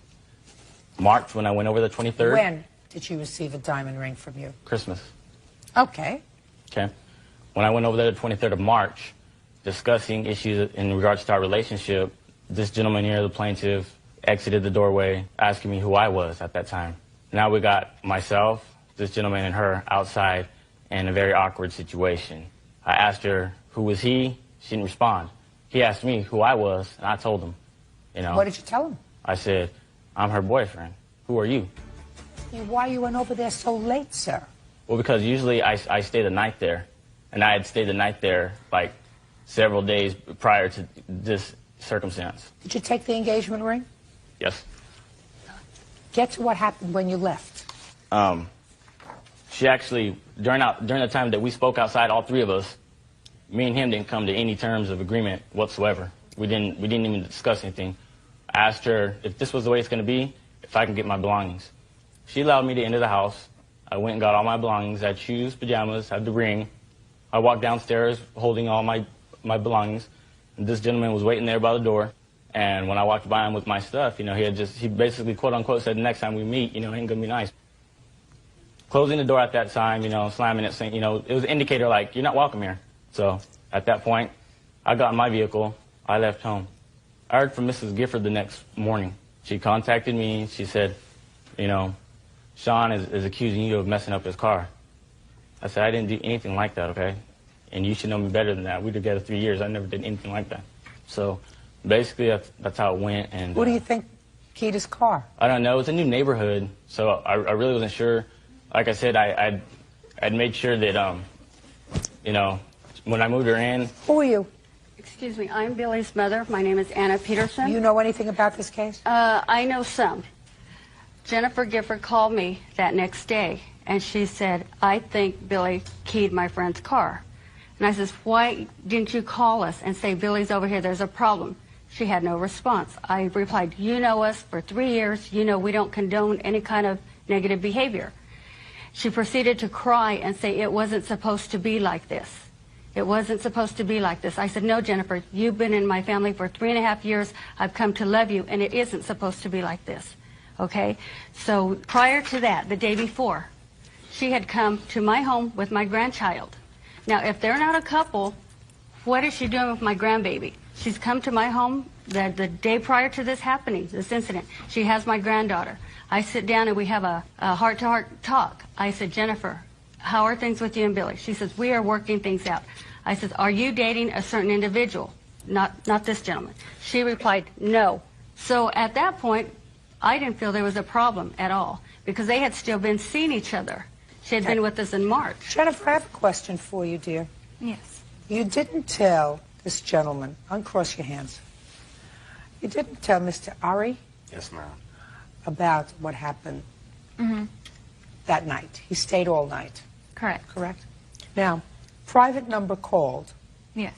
Q: March, when I went over the 23rd.
C: When did she receive a diamond ring from you?
Q: Christmas.
C: Okay.
Q: Okay. When I went over there the 23rd of March, discussing issues in regards to our relationship, this gentleman here, the plaintiff, exited the doorway asking me who I was at that time. Now we got myself, this gentleman, and her outside in a very awkward situation. I asked her who was he. She didn't respond. He asked me who I was, and I told him.
C: What did you tell him?
Q: I said, I'm her boyfriend. Who are you?
C: Why you went over there so late, sir?
Q: Well, because usually I stay the night there, and I had stayed the night there like several days prior to this circumstance.
C: Did you take the engagement ring?
Q: Yes.
C: Get to what happened when you left.
Q: She actually, during the time that we spoke outside, all three of us, me and him didn't come to any terms of agreement whatsoever. We didn't even discuss anything. I asked her if this was the way it's going to be, if I can get my belongings. She allowed me to enter the house. I went and got all my belongings. I had shoes, pajamas, had the ring. I walked downstairs holding all my belongings. And this gentleman was waiting there by the door. And when I walked by him with my stuff, he basically, quote unquote, said, the next time we meet, he ain't going to be nice. Closing the door at that time, slamming it, saying, it was an indicator like, you're not welcome here. So at that point, I got in my vehicle. I left home. I heard from Mrs. Gifford the next morning. She contacted me. She said, Sean is accusing you of messing up his car. I said, I didn't do anything like that, okay? And you should know me better than that. We were together 3 years. I never did anything like that. So basically, that's how it went. And
C: what do you think keyed his car?
Q: I don't know. It's a new neighborhood, so I really wasn't sure. Like I said, I'd made sure that, when I moved her in.
C: Who are you?
N: Excuse me, I'm Billy's mother. My name is Anna Peterson.
C: Do you know anything about this case?
N: I know some. Jennifer Gifford called me that next day, and she said, I think Billy keyed my friend's car. And I says, why didn't you call us and say, Billy's over here, there's a problem? She had no response. I replied, you know us for 3 years. You know we don't condone any kind of negative behavior. She proceeded to cry and say it wasn't supposed to be like this. It wasn't supposed to be like this. I said, no, Jennifer, you've been in my family for 3.5 years. I've come to love you, and it isn't supposed to be like this. Okay? So prior to that, the day before, she had come to my home with my grandchild. Now, if they're not a couple, what is she doing with my grandbaby? She's come to my home the day prior to this happening, this incident. She has my granddaughter. I sit down and we have a heart-to-heart talk. I said, Jennifer, how are things with you and Billy? She says, we are working things out. I said, are you dating a certain individual? Not this gentleman. She replied, no. So at that point, I didn't feel there was a problem at all because they had still been seeing each other. She had been with us in March.
C: Jennifer, I have a question for you, dear.
O: Yes.
C: You didn't tell this gentleman, uncross your hands, you didn't tell Mr. Ari?
L: Yes, ma'am.
C: About what happened that night. He stayed all night.
O: Correct.
C: Correct? Now, private number called.
O: Yes.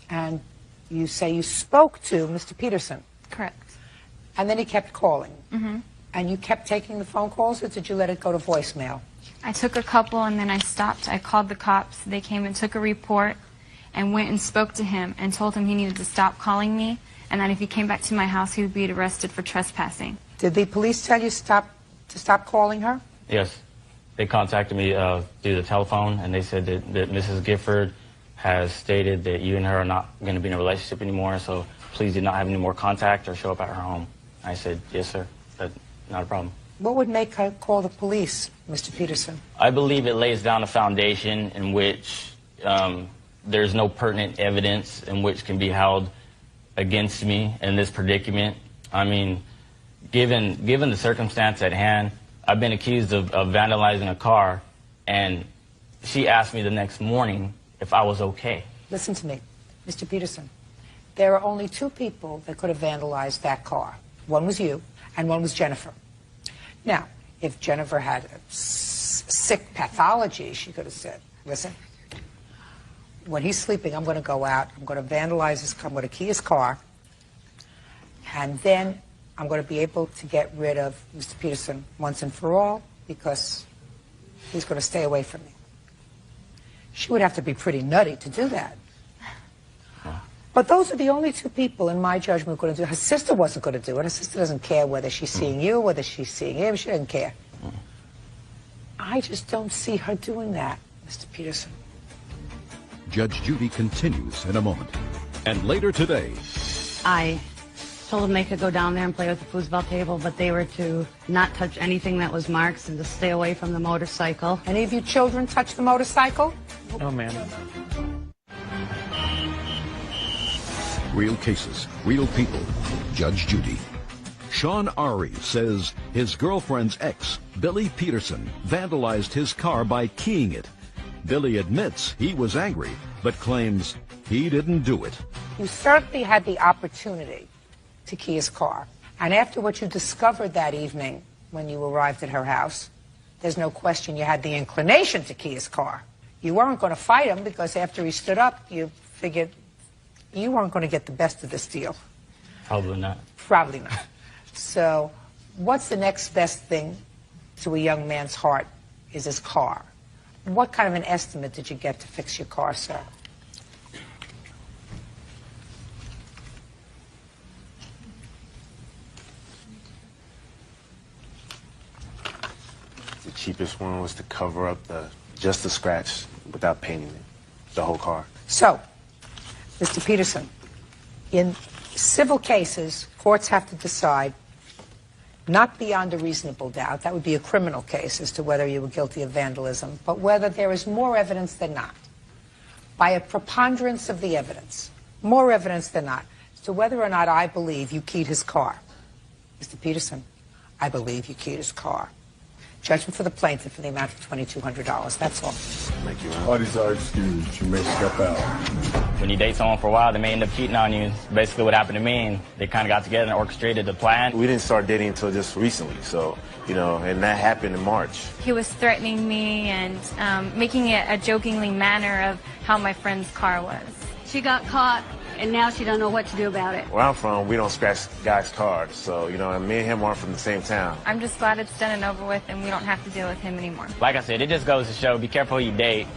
C: And you say you spoke to Mr. Peterson.
O: Correct.
C: And then he kept calling. And you kept taking the phone calls, or did you let it go to voicemail?
O: I took a couple and then I stopped. I called the cops. They came and took a report and went and spoke to him and told him he needed to stop calling me and that if he came back to my house, he would be arrested for trespassing.
C: Did the police tell you to stop calling her?
Q: Yes. They contacted me through the telephone, and they said that Mrs. Gifford has stated that you and her are not going to be in a relationship anymore, so please do not have any more contact or show up at her home. I said, yes, sir. That's not a problem.
C: What would make her call the police, Mr. Peterson?
Q: I believe it lays down a foundation in which there's no pertinent evidence in which can be held against me in this predicament. I mean, given the circumstance at hand, I've been accused of vandalizing a car, and she asked me the next morning if I was okay.
C: Listen to me, Mr. Peterson. There are only two people that could have vandalized that car. One was you, and one was Jennifer. Now, if Jennifer had a sick pathology, she could have said, listen, when he's sleeping, I'm going to go out, I'm going to vandalize his car, I'm going to key his car, and then I'm going to be able to get rid of Mr. Peterson once and for all because he's going to stay away from me. She would have to be pretty nutty to do that. But those are the only two people, in my judgment, who are going to do it. Her sister wasn't going to do it. Her sister doesn't care whether she's seeing you, whether she's seeing him. She doesn't care. I just don't see her doing that, Mr. Peterson.
A: Judge Judy continues in a moment. And later today,
R: I told them they could go down there and play with the foosball table, but they were to not touch anything that was marks and to stay away from the motorcycle.
C: Any of you children touch the motorcycle?
Q: Oh, man.
A: real cases, real people. Judge Judy. Sean Ari says his girlfriend's ex, Billy Peterson, vandalized his car by keying it. Billy admits he was angry, but claims he didn't do it.
C: You certainly had the opportunity to key his car. And after what you discovered that evening when you arrived at her house, there's no question you had the inclination to key his car. You weren't going to fight him because after he stood up, you figured you weren't going to get the best of this deal.
Q: Probably not.
C: Probably not. So what's the next best thing to a young man's heart is his car. What kind of an estimate did you get to fix your car, sir?
L: The cheapest one was to cover up just the scratch without painting it, the whole car.
C: So, Mr. Peterson, in civil cases, courts have to decide not beyond a reasonable doubt, that would be a criminal case as to whether you were guilty of vandalism, but whether there is more evidence than not, by a preponderance of the evidence, more evidence than not, as to whether or not I believe you keyed his car. Mr. Peterson, I believe you keyed his car. Judgment for the plaintiff for the amount of $2,200. That's all.
L: Thank you, Ron.
H: Parties are excused. You may step out.
Q: When you date someone for a while, they may end up cheating on you. Basically what happened to me, and they kind of got together and orchestrated the plan.
L: We didn't start dating until just recently, so, you know, and that happened in March.
O: He was threatening me and making it a jokingly manner of how my friend's car was.
N: She got caught, and now she don't know what to do about it.
L: Where I'm from, we don't scratch guys' cars, so, you know, and me and him aren't from the same town.
O: I'm just glad it's done and over with, and we don't have to deal with him anymore.
Q: Like I said, it just goes to show, be careful who you date.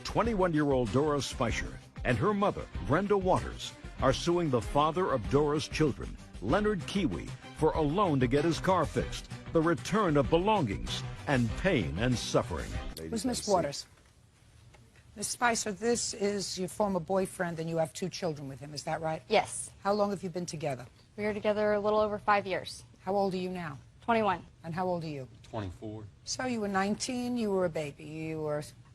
A: 21-year-old Dora Spicer and her mother, Brenda Waters, are suing the father of Dora's children, Leonard Kiwi, for a loan to get his car fixed, the return of belongings, and pain and suffering.
C: Who's Miss Waters? Miss Spicer, this is your former boyfriend, and you have 2 children with him. Is that right?
O: Yes.
C: How long have you been together?
O: We were together a little over 5 years.
C: How old are you now?
O: 21.
C: And how old are you?
E: 24.
C: So you were 19, you were a baby.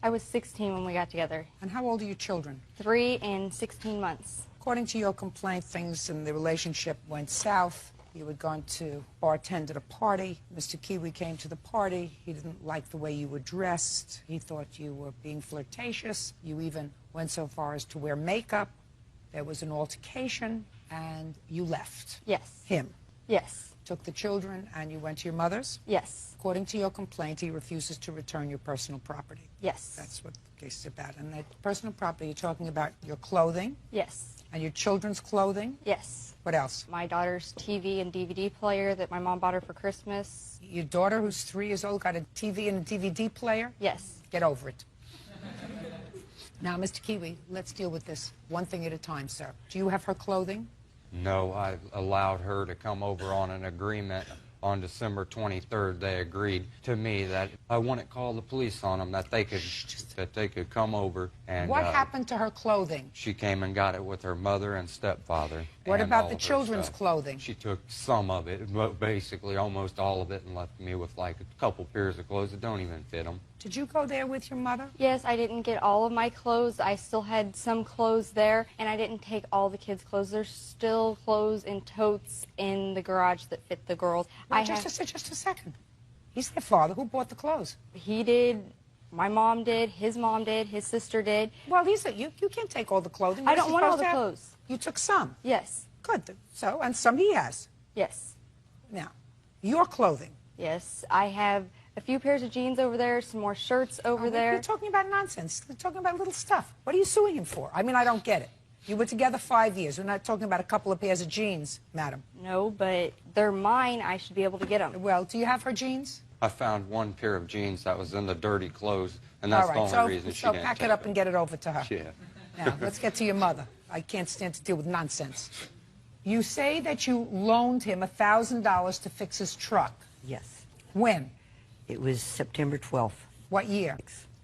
O: I was 16 when we got together.
C: And how old are your children?
O: 3 and 16 months.
C: According to your complaint, things in the relationship went south. You had gone to bartend at a party. Mr. Kiwi came to the party. He didn't like the way you were dressed. He thought you were being flirtatious. You even went so far as to wear makeup. There was an altercation, and you left.
O: Yes.
C: Him.
O: Yes.
C: Took the children, and you went to your mother's?
O: Yes.
C: According to your complaint, he refuses to return your personal property.
O: Yes.
C: That's what the case is about. And that personal property, you're talking about your clothing?
O: Yes.
C: And your children's clothing?
O: Yes.
C: What else?
O: My daughter's TV and DVD player that my mom bought her for Christmas.
C: Your daughter, who's 3 years old, got a TV and a DVD player?
O: Yes.
C: Get over it. Now, Mr. Kiwi, let's deal with this one thing at a time, sir. Do you have her clothing?
S: No, I allowed her to come over on an agreement On December 23rd, they agreed to me that I wouldn't call the police on them, that they could come over and...
C: What happened to her clothing?
S: She came and got it with her mother and stepfather.
C: What
S: and
C: about
S: all
C: the
S: of her
C: children's
S: stuff.
C: clothing?
S: She took some of it, but basically almost all of it, and left me with like a couple pairs of clothes that don't even fit them.
C: Did you go there with your mother?
T: Yes, I didn't get all of my clothes. I still had some clothes there, and I didn't take all the kids' clothes. There's still clothes in totes in the garage that fit the girls.
C: Well, just a second. He's their father. Who bought the clothes?
T: He did. My mom did. His mom did. His sister did.
C: Well, you can't take all the clothing.
T: I don't want all the clothes.
C: You took some?
T: Yes.
C: Good. So, and some he has?
T: Yes.
C: Now, your clothing?
T: Yes. I have a few pairs of jeans over there, some more shirts over there.
C: You're talking about nonsense. You're talking about little stuff. What are you suing him for? I mean, I don't get it. You were together 5 years. We're not talking about a couple of pairs of jeans, madam.
T: No, but they're mine. I should be able to get them.
C: Well, do you have her jeans?
S: I found one pair of jeans that was in the dirty clothes, and that's the only reason she didn't
C: pack
S: take
C: it up and get it over to her.
S: Yeah.
C: Now, let's get to your mother. I can't stand to deal with nonsense. You say that you loaned him $1,000 to fix his truck.
U: Yes.
C: When?
U: It was September 12th.
C: What year?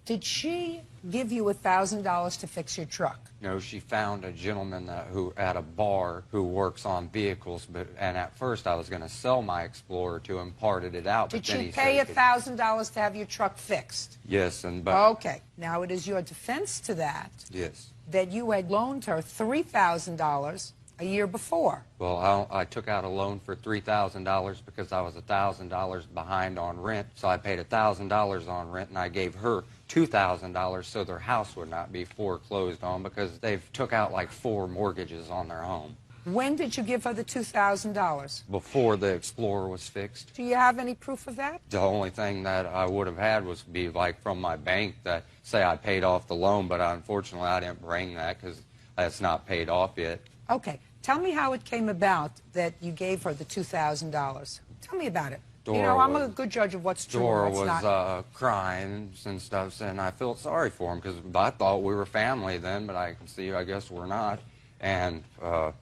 C: Did she give you $1,000 to fix your truck?
S: No, she found a gentleman who at a bar who works on vehicles, and at first I was going to sell my Explorer to him, parted it out.
C: Did
S: but then
C: she
S: he
C: pay
S: said,
C: $1,000 to have your truck fixed?
S: Yes,
C: Okay. Now, it is your defense to that
S: yes.
C: that you had loaned her $3,000 a year before.
S: Well, I took out a loan for $3,000 because I was $1,000 behind on rent, so I paid $1,000 on rent, and I gave her $2,000 so their house would not be foreclosed on because they've took out like 4 mortgages on their home.
C: When did you give her the $2,000?
S: Before the Explorer was fixed.
C: Do you have any proof of that?
S: The only thing that I would have had was be like from my bank that say I paid off the loan, but unfortunately I didn't bring that because that's not paid off yet.
C: Okay. Tell me how it came about that you gave her the $2,000. Tell me about it. I'm a good judge of what's true
S: Dora
C: and what's not.
S: was crying and stuff, and I felt sorry for him because I thought we were family then, but I can see, I guess we're not. And I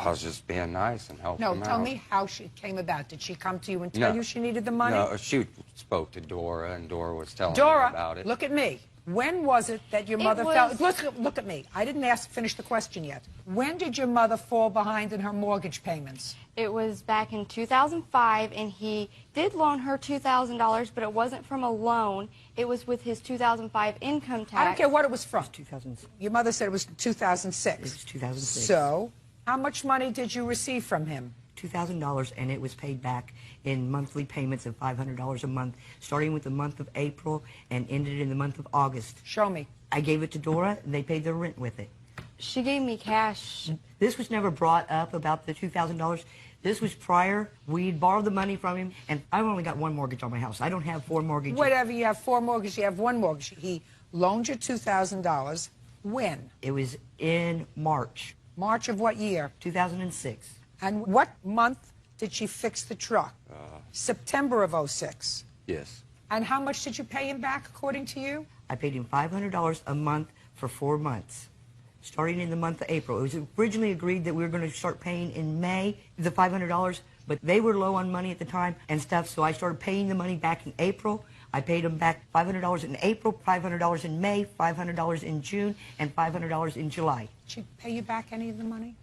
S: was just being nice and helping him out.
C: No, tell me how she came about. Did she come to you and tell you she needed the money?
S: No, she spoke to Dora, and Dora was telling me about it.
C: Look at me. When was it that your mother fell? Look at me. I didn't finish the question yet. When did your mother fall behind in her mortgage payments?
T: It was back in 2005, and he did loan her $2,000, but it wasn't from a loan. It was with his 2005 income tax.
C: I don't care what it was from.
U: 2006.
C: Your mother said it was 2006.
U: It was 2006.
C: So, how much money did you receive from him?
U: $2,000, and it was paid back in monthly payments of $500 a month, starting with the month of April and ended in the month of August.
C: Show me.
U: I gave it to Dora, and they paid their rent with it.
T: She gave me cash.
U: This was never brought up about the $2,000. This was prior. We'd borrowed the money from him, and I've only got 1 mortgage on my house. I don't have 4 mortgages.
C: Whatever, you have 4 mortgages, you have 1 mortgage. He loaned you $2,000. When?
U: It was in March.
C: March of what year?
U: 2006.
C: And what month did she fix the truck? September of '06.
S: Yes.
C: And how much did you pay him back, according to you?
U: I paid him $500 a month for 4 months, starting in the month of April. It was originally agreed that we were going to start paying in May, the $500, but they were low on money at the time and stuff, so I started paying the money back in April. I paid him back $500 in April, $500 in May, $500 in June, and $500 in July.
C: Did she pay you back any of the money?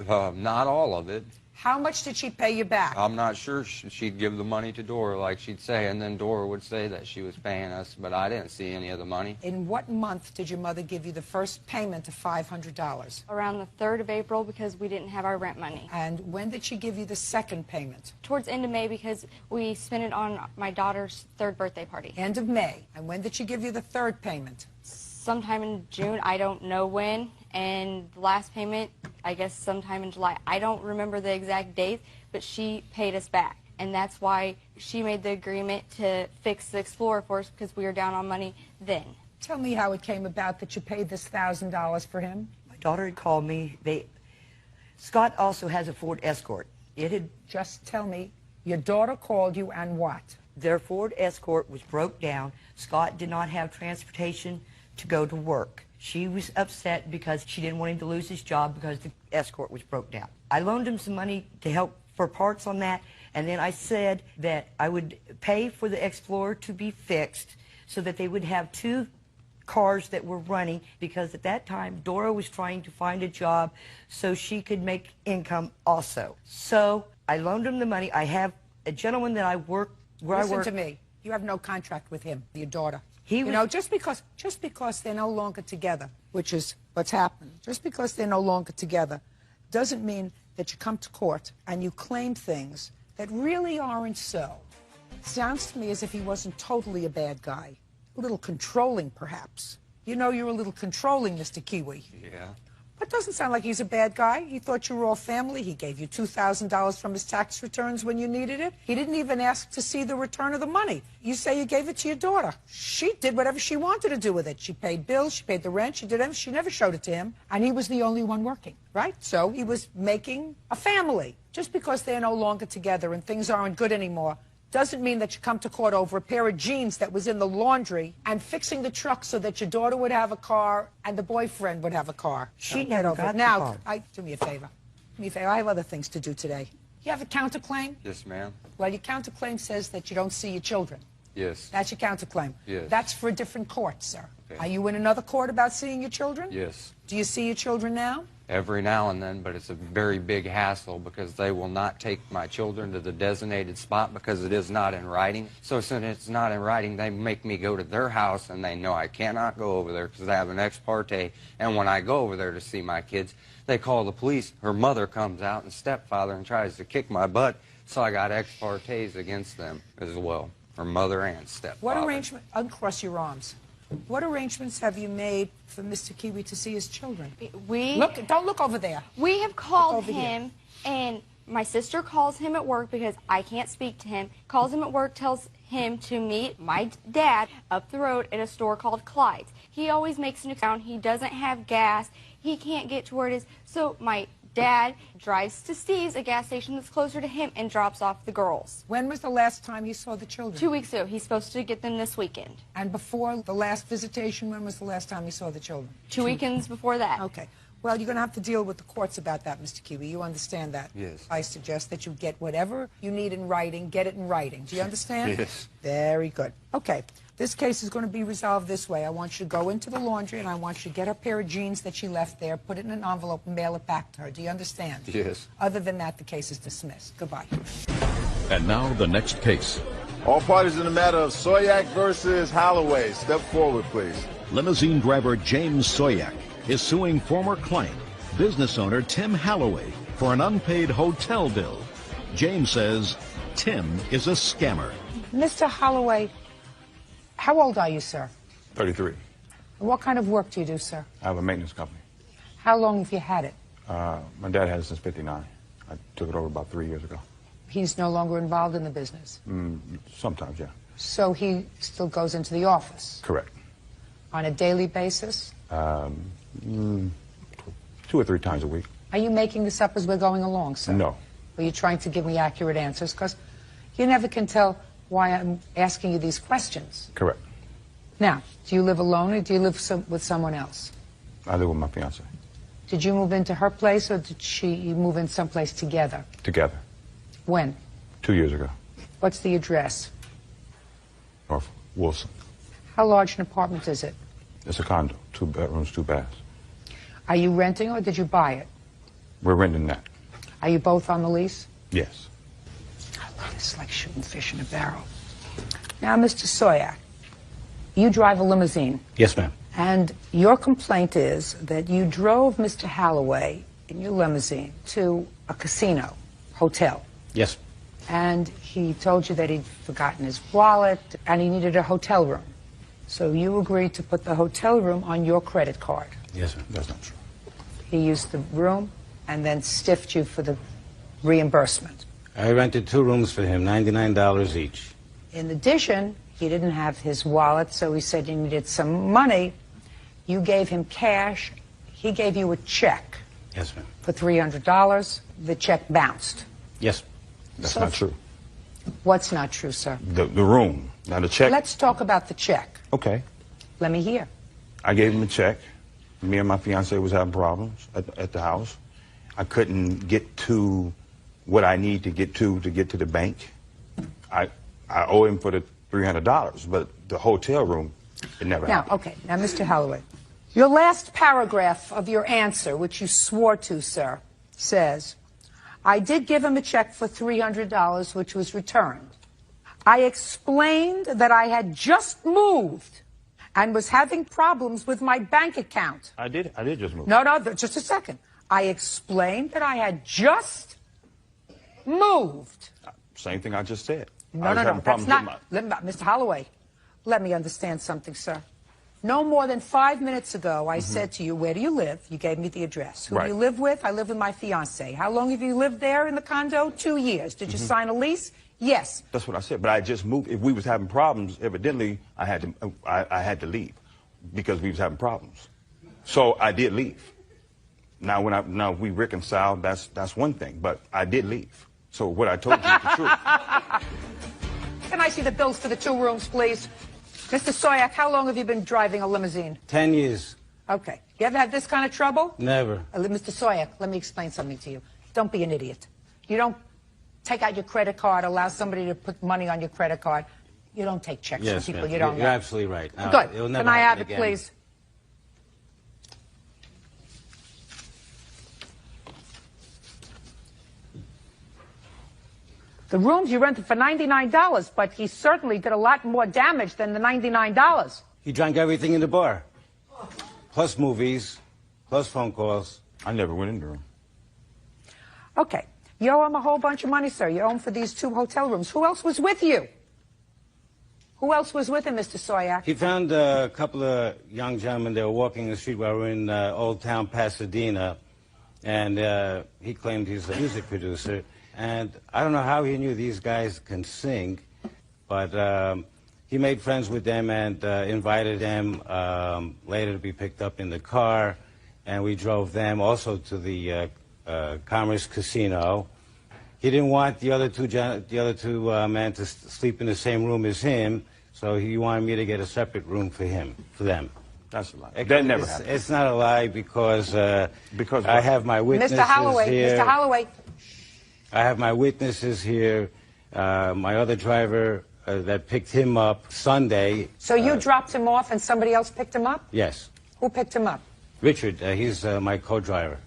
S: Not all of it.
C: How much did she pay you back?
S: I'm not sure. She'd give the money to Dora, like she'd say, and then Dora would say that she was paying us, but I didn't see any of the money.
C: In what month did your mother give you the first payment of $500?
T: Around the 3rd of April because we didn't have our rent money.
C: And when did she give you the second payment?
T: Towards the end of May because we spent it on my daughter's 3rd birthday party.
C: End of May. And when did she give you the third payment?
T: Sometime in June, I don't know when. And the last payment, I guess sometime in July. I don't remember the exact date, but she paid us back. And that's why she made the agreement to fix the Explorer for us because we were down on money then.
C: Tell me how it came about that you paid this $1,000 for him.
U: My daughter had called me. Scott also has a Ford Escort.
C: Just tell me, your daughter called you and what?
U: Their Ford Escort was broke down. Scott did not have transportation to go to work. She was upset because she didn't want him to lose his job because the Escort was broke down. I loaned him some money to help for parts on that, And then I said that I would pay for the Explorer to be fixed so that they would have 2 cars that were running, because at that time Dora was trying to find a job so she could make income also. So I loaned him the money. I have a gentleman that I work where
C: Listen
U: I work.
C: to me. You have no contract with him, your daughter.
U: He
C: You
U: was-
C: know, just because they're no longer together, which is what's happened, just because they're no longer together doesn't mean that you come to court and you claim things that really aren't so. Sounds to me as if he wasn't totally a bad guy. A little controlling, perhaps. You know you're a little controlling, Mr. Kiwi.
S: Yeah.
C: But it doesn't sound like he's a bad guy. He thought you were all family. He gave you $2,000 from his tax returns when you needed it. He didn't even ask to see the return of the money. You say you gave it to your daughter. She did whatever she wanted to do with it. She paid bills, she paid the rent, she did everything. She never showed it to him. And he was the only one working, right? So he was making a family. Just because they're no longer together and things aren't good anymore doesn't mean that you come to court over a pair of jeans that was in the laundry and fixing the truck so that your daughter would have a car and the boyfriend would have a car.
U: She
C: Get
U: never
C: over
U: got
C: it.
U: the
C: Now,
U: car.
C: do me a favor. Do me a favor. I have other things to do today. You have a counterclaim?
S: Yes, ma'am.
C: Well, your counterclaim says that you don't see your children.
S: Yes.
C: That's your counterclaim.
S: Yes.
C: That's for a different court, sir.
S: Okay.
C: Are you in another court about seeing your children?
S: Yes.
C: Do you see your children now?
S: Every now and then, but it's a very big hassle because they will not take my children to the designated spot because it is not in writing. So since it's not in writing, they make me go to their house, and they know I cannot go over there because they have an ex parte. And when I go over there to see my kids, they call the police. Her mother comes out and stepfather and tries to kick my butt. So I got ex partes against them as well, her mother and stepfather.
C: What arrangement? Uncross your arms. What arrangements have you made for Mr. Kiwi to see his children? Don't look over there.
T: We have called
C: over here.
T: him, and my sister calls him at work because I can't speak to him. Calls him at work, tells him to meet my dad up the road at a store called Clyde's. He always makes an excuse. He doesn't have gas. He can't get to where it is. So my dad drives to Steve's, a gas station that's closer to him, and drops off the girls.
C: When was the last time you saw the children?
T: 2 weeks ago. He's supposed to get them this weekend.
C: And before the last visitation, when was the last time you saw the children?
T: 2 weekends before that.
C: Okay. Well, you're going to have to deal with the courts about that, Mr. Kiwi. You understand that?
S: Yes.
C: I suggest that you get whatever you need in writing, get it in writing. Do you understand?
S: Yes.
C: Very good. Okay. This case is going to be resolved this way. I want you to go into the laundry, and I want you to get her pair of jeans that she left there, put it in an envelope, and mail it back to her. Do you understand?
S: Yes.
C: Other than that, the case is dismissed. Goodbye.
A: And now the next case.
B: All parties in the matter of Soyak versus Holloway. Step forward, please.
A: Limousine driver James Soyak is suing former client, business owner Tim Holloway, for an unpaid hotel bill. James says Tim is a scammer.
C: Mr. Holloway, how old are you, sir?
H: 33.
C: What kind of work do you do, sir?
H: I have a maintenance company.
C: How long have you had it?
H: My dad had it since '59. I took it over about 3 years ago.
C: He's no longer involved in the business.
H: Sometimes, yeah.
C: So he still goes into the office
H: Correct.
C: on a daily basis?
H: 2 or 3 times a week.
C: Are you making this up as we're going along, sir?
H: No.
C: Are you trying to give me accurate answers? Because you never can tell why I'm asking you these questions.
H: Correct.
C: Now, do you live alone or do you live with someone else?
H: I live with my fiance.
C: Did you move into her place or did you move in someplace together?
H: Together.
C: When?
H: 2 years ago.
C: What's the address?
H: North Wilson.
C: How large an apartment is it?
H: It's a condo. 2 bedrooms, 2 baths.
C: Are you renting or did you buy it?
H: We're renting that.
C: Are you both on the lease?
H: Yes.
C: It's like shooting fish in a barrel. Now, Mr. Soyak, you drive a limousine.
D: Yes, ma'am.
C: And your complaint is that you drove Mr. Holloway in your limousine to a casino, hotel.
D: Yes.
C: And he told you that he'd forgotten his wallet and he needed a hotel room. So you agreed to put the hotel room on your credit card.
D: Yes, ma'am. That's not true.
C: He used the room and then stiffed you for the reimbursement.
D: I rented 2 rooms for him, $99 each.
C: In addition, he didn't have his wallet, so he said you needed some money. You gave him cash. He gave you a check
D: Yes, ma'am.
C: for $300. The check bounced.
D: Yes.
H: That's
C: So-
H: not true.
C: What's not true, sir?
H: The room. Now the check.
C: Let's talk about the check.
H: Okay.
C: Let me hear.
H: I gave him a check. Me and my fiance was having problems at the house. I couldn't get to what I need to get to the bank. I owe him for the $300, but the hotel room, it never happened.
C: Now, okay, now, Mr. Holloway, your last paragraph of your answer, which you swore to, sir, says, I did give him a check for $300, which was returned. I explained that I had just moved and was having problems with my bank account.
H: I did just move.
C: No, just a second. I explained that I had just moved.
H: Same thing I just said.
C: No, that's not. Mr. Holloway, let me understand something, sir. No more than 5 minutes ago, I said to you, where do you live? You gave me the address. Who do you live with? I live with my fiancé. How long have you lived there in the condo? 2 years. Did you sign a lease? Yes.
H: That's what I said. But I just moved. If we was having problems, evidently, I had to leave because we was having problems. So I did leave. Now, now we reconciled, that's one thing. But I did leave. So what I told you is the truth.
C: Can I see the bills for the 2 rooms, please? Mr. Soyak, how long have you been driving a limousine?
D: 10 years.
C: Okay. You ever had this kind of trouble?
D: Never.
C: Mr. Soyak, let me explain something to you. Don't be an idiot. You don't take out your credit card, allow somebody to put money on your credit card. You don't take checks from people you don't know.
D: You're absolutely right.
C: Good. Can I have it, please? The rooms you rented for $99, but he certainly did a lot more damage than the $99.
D: He drank everything in the bar. Plus movies, plus phone calls.
H: I never went in the room.
C: Okay. You owe him a whole bunch of money, sir. You owe him for these 2 hotel rooms. Who else was with you? Who else was with him, Mr. Soyak?
D: He found a couple of young gentlemen. They were walking the street while we were in Old Town Pasadena. And he claimed he's a music producer. And I don't know how he knew these guys can sing, but he made friends with them and invited them later to be picked up in the car. And we drove them also to the Commerce Casino. He didn't want the other two men to sleep in the same room as him, so he wanted me to get a separate room for them.
H: That's a lie. That never happened.
D: It's not a lie because I have my witnesses
C: Mr. Holloway,
D: here.
C: Mr. Holloway.
D: I have my witnesses here. My other driver that picked him up Sunday.
C: So you dropped him off and somebody else picked him up?
D: Yes.
C: Who picked him up?
D: Richard. He's my co-driver.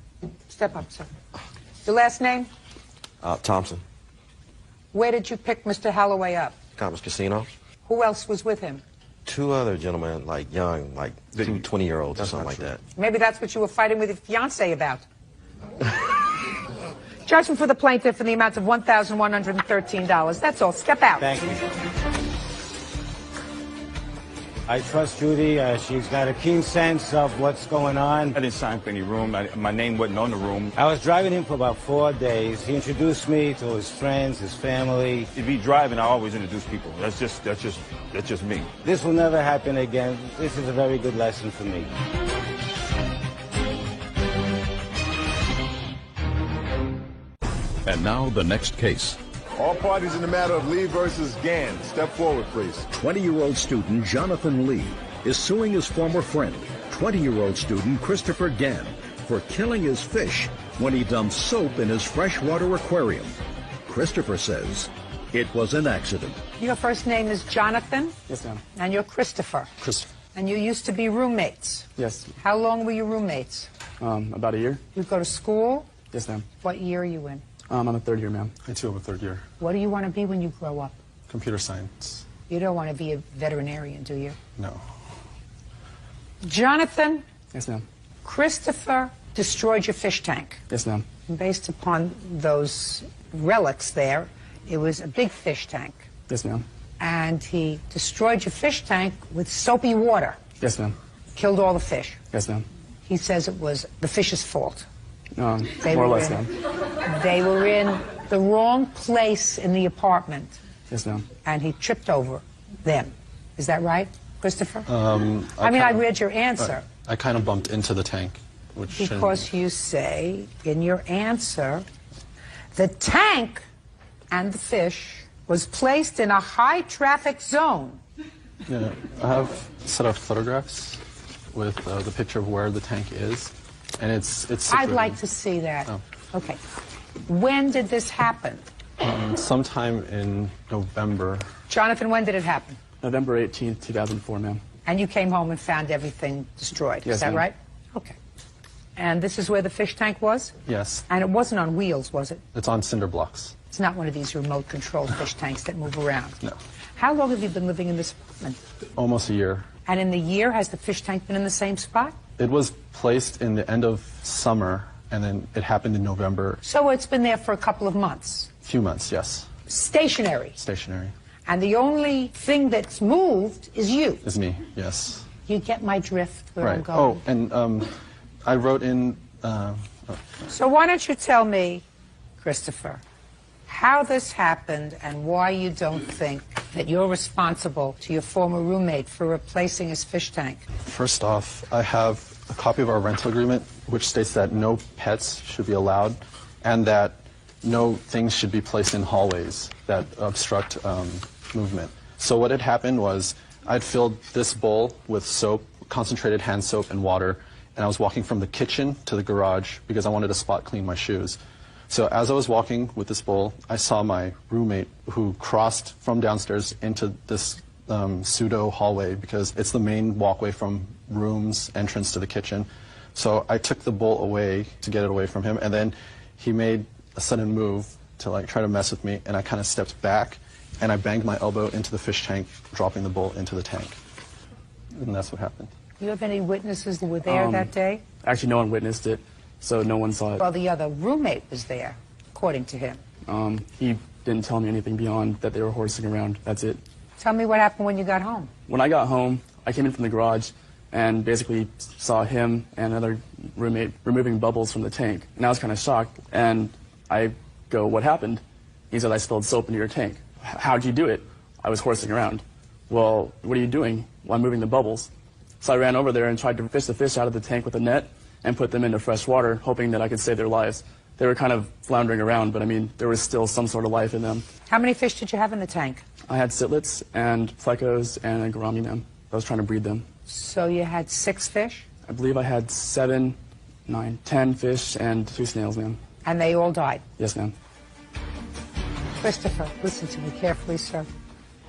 C: Step up, sir. Your last name?
F: Thompson.
C: Where did you pick Mr. Holloway up?
F: Commerce Casino.
C: Who else was with him?
F: 2 other gentlemen, like young, like 2 20-year-olds or something like that.
C: Maybe that's what you were fighting with your fiancé about. Judgment for the plaintiff in the amount of $1,113. That's all. Step out.
D: Thank you. I trust Judy. She's got a keen sense of what's going on.
H: I didn't sign for any room. My name wasn't on the room.
D: I was driving him for about 4 days. He introduced me to his friends, his family.
H: If he's driving, I always introduce people. That's just me.
D: This will never happen again. This is a very good lesson for me.
A: And now the next case.
B: All parties in the matter of Lee versus Gann. Step forward, please.
A: 20-year-old student Jonathan Lee is suing his former friend, 20-year-old student Christopher Gann, for killing his fish when he dumped soap in his freshwater aquarium. Christopher says it was an accident.
C: Your first name is Jonathan?
P: Yes, ma'am.
C: And you're Christopher?
P: Christopher.
C: And you used to be roommates?
P: Yes.
C: How long were you roommates?
P: About a year.
C: You go to school?
P: Yes, ma'am.
C: What year are you in?
P: I'm a 3rd year, ma'am. I too am a 3rd year.
C: What do you want to be when you grow up?
P: Computer science.
C: You don't want to be a veterinarian, do you?
P: No.
C: Jonathan?
P: Yes, ma'am.
C: Christopher destroyed your fish tank.
P: Yes, ma'am.
C: Based upon those relics there, it was a big fish tank.
P: Yes, ma'am.
C: And he destroyed your fish tank with soapy water.
P: Yes, ma'am.
C: Killed all the fish.
P: Yes, ma'am.
C: He says it was the fish's fault.
P: More or less, ma'am.
C: They were in the wrong place in the apartment.
P: Yes, ma'am.
C: And he tripped over them. Is that right, Christopher?
P: I
C: read your answer.
P: I kind of bumped into the tank.
C: Because you say in your answer, the tank and the fish was placed in a high-traffic zone.
P: Yeah, I have a set of photographs with the picture of where the tank is. And it's
C: I'd like to see that.
P: Oh.
C: Okay. When did this happen?
P: Sometime in November.
C: Jonathan, when did it happen?
P: November 18th, 2004, ma'am.
C: And you came home and found everything destroyed.
P: Yes,
C: Is that
P: ma'am.
C: right? Okay. And this is where the fish tank was?
P: Yes.
C: And it wasn't on wheels, was it?
P: It's on cinder blocks.
C: It's not one of these remote-controlled fish tanks that move around.
P: No.
C: How long have you been living in this apartment?
P: Almost a year.
C: And in the year, has the fish tank been in the same spot?
P: It was placed in the end of summer, and then it happened in November.
C: So it's been there for a couple of months.
P: A few months, yes.
C: Stationary.
P: Stationary.
C: And the only thing that's moved is you.
P: Is me, yes.
C: You get my drift where I'm
P: Right.
C: going.
P: Oh, and I wrote in...
C: So why don't you tell me, Christopher, how this happened and why you don't think that you're responsible to your former roommate for replacing his fish tank?
P: First off, I have a copy of our rental agreement, which states that no pets should be allowed and that no things should be placed in hallways that obstruct movement. So what had happened was I'd filled this bowl with soap, concentrated hand soap and water, and I was walking from the kitchen to the garage because I wanted to spot clean my shoes. So as I was walking with this bowl, I saw my roommate who crossed from downstairs into this pseudo hallway because it's the main walkway from rooms entrance to the kitchen. So I took the bowl away to get it away from him, and then he made a sudden move to like try to mess with me, and I kind of stepped back and I banged my elbow into the fish tank, dropping the bowl into the tank. And that's what happened.
C: Do you have any witnesses who were there that day?
P: Actually, no one witnessed it, so no one saw it.
C: Well, the other roommate was there, according to him.
P: He didn't tell me anything beyond that they were horsing around. That's it.
C: Tell me what happened when you got home.
P: When I got home, I came in from the garage and basically saw him and another roommate removing bubbles from the tank. And I was kind of shocked. And I go, "What happened?" He said, "I spilled soap into your tank." "How'd you do it?" "I was horsing around." "Well, what are you doing?" "Well, I'm moving the bubbles." So I ran over there and tried to fish the fish out of the tank with a net and put them into fresh water, hoping that I could save their lives. They were kind of floundering around, but I mean, there was still some sort of life in them.
C: How many fish did you have in the tank?
P: I had sitlets and plecos and a gourami nem. I was trying to breed them.
C: So you had 6 fish?
P: I believe I had 7, 9, 10 fish and 2 snails, ma'am.
C: And they all died?
P: Yes, ma'am.
C: Christopher, listen to me carefully, sir.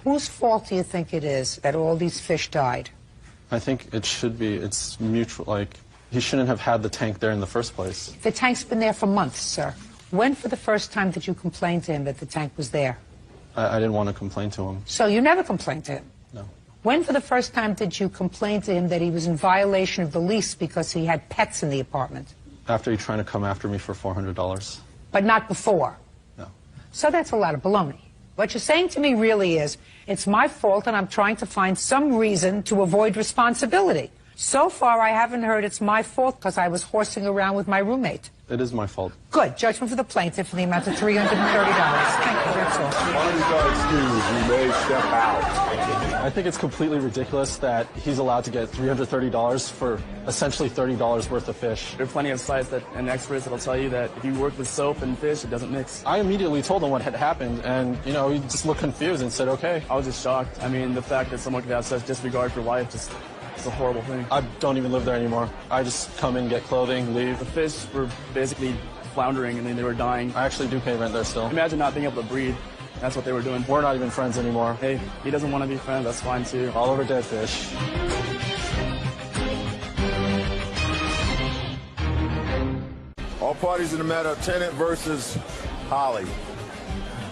C: Whose fault do you think it is that all these fish died?
P: I think it should be, it's mutual, like, he shouldn't have had the tank there in the first place.
C: The tank's been there for months, sir. When for the first time did you complain to him that the tank was there?
P: I didn't want to complain to him.
C: So you never complained to him?
P: No.
C: When for the first time did you complain to him that he was in violation of the lease because he had pets in the apartment?
P: After he trying to come after me for $400.
C: But not before?
P: No.
C: So that's a lot of baloney. What you're saying to me really is, it's my fault and I'm trying to find some reason to avoid responsibility. So far, I haven't heard it's my fault because I was horsing around with my roommate.
P: It is my fault.
C: Good. Judgment for the plaintiff in the amount of $330. Thank you. That's all.
B: One of your excuse, you may step out.
P: I think it's completely ridiculous that he's allowed to get $330 for essentially $30 worth of fish. There are plenty of sites and experts that will tell you that if you work with soap and fish, it doesn't mix. I immediately told him what had happened, and, you know, he just looked confused and said, okay. I was just shocked. I mean, the fact that someone could have such disregard for life just... it's a horrible thing. I don't even live there anymore. I just come in, get clothing, leave. The fish were basically floundering and then they were dying. I actually do pay rent there still. Imagine not being able to breathe. That's what they were doing. We're not even friends anymore. Hey, he doesn't want to be friends. That's fine too. All over dead fish.
B: All parties in the matter of Tennant versus Holly.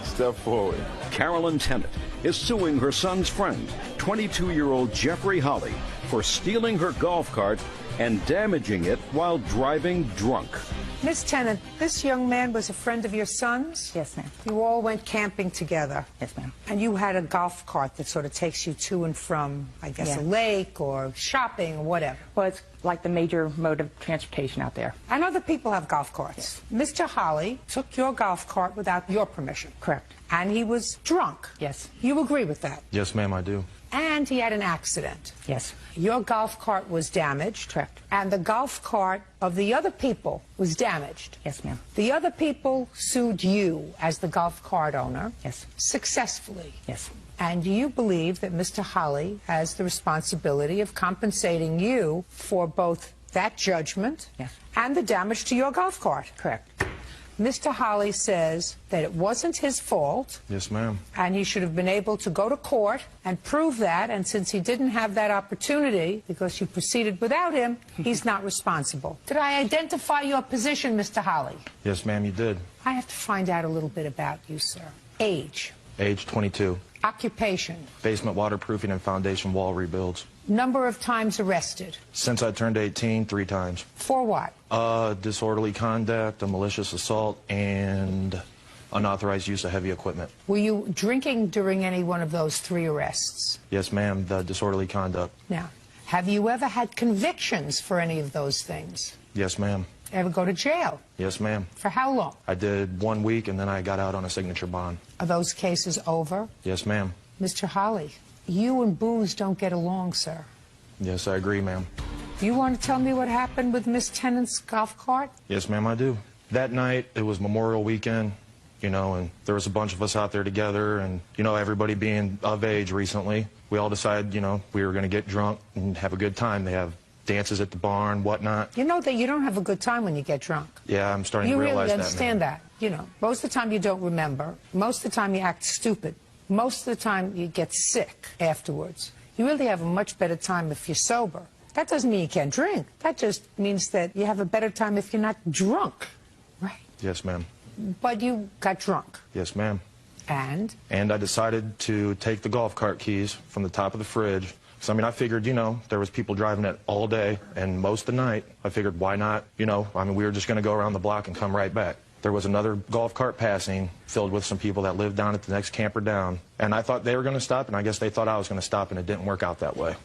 B: Step forward.
A: Carolyn Tennant is suing her son's friend, 22-year-old Jeffrey Holly, for stealing her golf cart and damaging it while driving drunk.
C: Miss Tennant, this young man was a friend of your son's?
M: Yes, ma'am.
C: You all went camping together?
M: Yes, ma'am.
C: And you had a golf cart that sort of takes you to and from, I guess,
M: Yeah.
C: a lake or shopping or whatever?
M: Well, it's like the major mode of transportation out there.
C: And other people have golf carts. Yes. Mr. Holly took your golf cart without your permission.
M: Correct.
C: And he was drunk.
M: Yes.
C: You agree with that?
F: Yes, ma'am, I do.
C: And he had an accident.
M: Yes.
C: Your golf cart was damaged.
M: Correct.
C: And the golf cart of the other people was damaged.
M: Yes, ma'am.
C: The other people sued you as the golf cart owner.
M: Yes.
C: Successfully.
M: Yes.
C: And do you believe that Mr. Holly has the responsibility of compensating you for both that judgment
M: Yes.
C: and the damage to your golf cart?
M: Correct.
C: Mr. Holly says that it wasn't his fault.
H: Yes, ma'am.
C: And he should have been able to go to court and prove that. And since he didn't have that opportunity, because you proceeded without him, he's not responsible. Did I identify your position, Mr. Holly?
H: Yes, ma'am, you did.
C: I have to find out a little bit about you, sir. Age.
H: Age 22.
C: Occupation.
H: Basement waterproofing and foundation wall rebuilds.
C: Number of times arrested.
H: Since I turned 18, 3 times.
C: For what?
H: Disorderly conduct, a malicious assault, and unauthorized use of heavy equipment.
C: Were you drinking during any one of those 3 arrests?
H: Yes, ma'am, the disorderly conduct.
C: Now, have you ever had convictions for any of those things?
H: Yes, ma'am.
C: Ever go to jail?
H: Yes, ma'am.
C: For how long?
H: I did 1 week, and then I got out on a signature bond.
C: Are those cases over?
H: Yes, ma'am.
C: Mr. Holly, you and booze don't get along, sir.
H: Yes, I agree, ma'am.
C: You want to tell me what happened with Miss Tennant's golf cart?
H: Yes, ma'am, I do. That night, it was Memorial Weekend, you know, and there was a bunch of us out there together, and, you know, everybody being of age recently, we all decided, you know, we were going to get drunk and have a good time. They have dances at the barn, whatnot.
C: You know that you don't have a good time when you get drunk.
H: Yeah, I'm starting to
C: You
H: realize
C: really
H: that.
C: understand that. You know, most of the time you don't remember. Most of the time you act stupid. Most of the time you get sick afterwards. You really have a much better time if you're sober. That doesn't mean you can't drink. That just means that you have a better time if you're not drunk. Right.
H: Yes, ma'am.
C: But you got drunk.
H: Yes, ma'am.
C: And?
H: And I decided to take the golf cart keys from the top of the fridge. So, I mean, I figured, you know, there was people driving it all day and most of the night. I figured, why not? You know, I mean, we were just going to go around the block and come right back. There was another golf cart passing filled with some people that lived down at the next camper down. And I thought they were going to stop, and I guess they thought I was going to stop, and it didn't work out that way.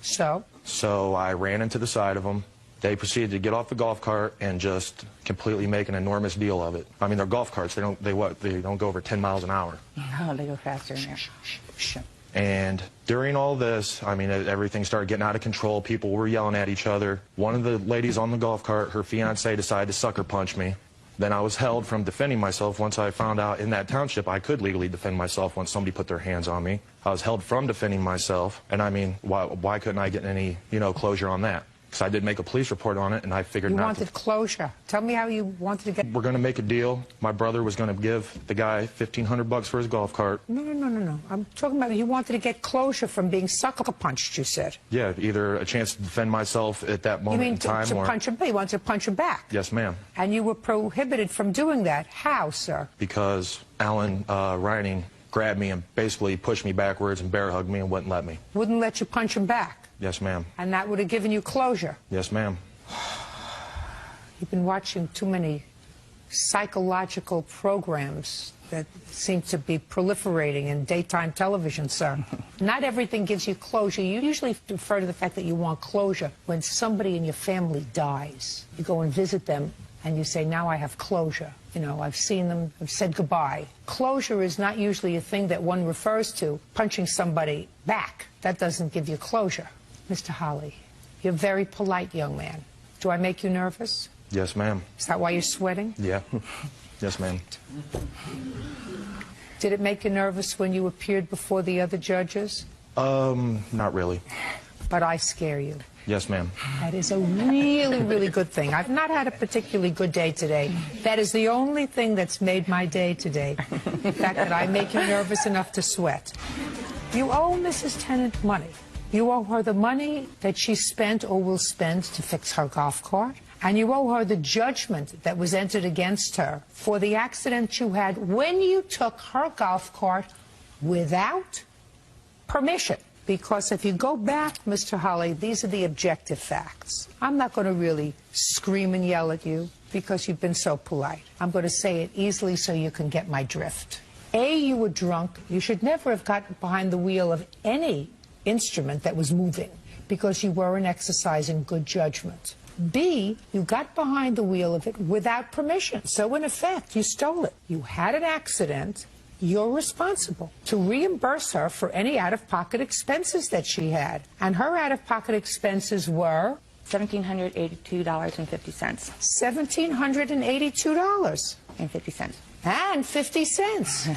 C: So?
H: So I ran into the side of them. They proceeded to get off the golf cart and just completely make an enormous deal of it. I mean, they're golf carts. They don't go over 10 miles an hour.
M: Oh, they go faster in there.
H: And during all this, I mean, everything started getting out of control. People were yelling at each other. One of the ladies on the golf cart, her fiance decided to sucker punch me. Then I was held from defending myself once I found out in that township I could legally defend myself once somebody put their hands on me. I was held from defending myself. And I mean, why couldn't I get any, you know, closure on that? Because I did make a police report on it, and I figured
C: You
H: not
C: wanted closure. Tell me how you wanted to get...
H: We're going to make a deal. My brother was going to give the guy $1,500 for his golf cart.
C: No. I'm talking about you wanted to get closure from being sucker punched, you said.
H: Yeah, either a chance to defend myself at that moment in time,
C: to
H: or...
C: punch him? You wanted to punch him back.
H: Yes, ma'am.
C: And you were prohibited from doing that. How, sir?
H: Because Alan Reining grabbed me and basically pushed me backwards and bear hugged me and wouldn't let me.
C: Wouldn't let you punch him back.
H: Yes, ma'am.
C: And that would have given you closure.
H: Yes, ma'am.
C: You've been watching too many psychological programs that seem to be proliferating in daytime television, sir. Not everything gives you closure. You usually refer to the fact that you want closure when somebody in your family dies. You go and visit them and you say, now I have closure. You know, I've seen them, I've said goodbye. Closure is not usually a thing that one refers to, punching somebody back. That doesn't give you closure. Mr. Holly, you're a very polite young man. Do I make you nervous?
H: Yes, ma'am.
C: Is that why you're sweating?
H: Yeah. Yes, ma'am.
C: Did it make you nervous when you appeared before the other judges?
H: Not really.
C: But I scare you.
H: Yes, ma'am.
C: That is a really, really good thing. I've not had a particularly good day today. That is the only thing that's made my day today. The fact that I make you nervous enough to sweat. You owe Mrs. Tennant money. You owe her the money that she spent or will spend to fix her golf cart. And you owe her the judgment that was entered against her for the accident you had when you took her golf cart without permission. Because if you go back, Mr. Holly, these are the objective facts. I'm not going to really scream and yell at you because you've been so polite. I'm going to say it easily so you can get my drift. A, you were drunk. You should never have gotten behind the wheel of any instrument that was moving because you weren't exercising good judgment. B, you got behind the wheel of it without permission. So, in effect, you stole it. You had an accident. You're responsible to reimburse her for any out-of-pocket expenses that she had. And her out-of-pocket expenses were?
M: $1,782.50.
C: $1,782.
M: And 50 cents.
C: And 50 cents.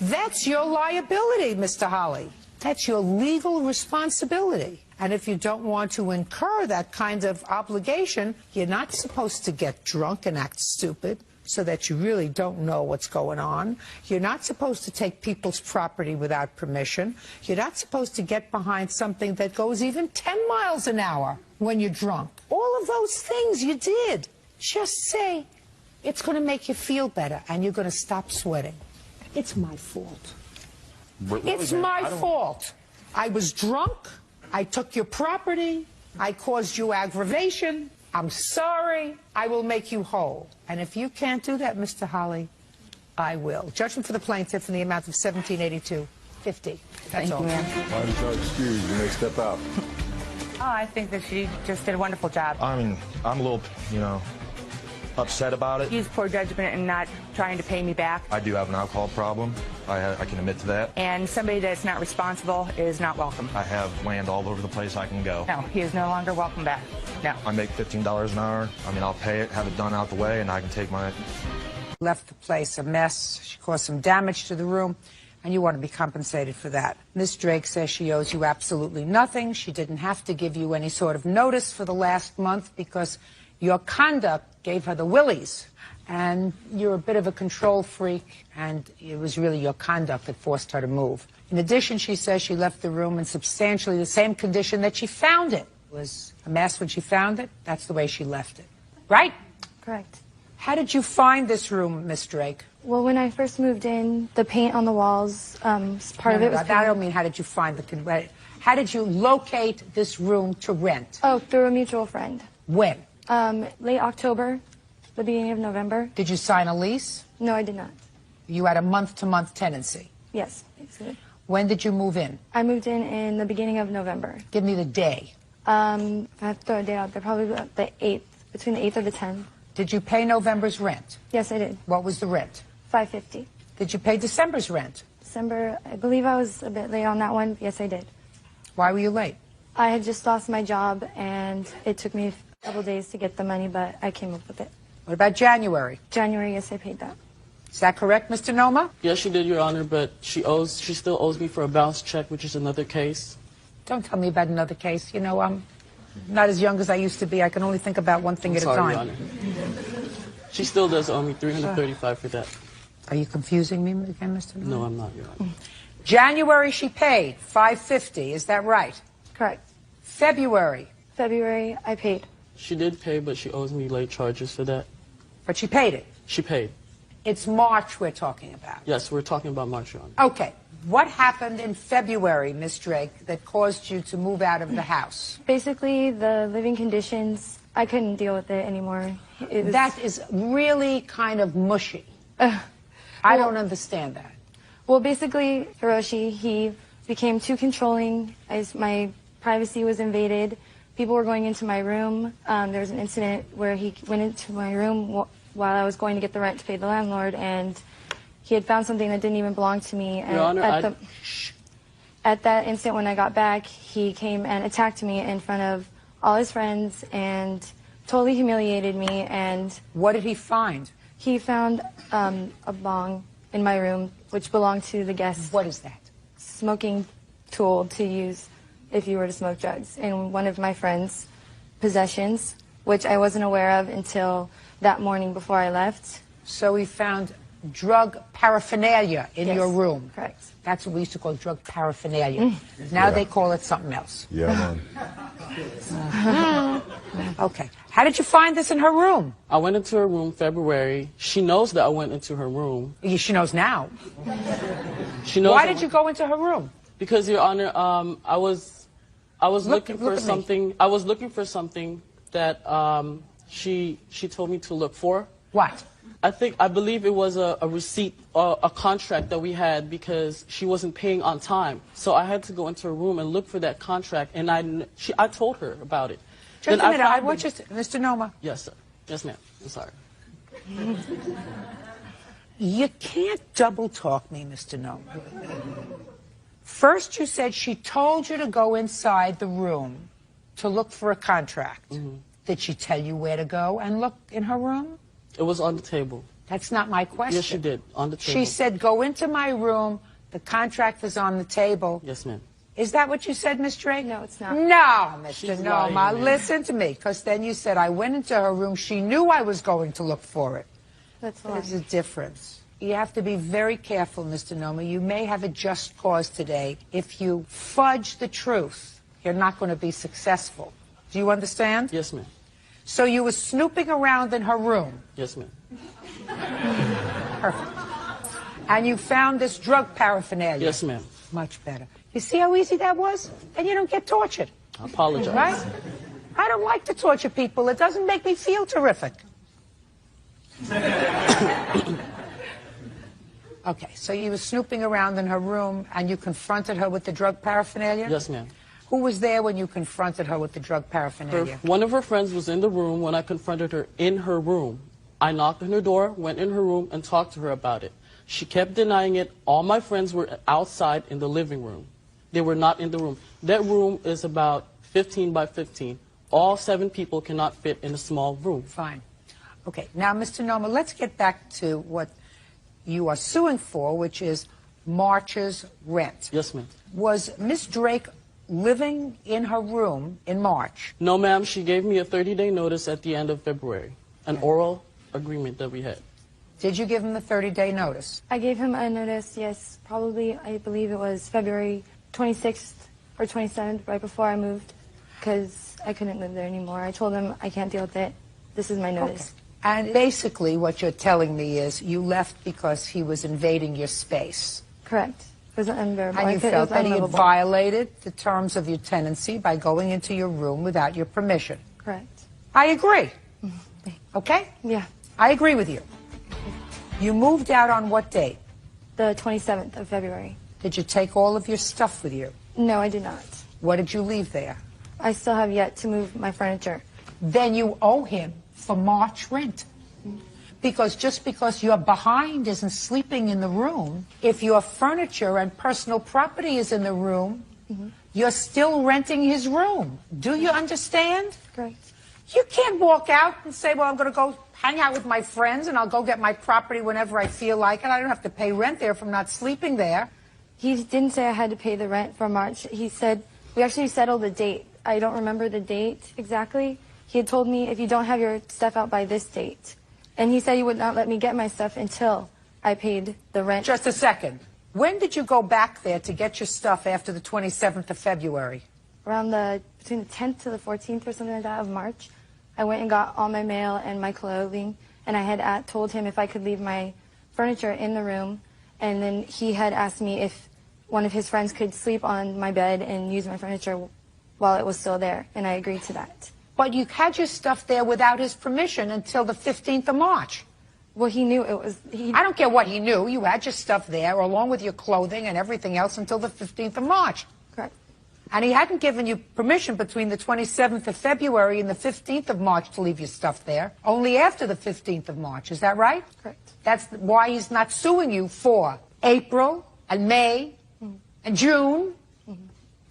C: That's your liability, Mr. Holly. That's your legal responsibility. And if you don't want to incur that kind of obligation, you're not supposed to get drunk and act stupid so that you really don't know what's going on. You're not supposed to take people's property without permission. You're not supposed to get behind something that goes even 10 miles an hour when you're drunk. All of those things you did. Just say, it's going to make you feel better, and you're going to stop sweating. It's my fault. It's my fault. I was drunk. I took your property. I caused you aggravation. I'm sorry. I will make you whole. And if you can't do that, Mr. Holly, I will. Judgment for the plaintiff in the amount of $1782.50. That's all.
B: Why did you excuse the next step out?
M: Oh, I think that she just did a wonderful job.
F: I mean, I'm a little, upset about it.
M: Used poor judgment in not trying to pay me back.
F: I do have an alcohol problem. I can admit to that.
M: And somebody that's not responsible is not welcome.
F: I have land all over the place I can go.
M: No, he is no longer welcome back. No.
F: I make $15 an hour. I mean, I'll pay it, have it done out the way, and I can take my...
C: Left the place a mess. She caused some damage to the room, and you want to be compensated for that. Ms. Drake says she owes you absolutely nothing. She didn't have to give you any sort of notice for the last month because your conduct gave her the willies. And you're a bit of a control freak, and it was really your conduct that forced her to move. In addition, she says she left the room in substantially the same condition that she found it. It was a mess when she found it. That's the way she left it. Right?
O: Correct.
C: How did you find this room, Miss Drake?
O: Well, when I first moved in, the paint on the walls, part of it was...
C: I don't mean how did you find the... How did you locate this room to rent?
O: Oh, through a mutual friend.
C: When?
O: Late October, the beginning of November.
C: Did you sign a lease?
O: No, I did not.
C: You had a month-to-month tenancy?
O: Yes, basically.
C: When did you move in?
O: I moved in the beginning of November.
C: Give me the day.
O: I have to throw a day out there, probably the 8th, between the 8th or the 10th.
C: Did you pay November's rent?
O: Yes, I did.
C: What was the rent?
O: $550.
C: Did you pay December's rent?
O: December, I believe I was a bit late on that one. Yes, I did.
C: Why were you late?
O: I had just lost my job, and it took me a couple days to get the money, but I came up with it.
C: What about January?
O: January, yes, I paid that.
C: Is that correct, Mr. Noma?
G: Yes, she did, Your Honor, but she still owes me for a bounce check, which is another case.
C: Don't tell me about another case. You know, I'm not as young as I used to be. I can only think about one thing at a time.
G: Your Honor. She still does owe me $335 for that.
C: Are you confusing me again, Mr. Noma?
G: No, I'm not, Your Honor.
C: January she paid $550. Is that right?
O: Correct.
C: February?
O: February, I paid.
G: She did pay, but she owes me late charges for that.
C: But she paid it?
G: She paid.
C: It's March we're talking about.
G: Yes, we're talking about March, Your Honor.
C: Okay. What happened in February, Miss Drake, that caused you to move out of the house?
O: Basically, the living conditions, I couldn't deal with it anymore.
C: That is really kind of mushy. I don't understand that.
O: Well, basically, Hiroshi, he became too controlling. My privacy was invaded. People were going into my room. There was an incident where he went into my room while I was going to get the rent to pay the landlord, and he had found something that didn't even belong to me.
G: Your Honor,
O: at that instant when I got back, he came and attacked me in front of all his friends and totally humiliated me. And
C: what did he find?
O: He found a bong in my room, which belonged to the guests.
C: What is that?
O: Smoking tool to use if you were to smoke drugs in one of my friend's possessions, which I wasn't aware of until that morning before I left.
C: So he found drug paraphernalia in your room.
O: Correct.
C: That's what we used to call drug paraphernalia. Now they call it something else.
B: Yeah,
C: man. Okay. How did you find this in her room?
G: I went into her room February. She knows that I went into her room.
C: She knows now.
G: She knows.
C: Why did you go into her room?
G: Because, Your Honor, I was looking for something. I was looking for something that she told me to look for.
C: What?
G: I believe it was a receipt, a contract that we had because she wasn't paying on time. So I had to go into her room and look for that contract, and I told her about it.
C: Just a minute, I want you to, Mr. Noma.
G: Yes, sir. Yes, ma'am. I'm sorry.
C: You can't double talk me, Mr. Noma. First you said she told you to go inside the room to look for a contract. Mm-hmm. Did she tell you where to go and look in her room?
G: It was on the table.
C: That's not my question.
G: Yes, she did. On the table.
C: She said, go into my room. The contract is on the table.
G: Yes, ma'am.
C: Is that what you said, Miss Drake?
O: No, it's not.
C: No, Mr.
G: She's
C: Noma,
G: lying, man.
C: listen to me, because then you said I went into her room. She knew I was going to look for it.
O: That's a lie.
C: There's a difference. You have to be very careful, Mr. Noma. You may have a just cause today. If you fudge the truth, you're not going to be successful. Do you understand?
G: Yes, ma'am.
C: So you were snooping around in her room.
G: Yes, ma'am.
C: Perfect. And you found this drug paraphernalia.
G: Yes, ma'am.
C: Much better. You see how easy that was? And you don't get tortured.
G: I apologize.
C: Right? I don't like to torture people. It doesn't make me feel terrific. Okay, so you were snooping around in her room and you confronted her with the drug paraphernalia?
G: Yes, ma'am.
C: Who was there when you confronted her with the drug paraphernalia?
G: One of her friends was in the room when I confronted her in her room. I knocked on her door, went in her room, and talked to her about it. She kept denying it. All my friends were outside in the living room. They were not in the room. That room is about 15 by 15. All 7 people cannot fit in a small room.
C: Fine. Okay, now, Mr. Noma, let's get back to what you are suing for, which is March's rent.
G: Yes, ma'am.
C: Was Miss Drake living in her room in March?
G: No, ma'am. She gave me a 30-day notice at the end of February, an oral agreement that we had.
C: Did you give him the 30-day notice?
O: I gave him a notice, yes, probably, I believe it was February 26th or 27th, right before I moved, because I couldn't live there anymore. I told him I can't deal with it. This is my notice.
C: Okay. And basically what you're telling me is you left because he was invading your space.
O: Correct. It was unbearable.
C: And you felt that he had violated the terms of your tenancy by going into your room without your permission.
O: Correct.
C: I agree. Okay?
O: Yeah.
C: I agree with you. You moved out on what date?
O: The 27th of February.
C: Did you take all of your stuff with you?
O: No, I did not.
C: What did you leave there?
O: I still have yet to move my furniture.
C: Then you owe him for March rent. Because just because you're behind isn't sleeping in the room, if your furniture and personal property is in the room, you're still renting his room. Do you understand?
O: Correct.
C: You can't walk out and say, well, I'm going to go hang out with my friends and I'll go get my property whenever I feel like it. I don't have to pay rent there if I'm not sleeping there.
O: He didn't say I had to pay the rent for March. He said, we actually settled the date. I don't remember the date exactly. He had told me if you don't have your stuff out by this date. And he said he would not let me get my stuff until I paid the rent.
C: Just a second. When did you go back there to get your stuff after the 27th of February?
O: Around between the 10th to the 14th or something like that of March. I went and got all my mail and my clothing, and I had told him if I could leave my furniture in the room, and then he had asked me if one of his friends could sleep on my bed and use my furniture while it was still there, and I agreed to that.
C: But you had your stuff there without his permission until the 15th of March.
O: Well, he knew it was...
C: I don't care what he knew. You had your stuff there, along with your clothing and everything else, until the 15th of March.
O: Correct.
C: And he hadn't given you permission between the 27th of February and the 15th of March to leave your stuff there. Only after the 15th of March. Is that right?
O: Correct.
C: That's why he's not suing you for April and May and June.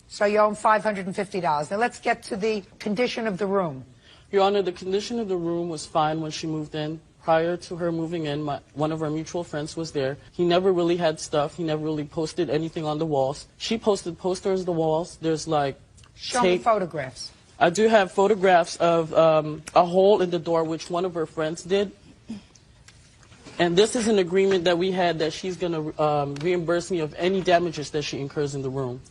C: So you owe him $550. Now let's get to the condition of the room.
G: Your Honor, the condition of the room was fine when she moved in. Prior to her moving in, one of our mutual friends was there. He never really had stuff. He never really posted anything on the walls. She posted posters on the walls. There's like
C: Show me photographs.
G: I do have photographs of a hole in the door, which one of her friends did. And this is an agreement that we had that she's going to reimburse me of any damages that she incurs in the room.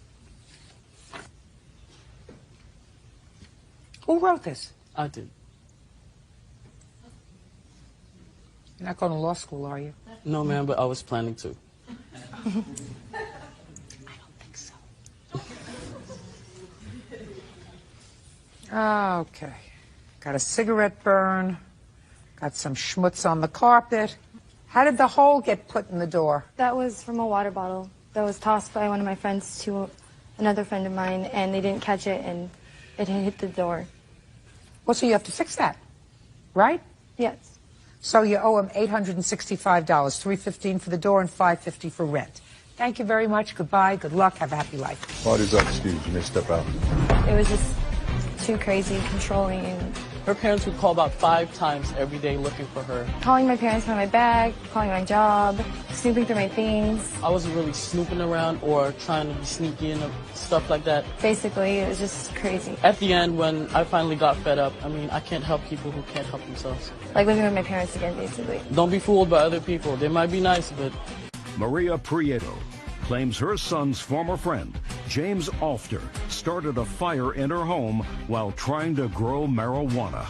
C: Who wrote this?
G: I did.
C: You're not going to law school, are you?
G: No, ma'am, but I was planning to.
C: I don't think so. Okay. Got a cigarette burn. Got some schmutz on the carpet. How did the hole get put in the door?
O: That was from a water bottle that was tossed by one of my friends to another friend of mine, and they didn't catch it, and it hit the door.
C: Well, so you have to fix that, right?
O: Yes.
C: So you owe him $865, $315 for the door and $550 for rent. Thank you very much. Goodbye. Good luck. Have a happy life.
J: Party's up, Steve. You may step out.
O: It was just too crazy, controlling, and
G: Her parents would call about 5 times every day looking for her.
O: calling my parents for my bag, calling my job, snooping through my things.
G: I wasn't really snooping around or trying to be sneaky and stuff like that.
O: Basically, it was just crazy.
G: At the end, when I finally got fed up, I mean, I can't help people who can't help themselves.
O: Like living with my parents again, basically.
G: Don't be fooled by other people. They might be nice, but...
A: Maria Prieto claims her son's former friend, James Alfter, started a fire in her home while trying to grow marijuana.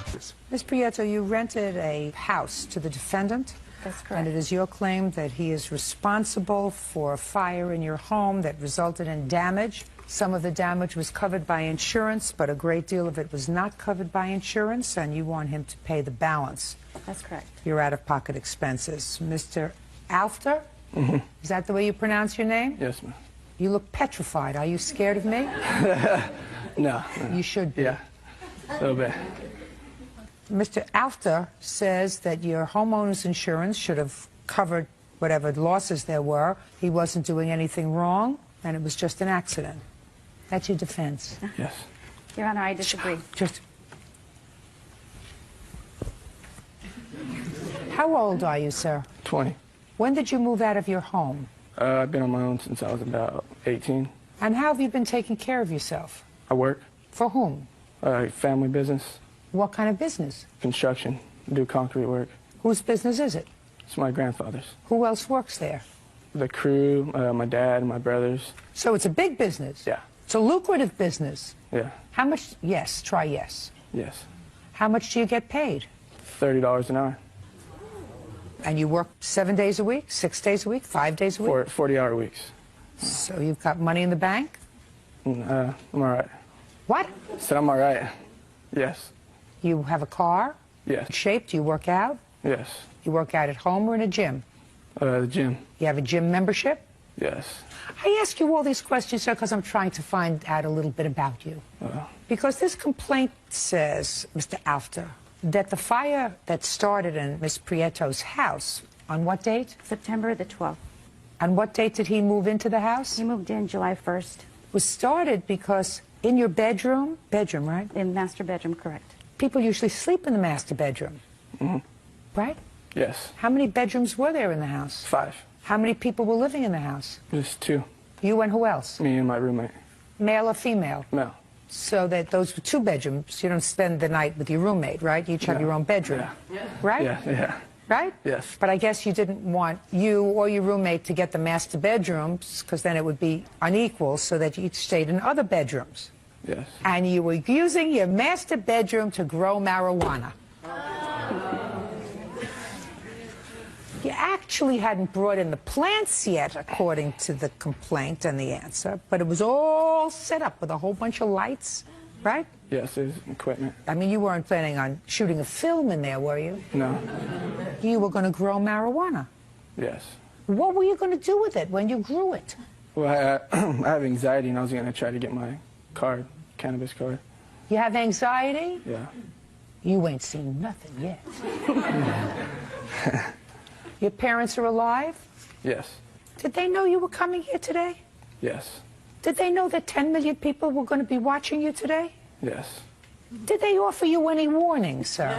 C: Ms. Prieto, you rented a house to the defendant.
O: That's correct.
C: And it is your claim that he is responsible for a fire in your home that resulted in damage. Some of the damage was covered by insurance, but a great deal of it was not covered by insurance, and you want him to pay the balance.
O: That's correct.
C: Your out-of-pocket expenses. Mr. Alfter?
I: Mm-hmm.
C: Is that the way you pronounce your name?
I: Yes, ma'am.
C: You look petrified. Are you scared of me?
I: No.
C: You should be.
I: Yeah, a little bit.
C: Mr. Alfter says that your homeowner's insurance should have covered whatever losses there were. He wasn't doing anything wrong, and it was just an accident. That's your defense.
I: Yes.
O: Your Honor, I disagree.
C: How old are you, sir?
I: 20.
C: When did you move out of your home?
I: I've been on my own since I was about 18.
C: And how have you been taking care of yourself?
I: I work.
C: For whom?
I: Family business.
C: What kind of business?
I: Construction. Do concrete work.
C: Whose business is it?
I: It's my grandfather's.
C: Who else works there?
I: The crew, my dad, my brothers.
C: So it's a big business?
I: Yeah.
C: It's a lucrative business?
I: Yeah.
C: How much? Yes, try yes.
I: Yes.
C: How much do you get paid?
I: $30 an hour.
C: And you work 7 days a week, 6 days a week, 5 days a week?
I: 40-hour weeks.
C: So you've got money in the bank?
I: I'm all right.
C: What?
I: I said I'm all right. Yes.
C: You have a car?
I: Yes.
C: Shape? Do you work out?
I: Yes.
C: You work out at home or in a gym?
I: The gym.
C: You have a gym membership?
I: Yes.
C: I ask you all these questions, sir, because I'm trying to find out a little bit about you. Because this complaint says, Mr. Alfter, that the fire that started in Miss Prieto's house, on what date?
O: September the 12th.
C: On what date did he move into the house?
O: He moved in July 1st.
C: Was started because in your bedroom, right?
O: In master bedroom, correct.
C: People usually sleep in the master bedroom, right?
I: Yes.
C: How many bedrooms were there in the house?
I: 5.
C: How many people were living in the house?
I: Just 2.
C: You and who else?
I: Me and my roommate.
C: Male or female?
I: Male.
C: So that those were 2 bedrooms. You don't spend the night with your roommate, right? You each have your own bedroom, right?
I: Yeah.
C: Right?
I: Yes.
C: But I guess you didn't want you or your roommate to get the master bedrooms, because then it would be unequal, so that you each stayed in other bedrooms.
I: Yes.
C: And you were using your master bedroom to grow marijuana. You actually hadn't brought in the plants yet, according to the complaint and the answer, but it was all set up with a whole bunch of lights, right?
I: Yes, there's equipment.
C: I mean, you weren't planning on shooting a film in there, were you?
I: No.
C: You were going to grow marijuana.
I: Yes.
C: What were you going to do with it when you grew it?
I: Well, I have anxiety, and I was going to try to get my card, cannabis card.
C: You have anxiety?
I: Yeah.
C: You ain't seen nothing yet. Your parents are alive?
I: Yes.
C: Did they know you were coming here today?
I: Yes.
C: Did they know that 10 million people were going to be watching you today?
I: Yes.
C: Did they offer you any warning, sir?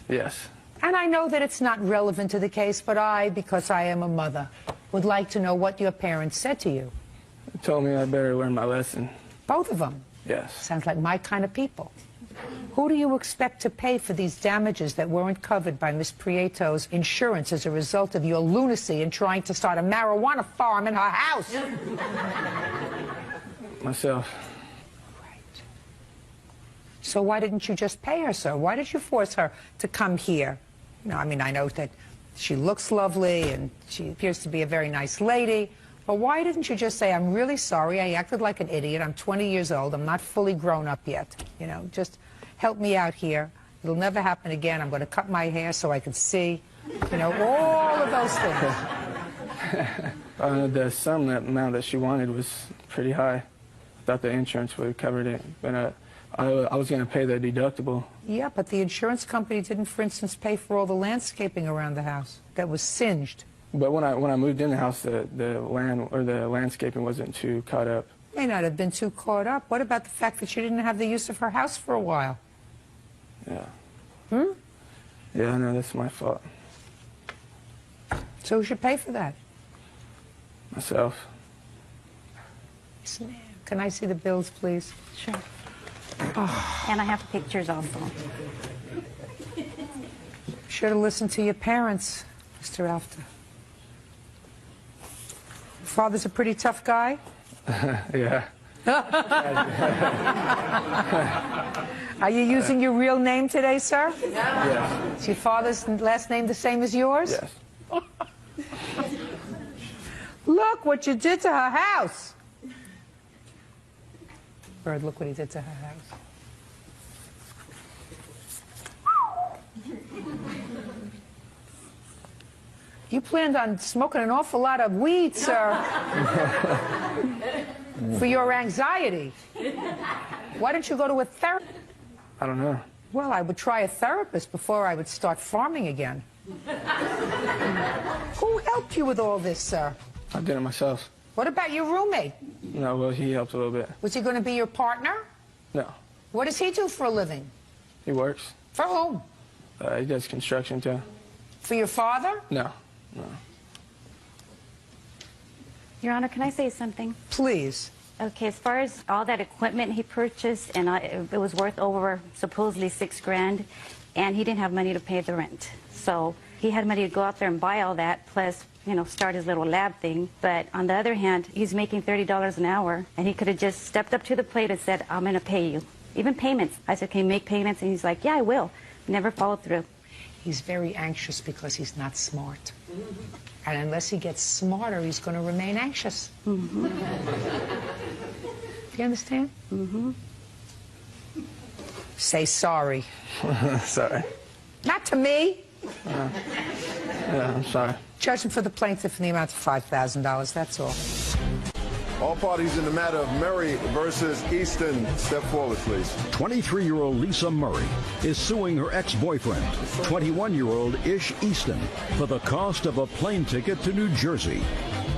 I: Yes.
C: And I know that it's not relevant to the case, but I, because I am a mother, would like to know what your parents said to you.
I: They told me I better learn my lesson.
C: Both of them?
I: Yes.
C: Sounds like my kind of people. Who do you expect to pay for these damages that weren't covered by Miss Prieto's insurance as a result of your lunacy in trying to start a marijuana farm in her house?
I: Myself.
C: Right. So why didn't you just pay her, sir? Why did you force her to come here? You know, I mean, I know that she looks lovely and she appears to be a very nice lady, but why didn't you just say, I'm really sorry, I acted like an idiot, I'm 20 years old, I'm not fully grown up yet, you know, just help me out here. It'll never happen again. I'm going to cut my hair so I can see, you know, all of those things.
I: The sum amount that she wanted was pretty high. I thought the insurance would have covered it, but I was going to pay the deductible.
C: Yeah, but the insurance company didn't, for instance, pay for all the landscaping around the house that was singed.
I: But when I moved in the house, the landscaping wasn't too caught up.
C: May not have been too caught up. What about the fact that she didn't have the use of her house for a while?
I: Yeah.
C: Hmm?
I: Yeah, no, that's my fault.
C: So who should pay for that?
I: Myself.
C: Can I see the bills, please?
R: Sure. And I have pictures also.
C: Should have listened to your parents, Mr. Alfter. Father's a pretty tough guy?
I: Yeah.
C: Are you using your real name today, sir?
I: Yes.
C: Is your father's last name the same as yours?
I: Yes.
C: Look what you did to her house. Bird, look what he did to her house. You planned on smoking an awful lot of weed, sir, for your anxiety. Why don't you go to a therapist?
I: I don't know.
C: Well, I would try a therapist before I would start farming again. Who helped you with all this, sir?
I: I did it myself.
C: What about your roommate?
I: No, well, he helped a little bit.
C: Was he going to be your partner?
I: No.
C: What does he do for a living?
I: He works.
C: For whom?
I: He does construction, too.
C: For your father?
I: No. No.
R: Your Honor, can I say something?
C: Please.
R: Okay, as far as all that equipment he purchased, and it was worth over supposedly $6,000, and he didn't have money to pay the rent. So he had money to go out there and buy all that, plus, you know, start his little lab thing. But on the other hand, he's making $30 an hour, and he could have just stepped up to the plate and said, I'm going to pay you. Even payments. I said, can you make payments? And he's like, yeah, I will. Never followed through.
C: He's very anxious because he's not smart. And unless he gets smarter, he's going to remain anxious. Mm-hmm. Do you understand? Mm-hmm. Say sorry.
I: Sorry.
C: Not to me.
I: Yeah, I'm sorry.
C: Judgment for the plaintiff in the amount of $5,000, that's all.
B: All parties in the matter of Murray versus Easton, step forward, please.
A: 23-year-old Lisa Murray is suing her ex-boyfriend, 21-year-old Ish Easton, for the cost of a plane ticket to New Jersey.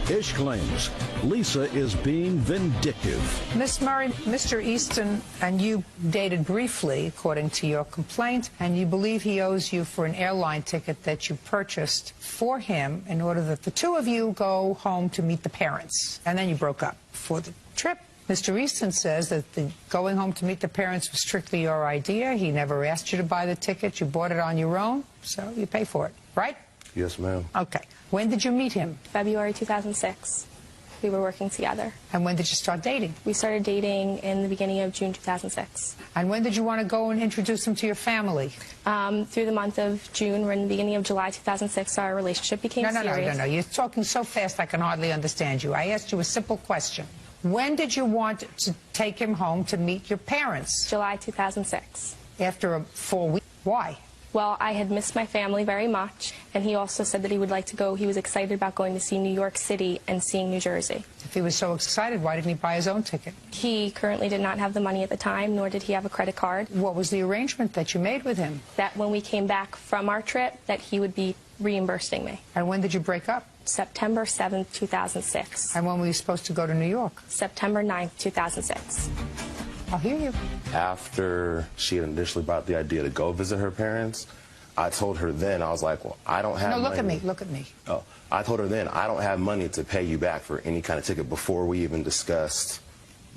A: Ish claims Lisa is being vindictive.
C: Miss Murray, Mr. Easton and you dated briefly, according to your complaint, and you believe he owes you for an airline ticket that you purchased for him in order that the two of you go home to meet the parents. And then you broke up for the trip. Mr. Easton says that the going home to meet the parents was strictly your idea. He never asked you to buy the ticket. You bought it on your own, so you pay for it, right?
B: Yes, ma'am.
C: Okay. When did you meet him?
K: February 2006. We were working together.
C: And when did you start dating?
K: We started dating in the beginning of June 2006.
C: And when did you want to go and introduce him to your family?
K: Through the month of June, or in the beginning of July 2006, our relationship became serious.
C: No. You're talking so fast I can hardly understand you. I asked you a simple question. When did you want to take him home to meet your parents?
K: July 2006.
C: After 4 weeks? Why?
K: Well, I had missed my family very much, and he also said that he would like to go. He was excited about going to see New York City and seeing New Jersey.
C: If he was so excited, why didn't he buy his own ticket?
K: He currently did not have the money at the time, nor did he have a credit card.
C: What was the arrangement that you made with him?
K: That when we came back from our trip, that he would be reimbursing me.
C: And when did you break up?
K: September 7th, 2006.
C: And when were you supposed to go to New York?
K: September 9th, 2006.
C: I'll hear you.
V: After she had initially brought the idea to go visit her parents, I told her then, I was like, well, I don't have money.
C: No, look at me, look at me.
V: Oh, I told her then, I don't have money to pay you back for any kind of ticket before we even discussed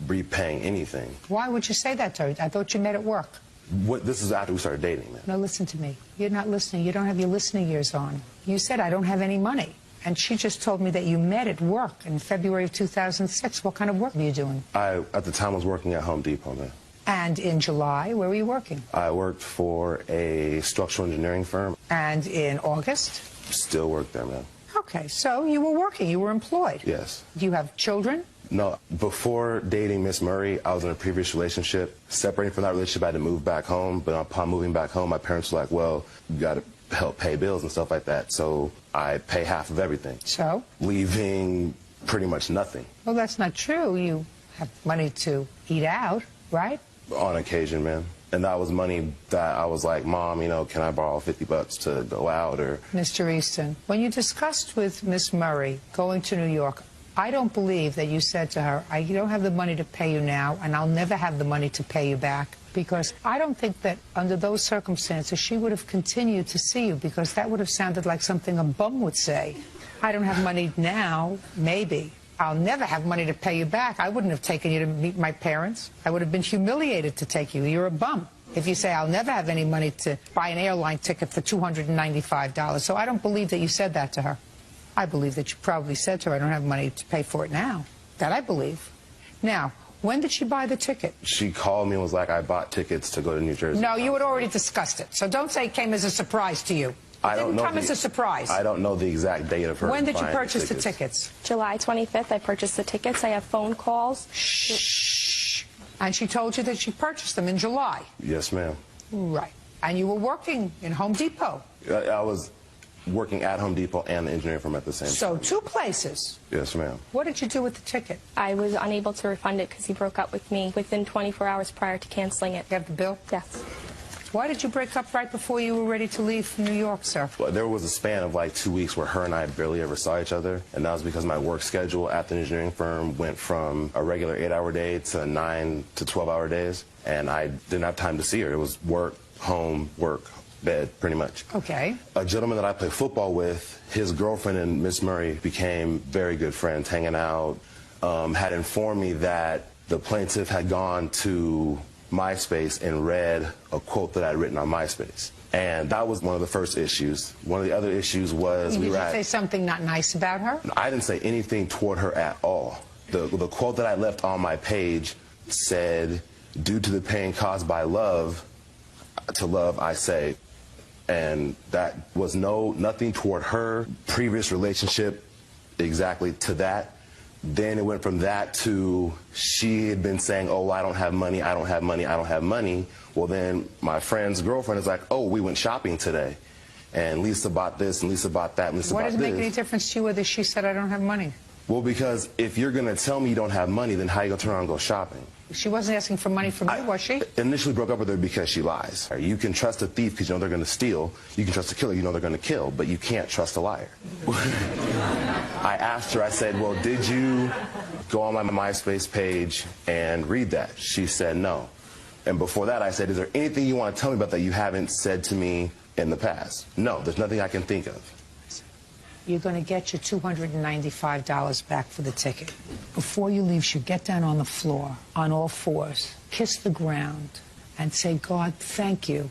V: repaying anything.
C: Why would you say that to her? I thought you met at work.
V: This is after we started dating, man.
C: No, listen to me. You're not listening. You don't have your listening ears on. You said, I don't have any money. And she just told me that you met at work in February of 2006. What kind of work were you doing?
V: I, at the time, was working at Home Depot, man.
C: And in July, where were you working?
V: I worked for a structural engineering firm.
C: And in August?
V: Still work there, man.
C: Okay, so you were working. You were employed.
V: Yes.
C: Do you have children?
V: No. Before dating Miss Murray, I was in a previous relationship. Separating from that relationship, I had to move back home. But upon moving back home, my parents were like, well, you got to help pay bills and stuff like that. So I pay half of everything.
C: So?
V: Leaving pretty much nothing.
C: Well, that's not true. You have money to eat out, right?
V: On occasion, man. And that was money that I was like, Mom, you know, can I borrow $50 to go out? Or
C: Mr. Easton, when you discussed with Miss Murray going to New York, I don't believe that you said to her, I don't have the money to pay you now, and I'll never have the money to pay you back. Because I don't think that under those circumstances she would have continued to see you, because that would have sounded like something a bum would say. I don't have money now, maybe. I'll never have money to pay you back. I wouldn't have taken you to meet my parents. I would have been humiliated to take you. You're a bum. If you say, I'll never have any money to buy an airline ticket for $295. So I don't believe that you said that to her. I believe that you probably said to her, I don't have money to pay for it now. That I believe. Now, when did she buy the ticket?
V: She called me and was like, I bought tickets to go to New Jersey.
C: No, you had already discussed it. So don't say it came as a surprise to you. It didn't come as a surprise.
V: I don't know the exact date of her
C: When did you
V: buying
C: purchase the tickets?
K: July 25th, I purchased the tickets. I have phone calls.
C: Shh. And she told you that she purchased them in July?
V: Yes, ma'am.
C: Right. And you were working in Home Depot?
V: I was working at Home Depot and the engineering firm at the same time.
C: So 2 places.
V: Yes, ma'am.
C: What did you do with the ticket?
K: I was unable to refund it because he broke up with me within 24 hours prior to canceling it.
C: You have the bill?
K: Yes.
C: Why did you break up right before you were ready to leave for New York, sir?
V: Well, there was a span of like 2 weeks where her and I barely ever saw each other, and that was because my work schedule at the engineering firm went from a regular 8-hour day to 9 to 12-hour days, and I didn't have time to see her. It was work, home, work, bed, pretty much.
C: Okay.
V: A gentleman that I play football with, his girlfriend and Miss Murray became very good friends, hanging out, had informed me that the plaintiff had gone to MySpace and read a quote that I'd written on MySpace. And that was one of the first issues. One of the other issues was
C: Did you say something not nice about her?
V: I didn't say anything toward her at all. The quote that I left on my page said, due to the pain caused by love, to love I say. And that was nothing toward her previous relationship exactly to that. Then it went from that to she had been saying, oh, I don't have money, I don't have money, I don't have money. Well, then my friend's girlfriend is like, oh, we went shopping today. And Lisa bought this, and Lisa bought that, and Lisa bought this.
C: Why does it make any difference to you whether she said I don't have money?
V: Well, because if you're going to tell me you don't have money, then how are you going to turn around and go shopping?
C: She wasn't asking for money from you, was she?
V: Initially broke up with her because she lies. You can trust a thief because you know they're going to steal. You can trust a killer, you know they're going to kill. But you can't trust a liar. I asked her, I said, well, did you go on my MySpace page and read that? She said no. And before that, I said, is there anything you want to tell me about that you haven't said to me in the past? No, there's nothing I can think of.
C: You're going to get your $295 back for the ticket. Before you leave, you get down on the floor, on all fours, kiss the ground, and say, God, thank you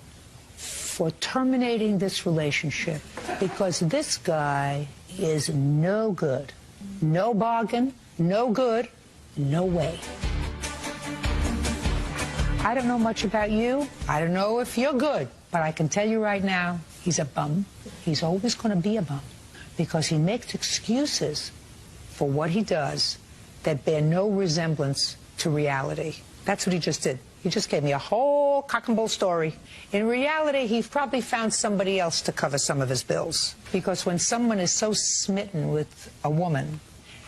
C: for terminating this relationship, because this guy is no good. No bargain, no good, no way. I don't know much about you. I don't know if you're good, but I can tell you right now, he's a bum. He's always going to be a bum, because he makes excuses for what he does that bear no resemblance to reality. That's what he just did. He just gave me a whole cock and bull story. In reality, he probably found somebody else to cover some of his bills. Because when someone is so smitten with a woman,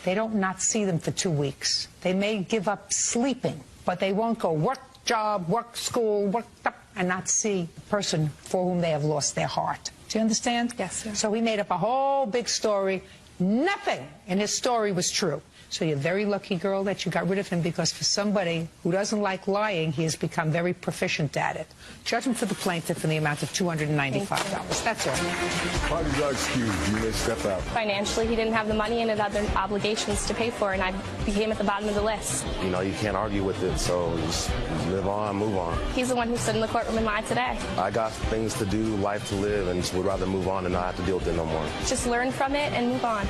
C: they don't not see them for 2 weeks. They may give up sleeping, but they won't go work, job, work, school, work, and not see the person for whom they have lost their heart. Do you understand?
K: Yes, sir.
C: So he made up a whole big story. Nothing in his story was true. So you're a very lucky, girl, that you got rid of him, because for somebody who doesn't like lying, he has become very proficient at it. Judgment for the plaintiff in the amount of $295. That's all.
J: Parties are excused. You may step out.
K: Financially, he didn't have the money and had other obligations to pay for, and I became at the bottom of the list.
V: You know, you can't argue with it, so just live on, move on.
K: He's the one who stood in the courtroom and lied today.
V: I got things to do, life to live, and just would rather move on and not have to deal with it no more.
K: Just learn from it and move on.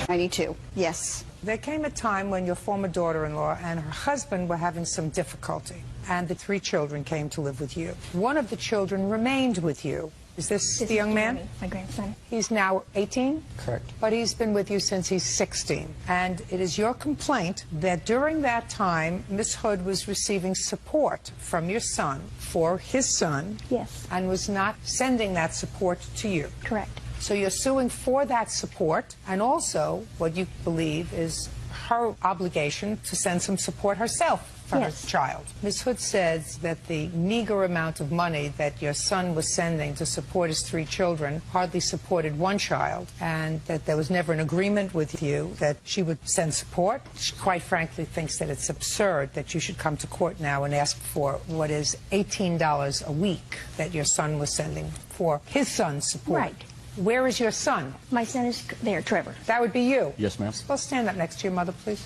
C: 92. Yes. There came a time when your former daughter-in-law and her husband were having some difficulty, and the 3 children came to live with you. One of the children remained with you. Is this the young man?
K: My grandson.
C: He's now 18?
Q: Correct.
C: But he's been with you since he's 16. And it is your complaint that during that time, Miss Hood was receiving support from your son for his son.
K: Yes.
C: And was not sending that support to you.
K: Correct.
C: So you're suing for that support, and also what you believe is her obligation to send some support herself for her child. Ms. Hood says that the meager amount of money that your son was sending to support his 3 children hardly supported one child, and that there was never an agreement with you that she would send support. She quite frankly thinks that it's absurd that you should come to court now and ask for what is $18 a week that your son was sending for his son's support.
L: Right.
C: Where is your son?
L: My son is there, Trevor.
C: That would be you.
J: Yes, ma'am.
C: Well, stand up next to your mother, please.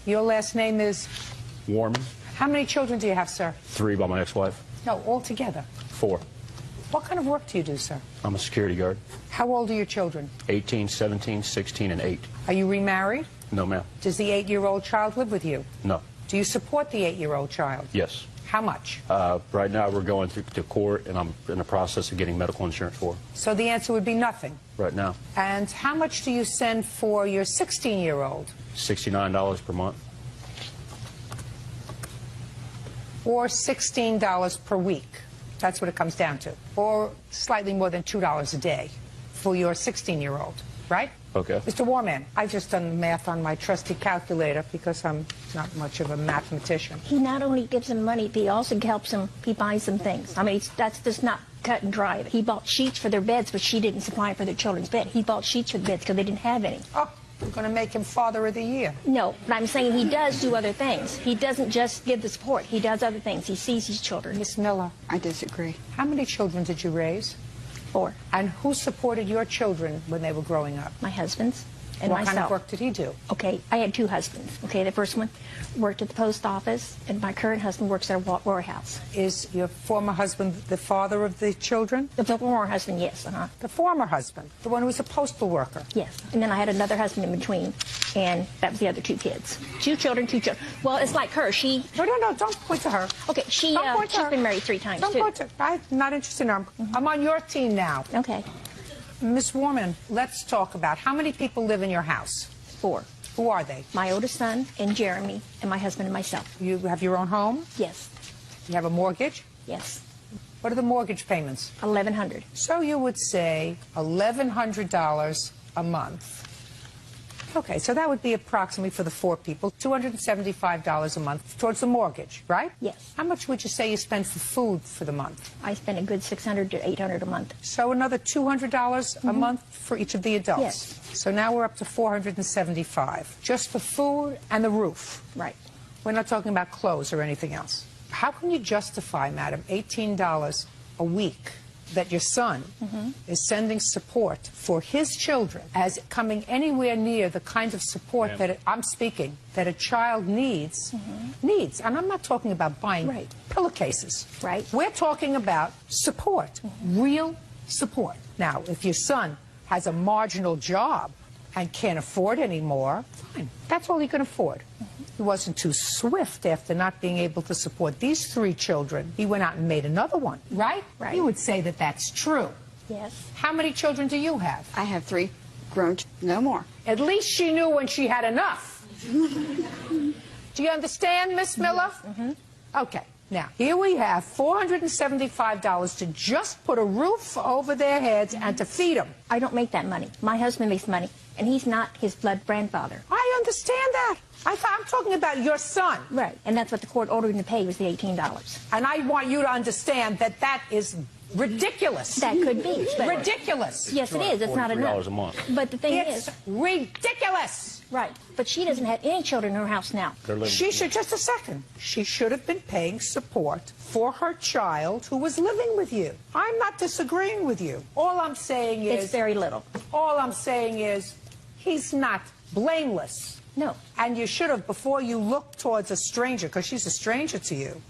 C: Your last name is?
J: Warman.
C: How many children do you have, sir?
J: 3 by my ex-wife.
C: No, all together.
J: 4.
C: What kind of work do you do, sir?
J: I'm a security guard.
C: How old are your children?
J: 18, 17, 16, and 8.
C: Are you remarried?
J: No, ma'am.
C: Does the 8-year-old child live with you?
J: No.
C: Do you support the 8-year-old child?
J: Yes.
C: How much?
J: Right now we're going to court, and I'm in the process of getting medical insurance for her.
C: So the answer would be nothing.
J: Right now.
C: And how much do you send for your 16-year-old?
J: $69 per month.
C: Or $16 per week. That's what it comes down to. Or slightly more than $2 a day for your 16-year-old, right?
J: Okay.
C: Mr. Warman, I've just done the math on my trusty calculator because I'm not much of a mathematician.
L: He not only gives them money, but he also helps them. He buys them things. I mean, that's just not cut and dry. He bought sheets for their beds, but she didn't supply for their children's bed. He bought sheets for the beds because they didn't have any.
C: Oh, you're going to make him Father of the Year.
L: No, but I'm saying he does do other things. He doesn't just give the support. He does other things. He sees his children.
C: Miss Miller.
N: I disagree.
C: How many children did you raise?
L: 4.
C: And who supported your children when they were growing up?
L: My husband's and
C: what
L: myself.
C: kind of work did he do?
L: Okay, I had 2 husbands. Okay, the first one worked at the post office, and my current husband works at a warehouse.
C: Is your former husband the father of the children?
L: The former husband, yes.
C: The former husband, the one who was a postal worker?
L: Yes. And then I had another husband in between, and that was the other 2 kids. 2 children, 2 children. Well, it's like her. She...
C: No, don't point to her.
L: Okay, she's been married 3 times,
C: don't
L: too.
C: Point to her. I'm not interested in her. I'm on your team now.
L: Okay.
C: Miss Warman, let's talk about how many people live in your house?
L: 4.
C: Who are they?
L: My oldest son and Jeremy and my husband and myself.
C: You have your own home?
L: Yes.
C: You have a mortgage?
L: Yes.
C: What are the mortgage payments?
L: $1,100.
C: So you would say $1,100 a month. Okay, so that would be approximately for the 4 people, $275 a month towards the mortgage, right?
L: Yes.
C: How much would you say you spend for food for the month?
L: I spend a good $600 to $800 a month.
C: So another $200 a month for each of the adults?
L: Yes.
C: So now we're up to $475, just for food and the roof?
L: Right.
C: We're not talking about clothes or anything else. How can you justify, madam, $18 a week that your son is sending support for his children as coming anywhere near the kind of support that I'm speaking that a child needs, and I'm not talking about buying pillowcases.
L: Right.
C: We're talking about support, real support. Now, if your son has a marginal job and can't afford anymore, fine. That's all he can afford. He wasn't too swift after not being able to support these 3 children. He went out and made another one, right?
L: Right.
C: You would say that that's true.
L: Yes.
C: How many children do you have?
N: I have 3 grown, no more.
C: At least she knew when she had enough. Do you understand, Miss Miller? Okay. Now, here we have $475 to just put a roof over their heads and to feed them.
L: I don't make that money. My husband makes money, and he's not his blood grandfather.
C: I understand that. I'm talking about your son.
L: Right, and that's what the court ordered him to pay was the $18.
C: And I want you to understand that that is ridiculous.
L: That could be.
C: Ridiculous.
L: Yes, it is. It's not enough.
J: $43 a month.
L: But the thing
C: It's
L: is...
C: ridiculous.
L: Right, but she doesn't have any children in her house now.
C: She should, just a second, she should have been paying support for her child who was living with you. I'm not disagreeing with you. All I'm saying is...
L: It's very little.
C: All I'm saying is he's not blameless.
L: No.
C: And you should have, before you look towards a stranger, because she's a stranger to you,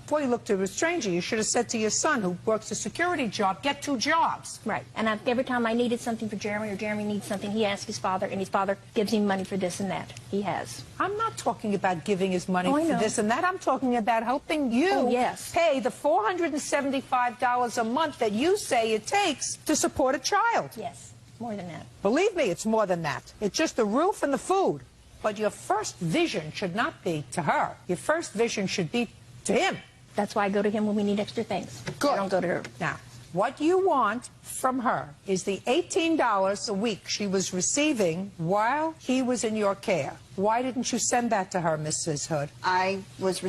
C: before you look to a stranger, you should have said to your son, who works a security job, get 2 jobs.
L: Right. And every time I needed something for Jeremy or Jeremy needs something, he asks his father, and his father gives him money for this and that. He has.
C: I'm not talking about giving his money
L: I
C: for
L: know.
C: this and that. I'm talking about helping you pay the $475 a month that you say it takes to support a child.
L: Yes, more than that.
C: Believe me, it's more than that. It's just the roof and the food. But your first vision should not be to her. Your first vision should be to him.
L: That's why I go to him when we need extra things.
C: Good.
L: I don't go to her.
C: Now, what you want from her is the $18 a week she was receiving while he was in your care. Why didn't you send that to her, Mrs. Hood?
N: I was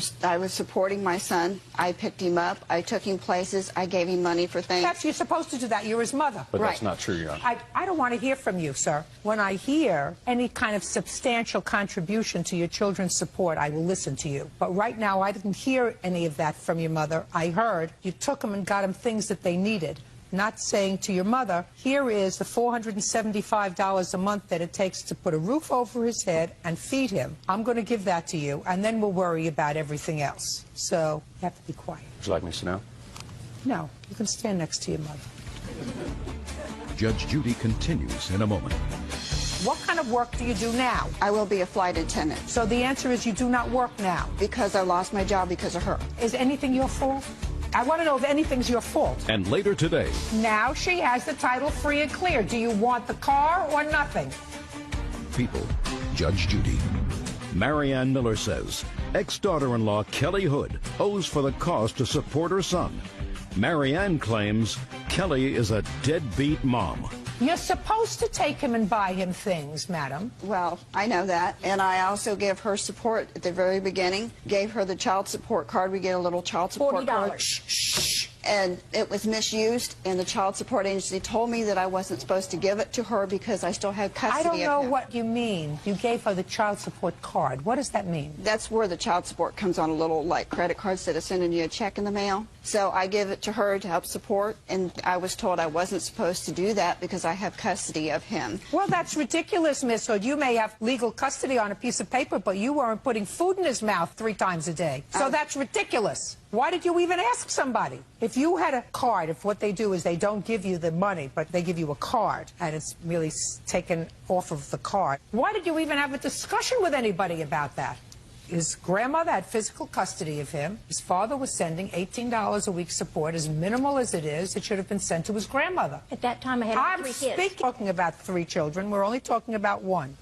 N: supporting my son. I picked him up. I took him places. I gave him money for things.
C: You're supposed to do that. You're his mother.
J: But that's not true, Your Honor.
C: I don't want to hear from you, sir. When I hear any kind of substantial contribution to your children's support, I will listen to you. But right now, I didn't hear any of that from your mother. I heard you took them and got them things that they needed. not saying to your mother, here is the $475 a month that it takes to put a roof over his head and feed him. I'm going to give that to you, and then we'll worry about everything else. So you have to be quiet.
J: Would you like me to sit down?
C: No, you can stand next to your mother.
A: Judge Judy continues in a moment.
C: What kind of work do you do now?
N: I will be a flight attendant.
C: So the answer is you do not work now?
N: Because I lost my job because of her.
C: Is anything your fault? I want to know if anything's your fault.
A: And later today.
C: Now she has the title free and clear. Do you want the car or nothing?
A: People, Judge Judy. Marianne Miller says ex-daughter-in-law Kelly Hood owes for the cost to support her son. Marianne claims Kelly is a deadbeat mom.
C: You're supposed to take him and buy him things, madam.
N: Well, I know that. And I also give her support at the very beginning. Gave her the child support card. We get a little child support card.
C: $40. Shh.
N: And it was misused, and the child support agency told me that I wasn't supposed to give it to her because I still had custody of him.
C: I don't know what you mean. You gave her the child support card. What does that mean?
N: That's where the child support comes on a little, like, credit card instead of sending you a check in the mail. So I give it to her to help support, and I was told I wasn't supposed to do that because I have custody of him.
C: Well, that's ridiculous, Miss Hood. You may have legal custody on a piece of paper, but you weren't putting food in his mouth 3 times a day. So that's ridiculous. Why did you even ask somebody? If you had a card, if what they do is they don't give you the money, but they give you a card, and it's really taken off of the card, why did you even have a discussion with anybody about that? His grandmother had physical custody of him. His father was sending $18 a week support. As minimal as it is, it should have been sent to his grandmother.
L: At that time, I had 3 kids.
C: I'm talking about 3 children. We're only talking about 1.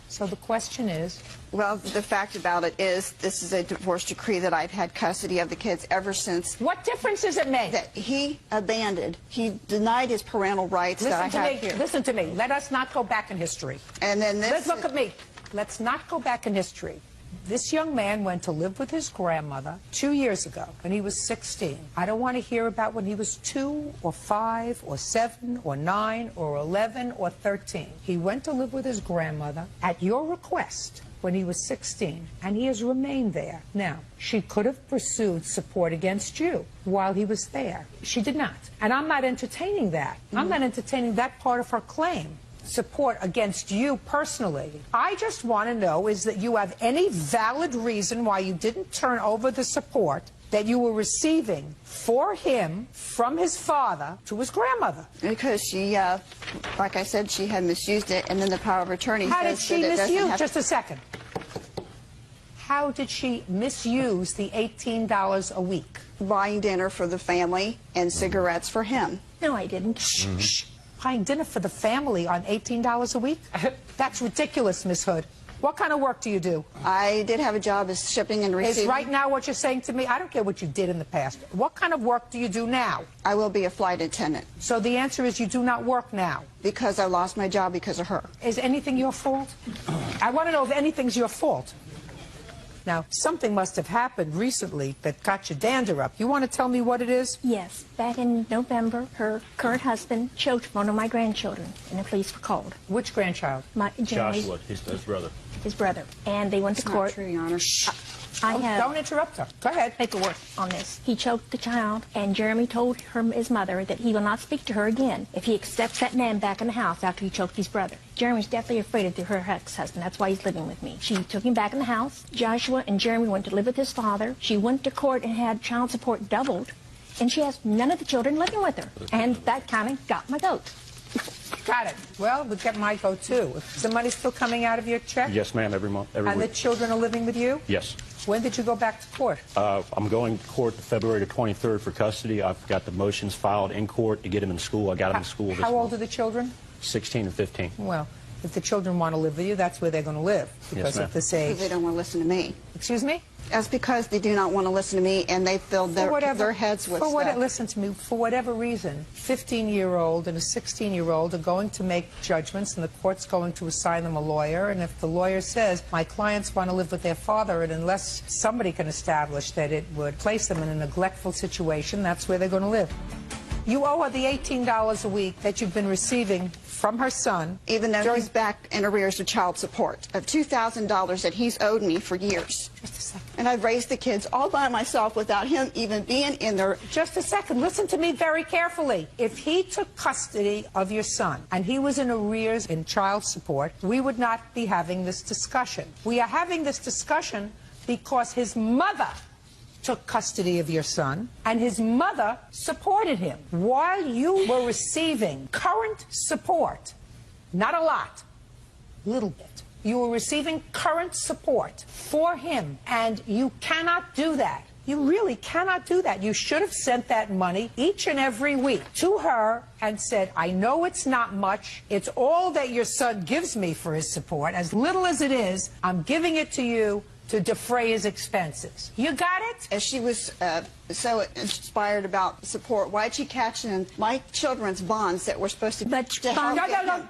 C: So the question is?
N: Well, the fact about it is this is a divorce decree that I've had custody of the kids ever since.
C: What difference does it make?
N: That he abandoned. He denied his parental rights that I have here.
C: Listen to me. Let us not go back in history.
N: And then this...
C: Let's look at me. Let's not go back in history. This young man went to live with his grandmother 2 years ago when he was 16. I don't want to hear about when he was 2 or 5 or 7 or 9 or 11 or 13. He went to live with his grandmother at your request when he was 16, and he has remained there. Now, she could have pursued support against you while he was there. She did not. And I'm not entertaining that. I'm not entertaining that part of her claim. Support against you personally. I just want to know is that you have any valid reason why you didn't turn over the support that you were receiving for him from his father to his grandmother.
N: Because she, like I said, she had misused it, and then the power of attorney
C: How did
N: says
C: she
N: that it doesn't
C: misuse?
N: have...
C: Just a second. How did she misuse the $18 a week?
N: Buying dinner for the family and cigarettes for him.
L: No, I didn't.
C: Shh. Buying dinner for the family on $18 a week? That's ridiculous, Miss Hood. What kind of work do you do?
N: I did have a job as shipping and receiving.
C: Is right now what you're saying to me? I don't care what you did in the past. What kind of work do you do now?
N: I will be a flight attendant.
C: So the answer is you do not work now?
N: Because I lost my job because of her.
C: Is anything your fault? I want to know if anything's your fault. Now, something must have happened recently that got your dander up. You want to tell me what it is?
L: Yes. Back in November, her current husband choked one of my grandchildren, and the police were called.
C: Which grandchild?
J: Joshua, his brother.
L: His brother. And they went to court.
N: Not true, Your Honor.
L: I have
C: Don't interrupt her. Go ahead.
L: paperwork on this. He choked the child, and Jeremy told his mother that he will not speak to her again if he accepts that man back in the house after he choked his brother. Jeremy's definitely afraid of her ex-husband. That's why he's living with me. She took him back in the house. Joshua and Jeremy went to live with his father. She went to court and had child support doubled, and she has none of the children living with her. And that kind of got my goat.
C: Got it. Well, we get my goat, too. Is the money still coming out of your check?
J: Yes, ma'am, every month, every
C: And
J: week.
C: the children are living with you?
J: Yes.
C: When did you go back to court?
J: I'm going to court February the 23rd for custody. I've got the motions filed in court to get him in school. I got him in school this
C: How old
J: month.
C: are the children?
J: 16 and 15.
C: Well, if the children want to live with you, that's where they're going to live. Because
J: ma'am.
C: at this age.
N: Because they don't want to listen to me.
C: Excuse me?
N: That's because they do not want to listen to me, and they filled their heads with stuff.
C: Listen to me. For whatever reason, a 15-year-old and a 16-year-old are going to make judgments, and the court's going to assign them a lawyer. And if the lawyer says, my clients want to live with their father, and unless somebody can establish that it would place them in a neglectful situation, that's where they're going to live. You owe her the $18 a week that you've been receiving from her son.
N: Even though he's back in arrears of child support of $2,000 that he's owed me for years.
C: Just a second.
N: And I've raised the kids all by myself without him even being in there.
C: Just a second. Listen to me very carefully. If he took custody of your son and he was in arrears in child support, we would not be having this discussion. We are having this discussion because his mother took custody of your son, and his mother supported him. While you were receiving current support, not a lot, little bit, you were receiving current support for him, and you cannot do that. You really cannot do that. You should have sent that money each and every week to her and said, I know it's not much. It's all that your son gives me for his support. As little as it is, I'm giving it to you to defray his expenses. You got it?
N: As she was so inspired about support, why'd she catch in my children's bonds that were supposed to help to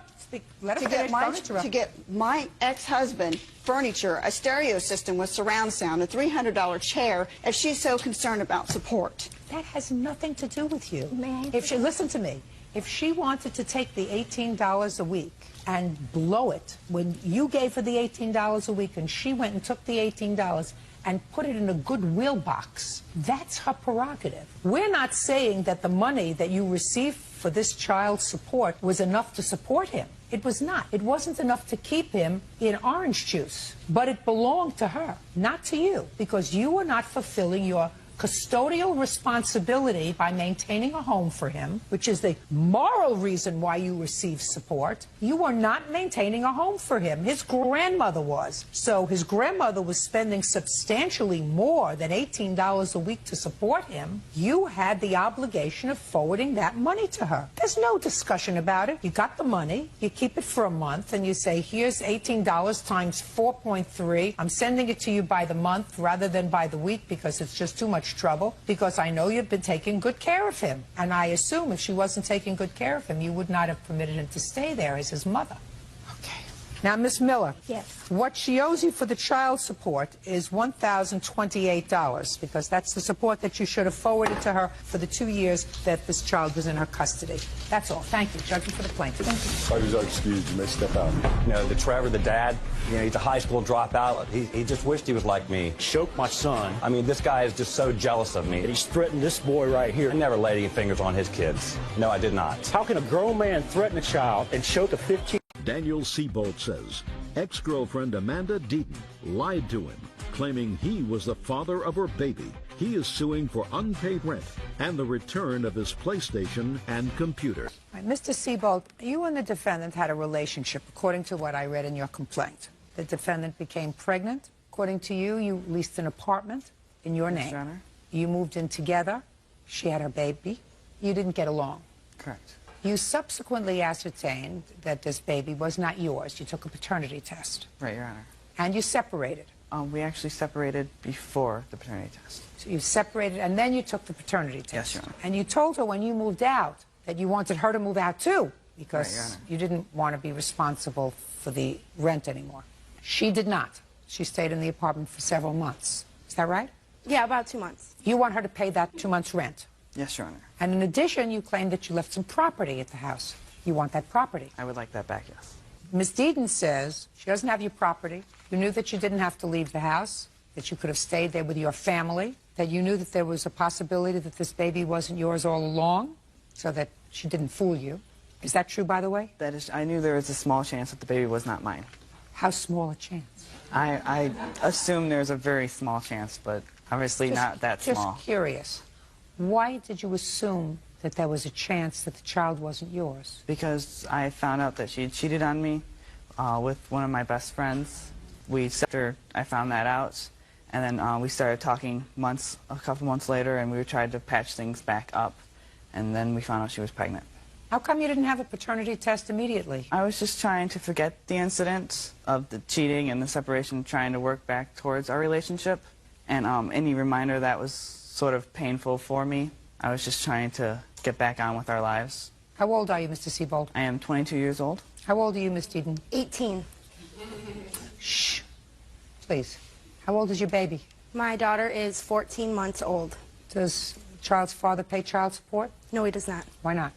N: get my ex-husband furniture, a stereo system with surround sound, a $300 chair, if she's so concerned about support?
C: That has nothing to do with you. If she, listen to me, if she wanted to take the $18 a week and blow it when you gave her the $18 a week and she went and took the $18 and put it in a Goodwill box, that's her prerogative. We're not saying that the money that you received for this child's support was enough to support him. It was not. It wasn't enough to keep him in orange juice. But it belonged to her, not to you, because you were not fulfilling your custodial responsibility by maintaining a home for him, which is the moral reason why you receive support. You are not maintaining a home for him. His grandmother was. So his grandmother was spending substantially more than $18 a week to support him. You had the obligation of forwarding that money to her. There's no discussion about it. You got the money, you keep it for a month, and you say, here's $18 times 4.3. I'm sending it to you by the month rather than by the week because it's just too much trouble, because I know you've been taking good care of him. And I assume if she wasn't taking good care of him, you would not have permitted him to stay there as his mother. Okay. Now, Miss Miller.
L: Yes.
C: What she owes you for the child support is $1,028, because that's the support that you should have forwarded to her for the 2 years that this child was in her custody. That's all. Thank you. Judgment for the plaintiff.
E: Thank you. Excused. You may step out.
U: You know, the Trevor, the dad, you know, he's a high school dropout. He just wished he was like me.
J: Choked my son.
U: I mean, this guy is just so jealous of me.
J: He's threatened this boy right here.
U: I never laid any fingers on his kids. No, I did not.
J: How can a grown man threaten a child and choke a 15?
A: Daniel Seabolt says ex-girlfriend Amanda Deaton lied to him, claiming he was the father of her baby. He is suing for unpaid rent and the return of his PlayStation and computer.
C: All right, Mr. Seabolt, you and the defendant had a relationship, according to what I read in your complaint. The defendant became pregnant. According to you, you leased an apartment in your name.
M: Your Honor.
C: You moved in together. She had her baby. You didn't get along.
M: Correct.
C: You subsequently ascertained that this baby was not yours. You took a paternity test.
M: Right, Your Honor.
C: And you separated.
M: We actually separated before the paternity test.
C: So you separated, and then you took the paternity test.
M: Yes, Your Honor.
C: And you told her when you moved out that you wanted her to move out too, because
M: Right, Your Honor.
C: you didn't want to be responsible for the rent anymore. She did not. She stayed in the apartment for several months. Is that right?
T: Yeah, about 2 months.
C: You want her to pay that 2 months' rent.
M: Yes, Your Honor.
C: And in addition, you claim that you left some property at the house. You want that property.
M: I would like that back, yes.
C: Ms. Deaton says she doesn't have your property. You knew that you didn't have to leave the house, that you could have stayed there with your family, that you knew that there was a possibility that this baby wasn't yours all along, so that she didn't fool you. Is that true, by the way?
M: That is, I knew there was a small chance that the baby was not mine.
C: How small a chance?
M: I assume there's a very small chance, but obviously not that small.
C: Just curious. Why did you assume that there was a chance that the child wasn't yours?
M: Because I found out that she had cheated on me with one of my best friends. After I found that out, and then we started talking a couple months later, and we tried to patch things back up, and then we found out she was pregnant.
C: How come you didn't have a paternity test immediately?
M: I was just trying to forget the incident of the cheating and the separation, trying to work back towards our relationship, and any reminder that was sort of painful for me. I was just trying to get back on with our lives.
C: How old are you, Mr. Seabolt?
M: I am 22 years old.
C: How old are you, Miss Deaton?
T: 18.
C: Shh. Please. How old is your baby?
T: My daughter is 14 months old.
C: Does child's father pay child support?
T: No, he does not.
C: Why not?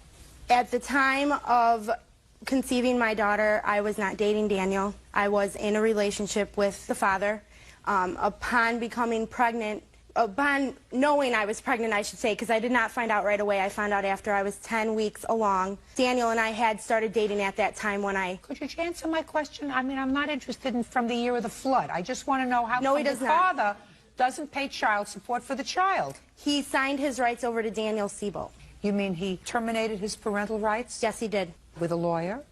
T: At the time of
D: conceiving my daughter, I was not dating Daniel. I was in a relationship with the father. Upon becoming pregnant, upon knowing I was pregnant, I should say, because I did not find out right away. I found out after I was 10 weeks along. Daniel and I had started dating at that time when I...
C: Could you answer my question? I mean, I'm not interested in from the year of the flood. I just want to know how
D: no, he does not.
C: Father doesn't pay child support for the child.
D: He signed his rights over to Daniel Siebold.
C: You mean he terminated his parental rights?
D: Yes, he did.
C: With a lawyer?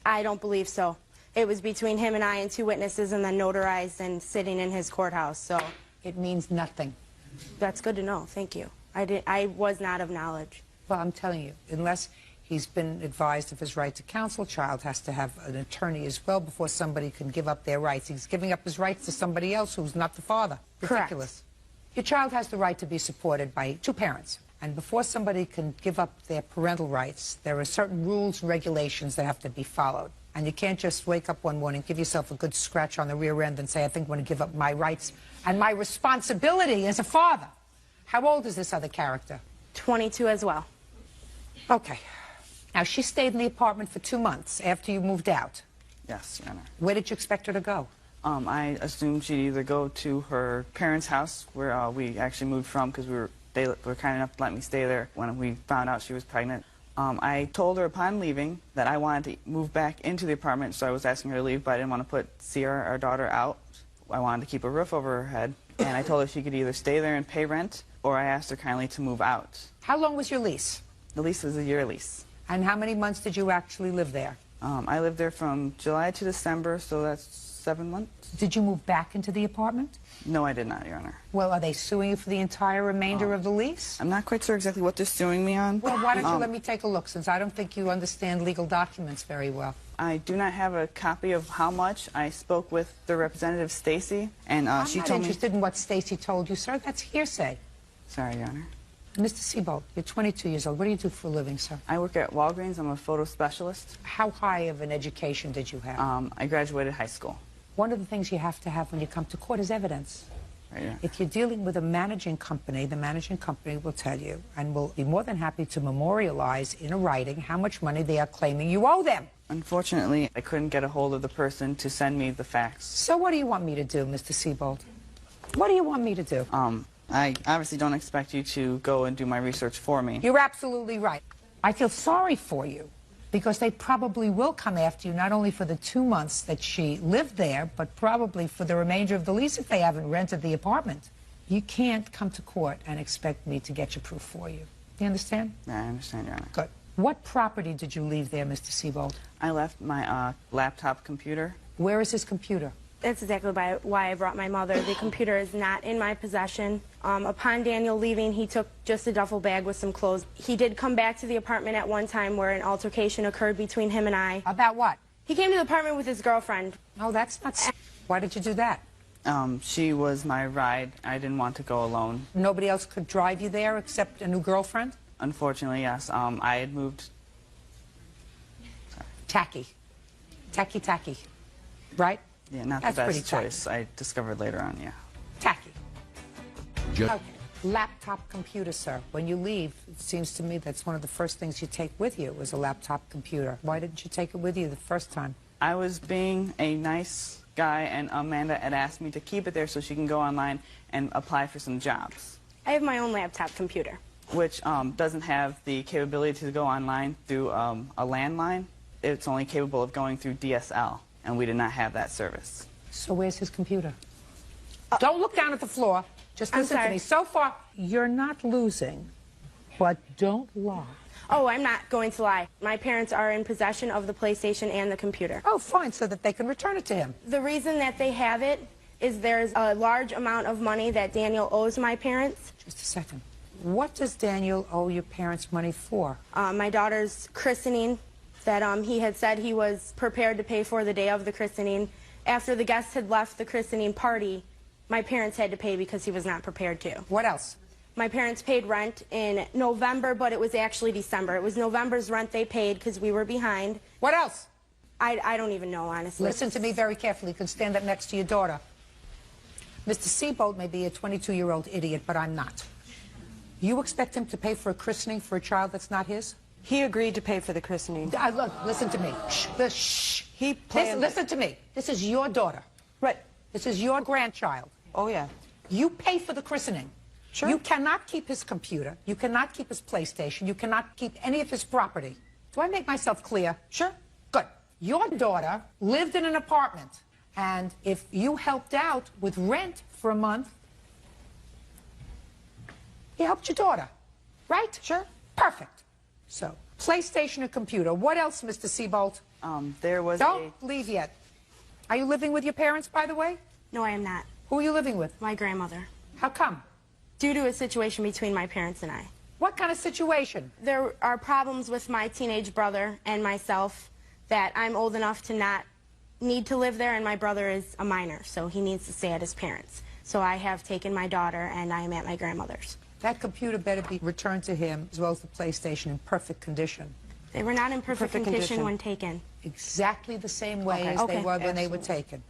D: I don't believe so. It was between him and I and 2 witnesses and then notarized and sitting in his courthouse, so...
C: It means nothing.
D: That's good to know. Thank you. I was not of knowledge.
C: Well, I'm telling you, unless he's been advised of his right to counsel, child has to have an attorney as well before somebody can give up their rights. He's giving up his rights to somebody else who's not the father. Ridiculous. Correct. Your child has the right to be supported by 2 parents. And before somebody can give up their parental rights, there are certain rules and regulations that have to be followed. And you can't just wake up one morning, give yourself a good scratch on the rear end and say, I think I'm going to give up my rights and my responsibility as a father. How old is this other character?
D: 22 as well.
C: Okay. Now, she stayed in the apartment for 2 months after you moved out.
M: Yes, Your Honor.
C: Where did you expect her to go?
M: I assumed she'd either go to her parents' house, where we actually moved from, because they were kind enough to let me stay there when we found out she was pregnant. I told her upon leaving that I wanted to move back into the apartment, so I was asking her to leave, but I didn't want to put Sierra, our daughter, out. I wanted to keep a roof over her head, and I told her she could either stay there and pay rent, or I asked her kindly to move out.
C: How long was your lease?
M: The lease was a year lease.
C: And how many months did you actually live there?
M: I lived there from July to December, so that's 7 months.
C: Did you move back into the apartment?
M: No, I did not, Your Honor.
C: Well, are they suing you for the entire remainder of the lease?
M: I'm not quite sure exactly what they're suing me on.
C: Well, why don't you let me take a look, since I don't think you understand legal documents very well.
M: I do not have a copy of how much. I spoke with the representative, Stacy, and she told me...
C: I'm not interested in what Stacy told you, sir. That's hearsay.
M: Sorry, Your Honor.
C: Mr. Siebold, you're 22 years old. What do you do for a living, sir?
M: I work at Walgreens. I'm a photo specialist.
C: How high of an education did you have?
M: I graduated high school.
C: One of the things you have to have when you come to court is evidence.
M: Right, yeah.
C: If you're dealing with a managing company, the managing company will tell you and will be more than happy to memorialize in a writing how much money they are claiming you owe them.
M: Unfortunately, I couldn't get a hold of the person to send me the facts.
C: So what do you want me to do, Mr. Siebold? What do you want me to do?
M: I obviously don't expect you to go and do my research for me.
C: You're absolutely right. I feel sorry for you because they probably will come after you not only for the 2 months that she lived there, but probably for the remainder of the lease if they haven't rented the apartment. You can't come to court and expect me to get your proof for you. You understand?
M: Yeah, I understand, Your Honor.
C: Good. What property did you leave there, Mr. Siebold?
M: I left my laptop computer.
C: Where is his computer?
D: That's exactly why I brought my mother. The computer is not in my possession. Upon Daniel leaving, he took just a duffel bag with some clothes. He did come back to the apartment at one time where an altercation occurred between him and I.
C: About what?
D: He came to the apartment with his girlfriend.
C: Oh, that's not... Why did you do that?
M: She was my ride. I didn't want to go alone.
C: Nobody else could drive you there except a new girlfriend?
M: Unfortunately, yes. I had moved...
C: Tacky. Tacky. Right?
M: Yeah, not
C: That's
M: the best choice. I discovered later on, yeah.
C: Tacky. Okay. Laptop computer, sir. When you leave, it seems to me that's one of the first things you take with you is a laptop computer. Why didn't you take it with you the first time?
M: I was being a nice guy, and Amanda had asked me to keep it there so she can go online and apply for some jobs.
D: I have my own laptop computer.
M: Which doesn't have the capability to go online through a landline. It's only capable of going through DSL, and we did not have that service.
C: So where's his computer? Don't look down at the floor. Just listen to me. So far, you're not losing, but don't lie.
D: Oh, I'm not going to lie. My parents are in possession of the PlayStation and the computer.
C: Oh, fine, so that they can return it to him.
D: The reason that they have it is there's a large amount of money that Daniel owes my parents.
C: Just a second. What does Daniel owe your parents money for?
D: My daughter's christening that he had said he was prepared to pay for the day of the christening. After the guests had left the christening party, my parents had to pay because he was not prepared to.
C: What else?
D: My parents paid rent in November, but it was actually December. It was November's rent they paid because we were behind.
C: What else?
D: I don't even know, honestly.
C: Listen to me very carefully. You can stand up next to your daughter. Mr. Siebold may be a 22-year-old idiot, but I'm not. You expect him to pay for a christening for a child that's not his?
P: He agreed to pay for the christening.
C: Look, listen to me. Shh. Shh.
P: He planned.
C: Listen to me. This is your daughter.
P: Right.
C: This is your grandchild.
P: Oh, yeah.
C: You pay for the christening.
P: Sure.
C: You cannot keep his computer. You cannot keep his PlayStation. You cannot keep any of his property. Do I make myself clear?
P: Sure.
C: Good. Your daughter lived in an apartment, and if you helped out with rent for a month, you helped your daughter, right?
P: Sure.
C: Perfect. So, PlayStation and computer. What else, Mr. Seabolt?
M: There was
C: Don't leave yet. Are you living with your parents, by the way?
D: No, I am not.
C: Who are you living with?
D: My grandmother.
C: How come?
D: Due to a situation between my parents and I.
C: What kind of situation?
D: There are problems with my teenage brother and myself that I'm old enough to not need to live there, and my brother is a minor, so he needs to stay at his parents. So I have taken my daughter, and I am at my grandmother's.
C: That computer better be returned to him, as well as the PlayStation, in perfect condition.
D: They were not in perfect condition when taken.
C: Exactly the same way as they were when they were taken.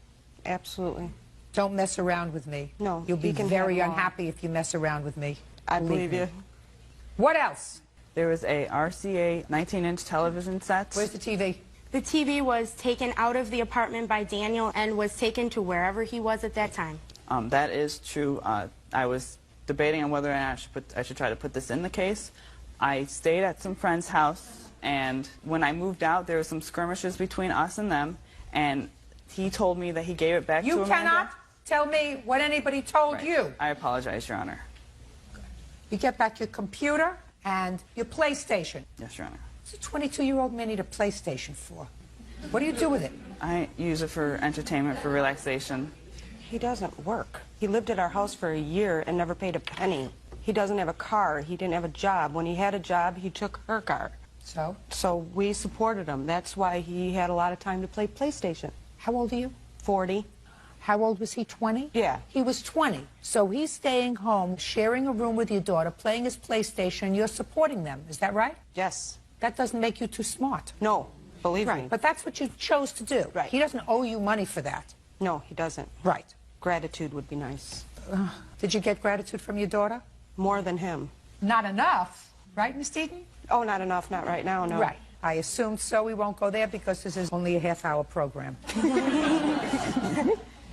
P: Absolutely.
C: Don't mess around with me.
P: No.
C: You'll be very unhappy if you mess around with me.
P: I believe you.
C: What else?
M: There was a RCA 19-inch television set.
C: Where's the TV?
D: The TV was taken out of the apartment by Daniel and was taken to wherever he was at that time.
M: That is true. I was debating on whether or not I should try to put this in the case. I stayed at some friend's house, and when I moved out, there were some skirmishes between us and them, and he told me that he gave it back to Amanda.
C: You cannot tell me what anybody told you.
M: I apologize, Your Honor.
C: You get back your computer and your PlayStation.
M: Yes, Your Honor.
C: What's a 22-year-old man need a PlayStation for? What do you do with it?
M: I use it for entertainment, for relaxation.
P: He doesn't work. He lived at our house for a year and never paid a penny. He doesn't have a car. He didn't have a job. When he had a job, he took her car.
C: So?
P: So we supported him. That's why he had a lot of time to play PlayStation.
C: How old are you?
P: 40.
C: How old was he, 20?
P: Yeah.
C: He was 20. So he's staying home, sharing a room with your daughter, playing his PlayStation, and you're supporting them. Is that right?
P: Yes.
C: That doesn't make you too smart.
P: No, believe me.
C: But that's what you chose to do.
P: Right.
C: He doesn't owe you money for that.
P: No, he doesn't.
C: Right.
P: Gratitude would be nice.
C: Did you get gratitude from your daughter?
P: More than him.
C: Not enough. Right, Miss Deaton?
P: Oh, not enough. Not right now, no.
C: Right. I assumed so. We won't go there because this is only a half-hour program.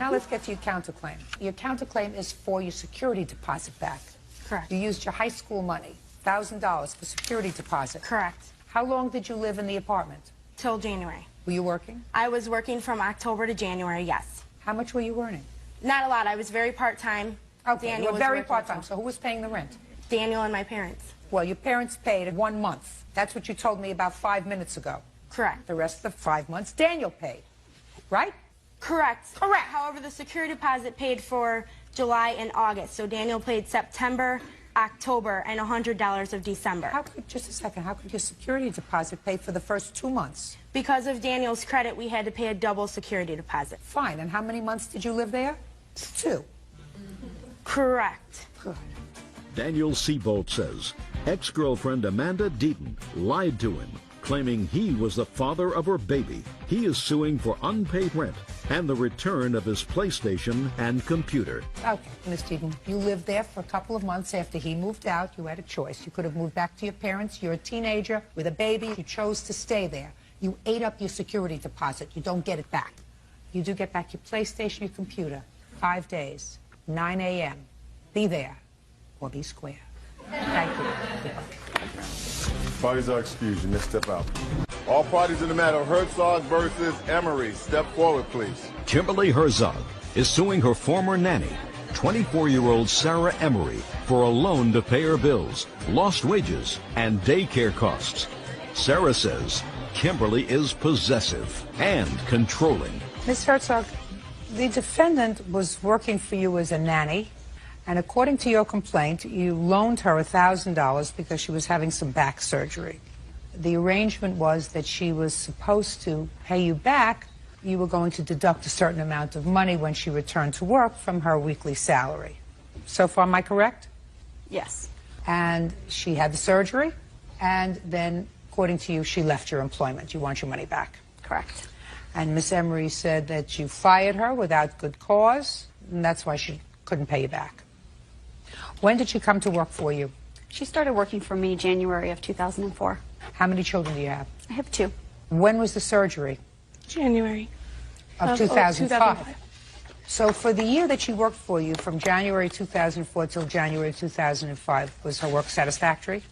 C: Now let's get to your counterclaim. Your counterclaim is for your security deposit back.
D: Correct.
C: You used your high school money, $1,000 for security deposit.
D: Correct.
C: How long did you live in the apartment?
D: Till January.
C: Were you working?
D: I was working from October to January, yes.
C: How much were you earning?
D: Not a lot. I was very part-time.
C: Okay,
D: Daniel
C: you were
D: was
C: very
D: working,
C: part-time. So who was paying the rent?
D: Daniel and my parents.
C: Well, your parents paid 1 month. That's what you told me about 5 minutes ago.
D: Correct.
C: The rest of the 5 months, Daniel paid. Right?
D: Correct. Correct. However, the security deposit paid for July and August. So Daniel paid September, October, and $100 of December.
C: Just a second, how could your security deposit pay for the first 2 months?
D: Because of Daniel's credit, we had to pay a double security deposit.
C: Fine, and how many months did you live there? 2.
D: Correct.
A: Daniel Seabolt says ex-girlfriend Amanda Deaton lied to him, claiming he was the father of her baby. He is suing for unpaid rent and the return of his PlayStation and computer.
C: Okay, Miss Deaton, you lived there for a couple of months after he moved out. You had a choice. You could have moved back to your parents. You're a teenager with a baby. You chose to stay there. You ate up your security deposit. You don't get it back. You do get back your PlayStation, your computer. 5 days, 9 a.m. Be there or be square. Thank you.
B: Parties are excused. You may step out. All parties in the matter, Herzog versus Emery. Step forward, please.
A: Kimberly Herzog is suing her former nanny, 24-year-old Sarah Emery, for a loan to pay her bills, lost wages, and daycare costs. Sarah says Kimberly is possessive and controlling.
C: Ms. Herzog, the defendant was working for you as a nanny, and according to your complaint, you loaned her $1,000 because she was having some back surgery. The arrangement was that she was supposed to pay you back. You were going to deduct a certain amount of money when she returned to work from her weekly salary. So far, am I correct?
P: Yes.
C: And she had the surgery, and then, according to you, she left your employment. You want your money back.
P: Correct.
C: And Miss Emery said that you fired her without good cause, and that's why she couldn't pay you back. When did she come to work for you?
H: She started working for me January of 2004.
C: How many children do you have?
H: I have 2.
C: When was the surgery?
K: January
C: of 2005. So for the year that she worked for you, from January 2004 till January 2005, was her work satisfactory?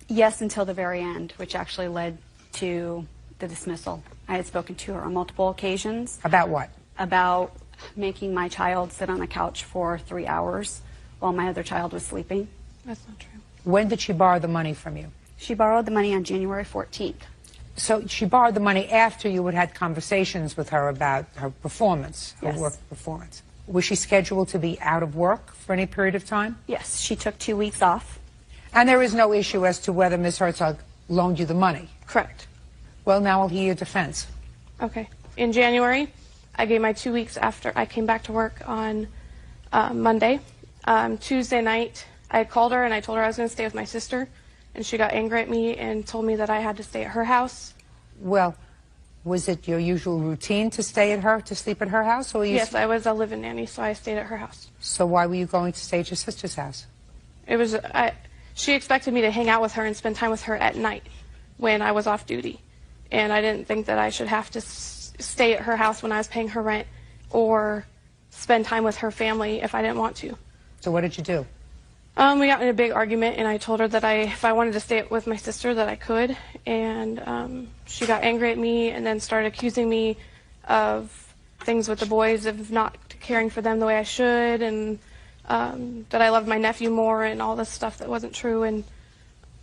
H: Yes, until the very end, which actually led to the dismissal. I had spoken to her on multiple occasions.
C: About what?
H: About making my child sit on a couch for 3 hours while my other child was sleeping.
K: That's not true.
C: When did she borrow the money from you?
H: She borrowed the money on January 14th.
C: So she borrowed the money after you had conversations with her about her performance, her
H: Yes.
C: work performance. Was she scheduled to be out of work for any period of time?
H: Yes, she took 2 weeks off.
C: And there is no issue as to whether Ms. Herzog loaned you the money?
K: Correct.
C: Well, now I'll hear your defense.
K: Okay. In January, I gave my 2 weeks after I came back to work on Monday. Tuesday night, I called her and I told her I was going to stay with my sister, and she got angry at me and told me that I had to stay at her house.
C: Well, was it your usual routine to stay at her, to sleep at her house? Or you
K: Yes, I was a live-in nanny, so I stayed at her house.
C: So why were you going to stay at your sister's house?
K: It was, she expected me to hang out with her and spend time with her at night when I was off duty. And I didn't think that I should have to stay at her house when I was paying her rent or spend time with her family if I didn't want to.
C: So what did you do?
K: We got in a big argument, and I told her that if I wanted to stay with my sister, that I could. And she got angry at me and then started accusing me of things with the boys, of not caring for them the way I should, and that I loved my nephew more, and all this stuff that wasn't true. And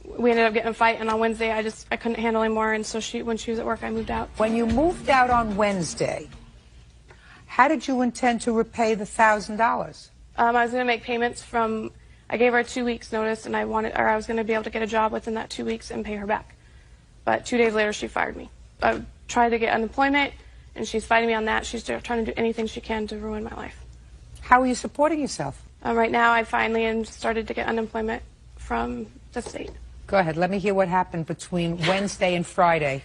K: we ended up getting a fight, and on Wednesday I couldn't handle anymore, and so when she was at work, I moved out.
C: When you moved out on Wednesday, how did you intend to repay the $1,000?
K: I was going to make payments I gave her 2 weeks notice, and I was going to be able to get a job within that 2 weeks and pay her back. But 2 days later, she fired me. I tried to get unemployment, and she's fighting me on that. She's trying to do anything she can to ruin my life.
C: How are you supporting yourself?
K: Right now, I finally started to get unemployment from the state.
C: Go ahead. Let me hear what happened between Wednesday and Friday.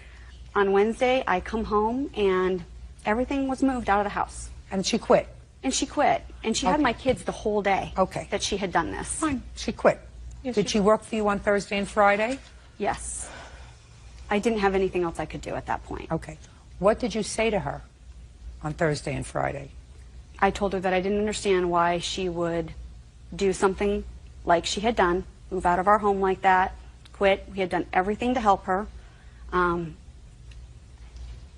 H: On Wednesday, I come home, and everything was moved out of the house.
C: And she quit?
H: And she quit. And she had my kids the whole day that she had done this.
C: Fine. She quit.
K: Yes,
C: Did she work for you on Thursday and Friday?
H: Yes. I didn't have anything else I could do at that point.
C: Okay. What did you say to her on Thursday and Friday?
H: I told her that I didn't understand why she would do something like she had done, move out of our home like that, quit. We had done everything to help her.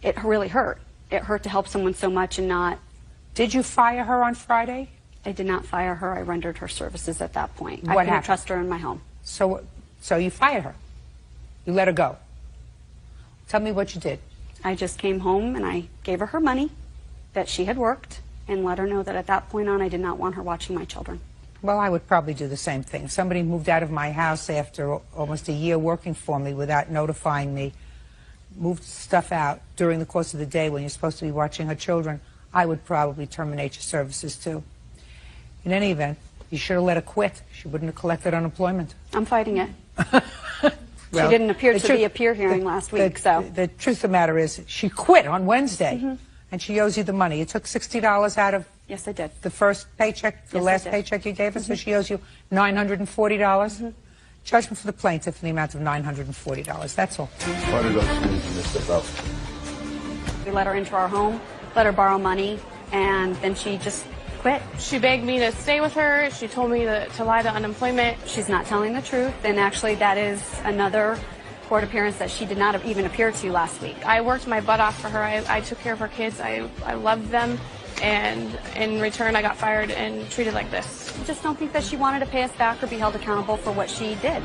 H: It really hurt. It hurt to help someone so much and not...
C: Did you fire her on Friday?
H: I did not fire her. I rendered her services at that point.
C: What
H: I couldn't
C: happened?
H: trust her in my home.
C: So you fired her? You let her go? Tell me what you did.
H: I just came home and I gave her money that she had worked and let her know that at that point on I did not want her watching my children.
C: Well, I would probably do the same thing. Somebody moved out of my house after almost a year working for me without notifying me, moved stuff out during the course of the day when you're supposed to be watching her children. I would probably terminate your services too. In any event, you should have let her quit. She wouldn't have collected unemployment.
H: I'm fighting it.
C: Well,
H: she didn't appear to be a peer hearing last week, so...
C: The truth of the matter is, she quit on Wednesday, and she owes you the money. You took $60 out of...
H: Yes, I did.
C: The first paycheck, the last paycheck you gave her, so she owes you $940. Judgment for the plaintiff in the amount of $940. That's all.
H: We let her into our home, let her borrow money, and then she just quit.
K: She begged me to stay with her. She told me to lie to unemployment.
H: She's not telling the truth, and actually that is another court appearance that she did not even appear to last week.
K: I worked my butt off for her. I took care of her kids. I loved them, and in return I got fired and treated like this.
H: I just don't think that she wanted to pay us back or be held accountable for what she did.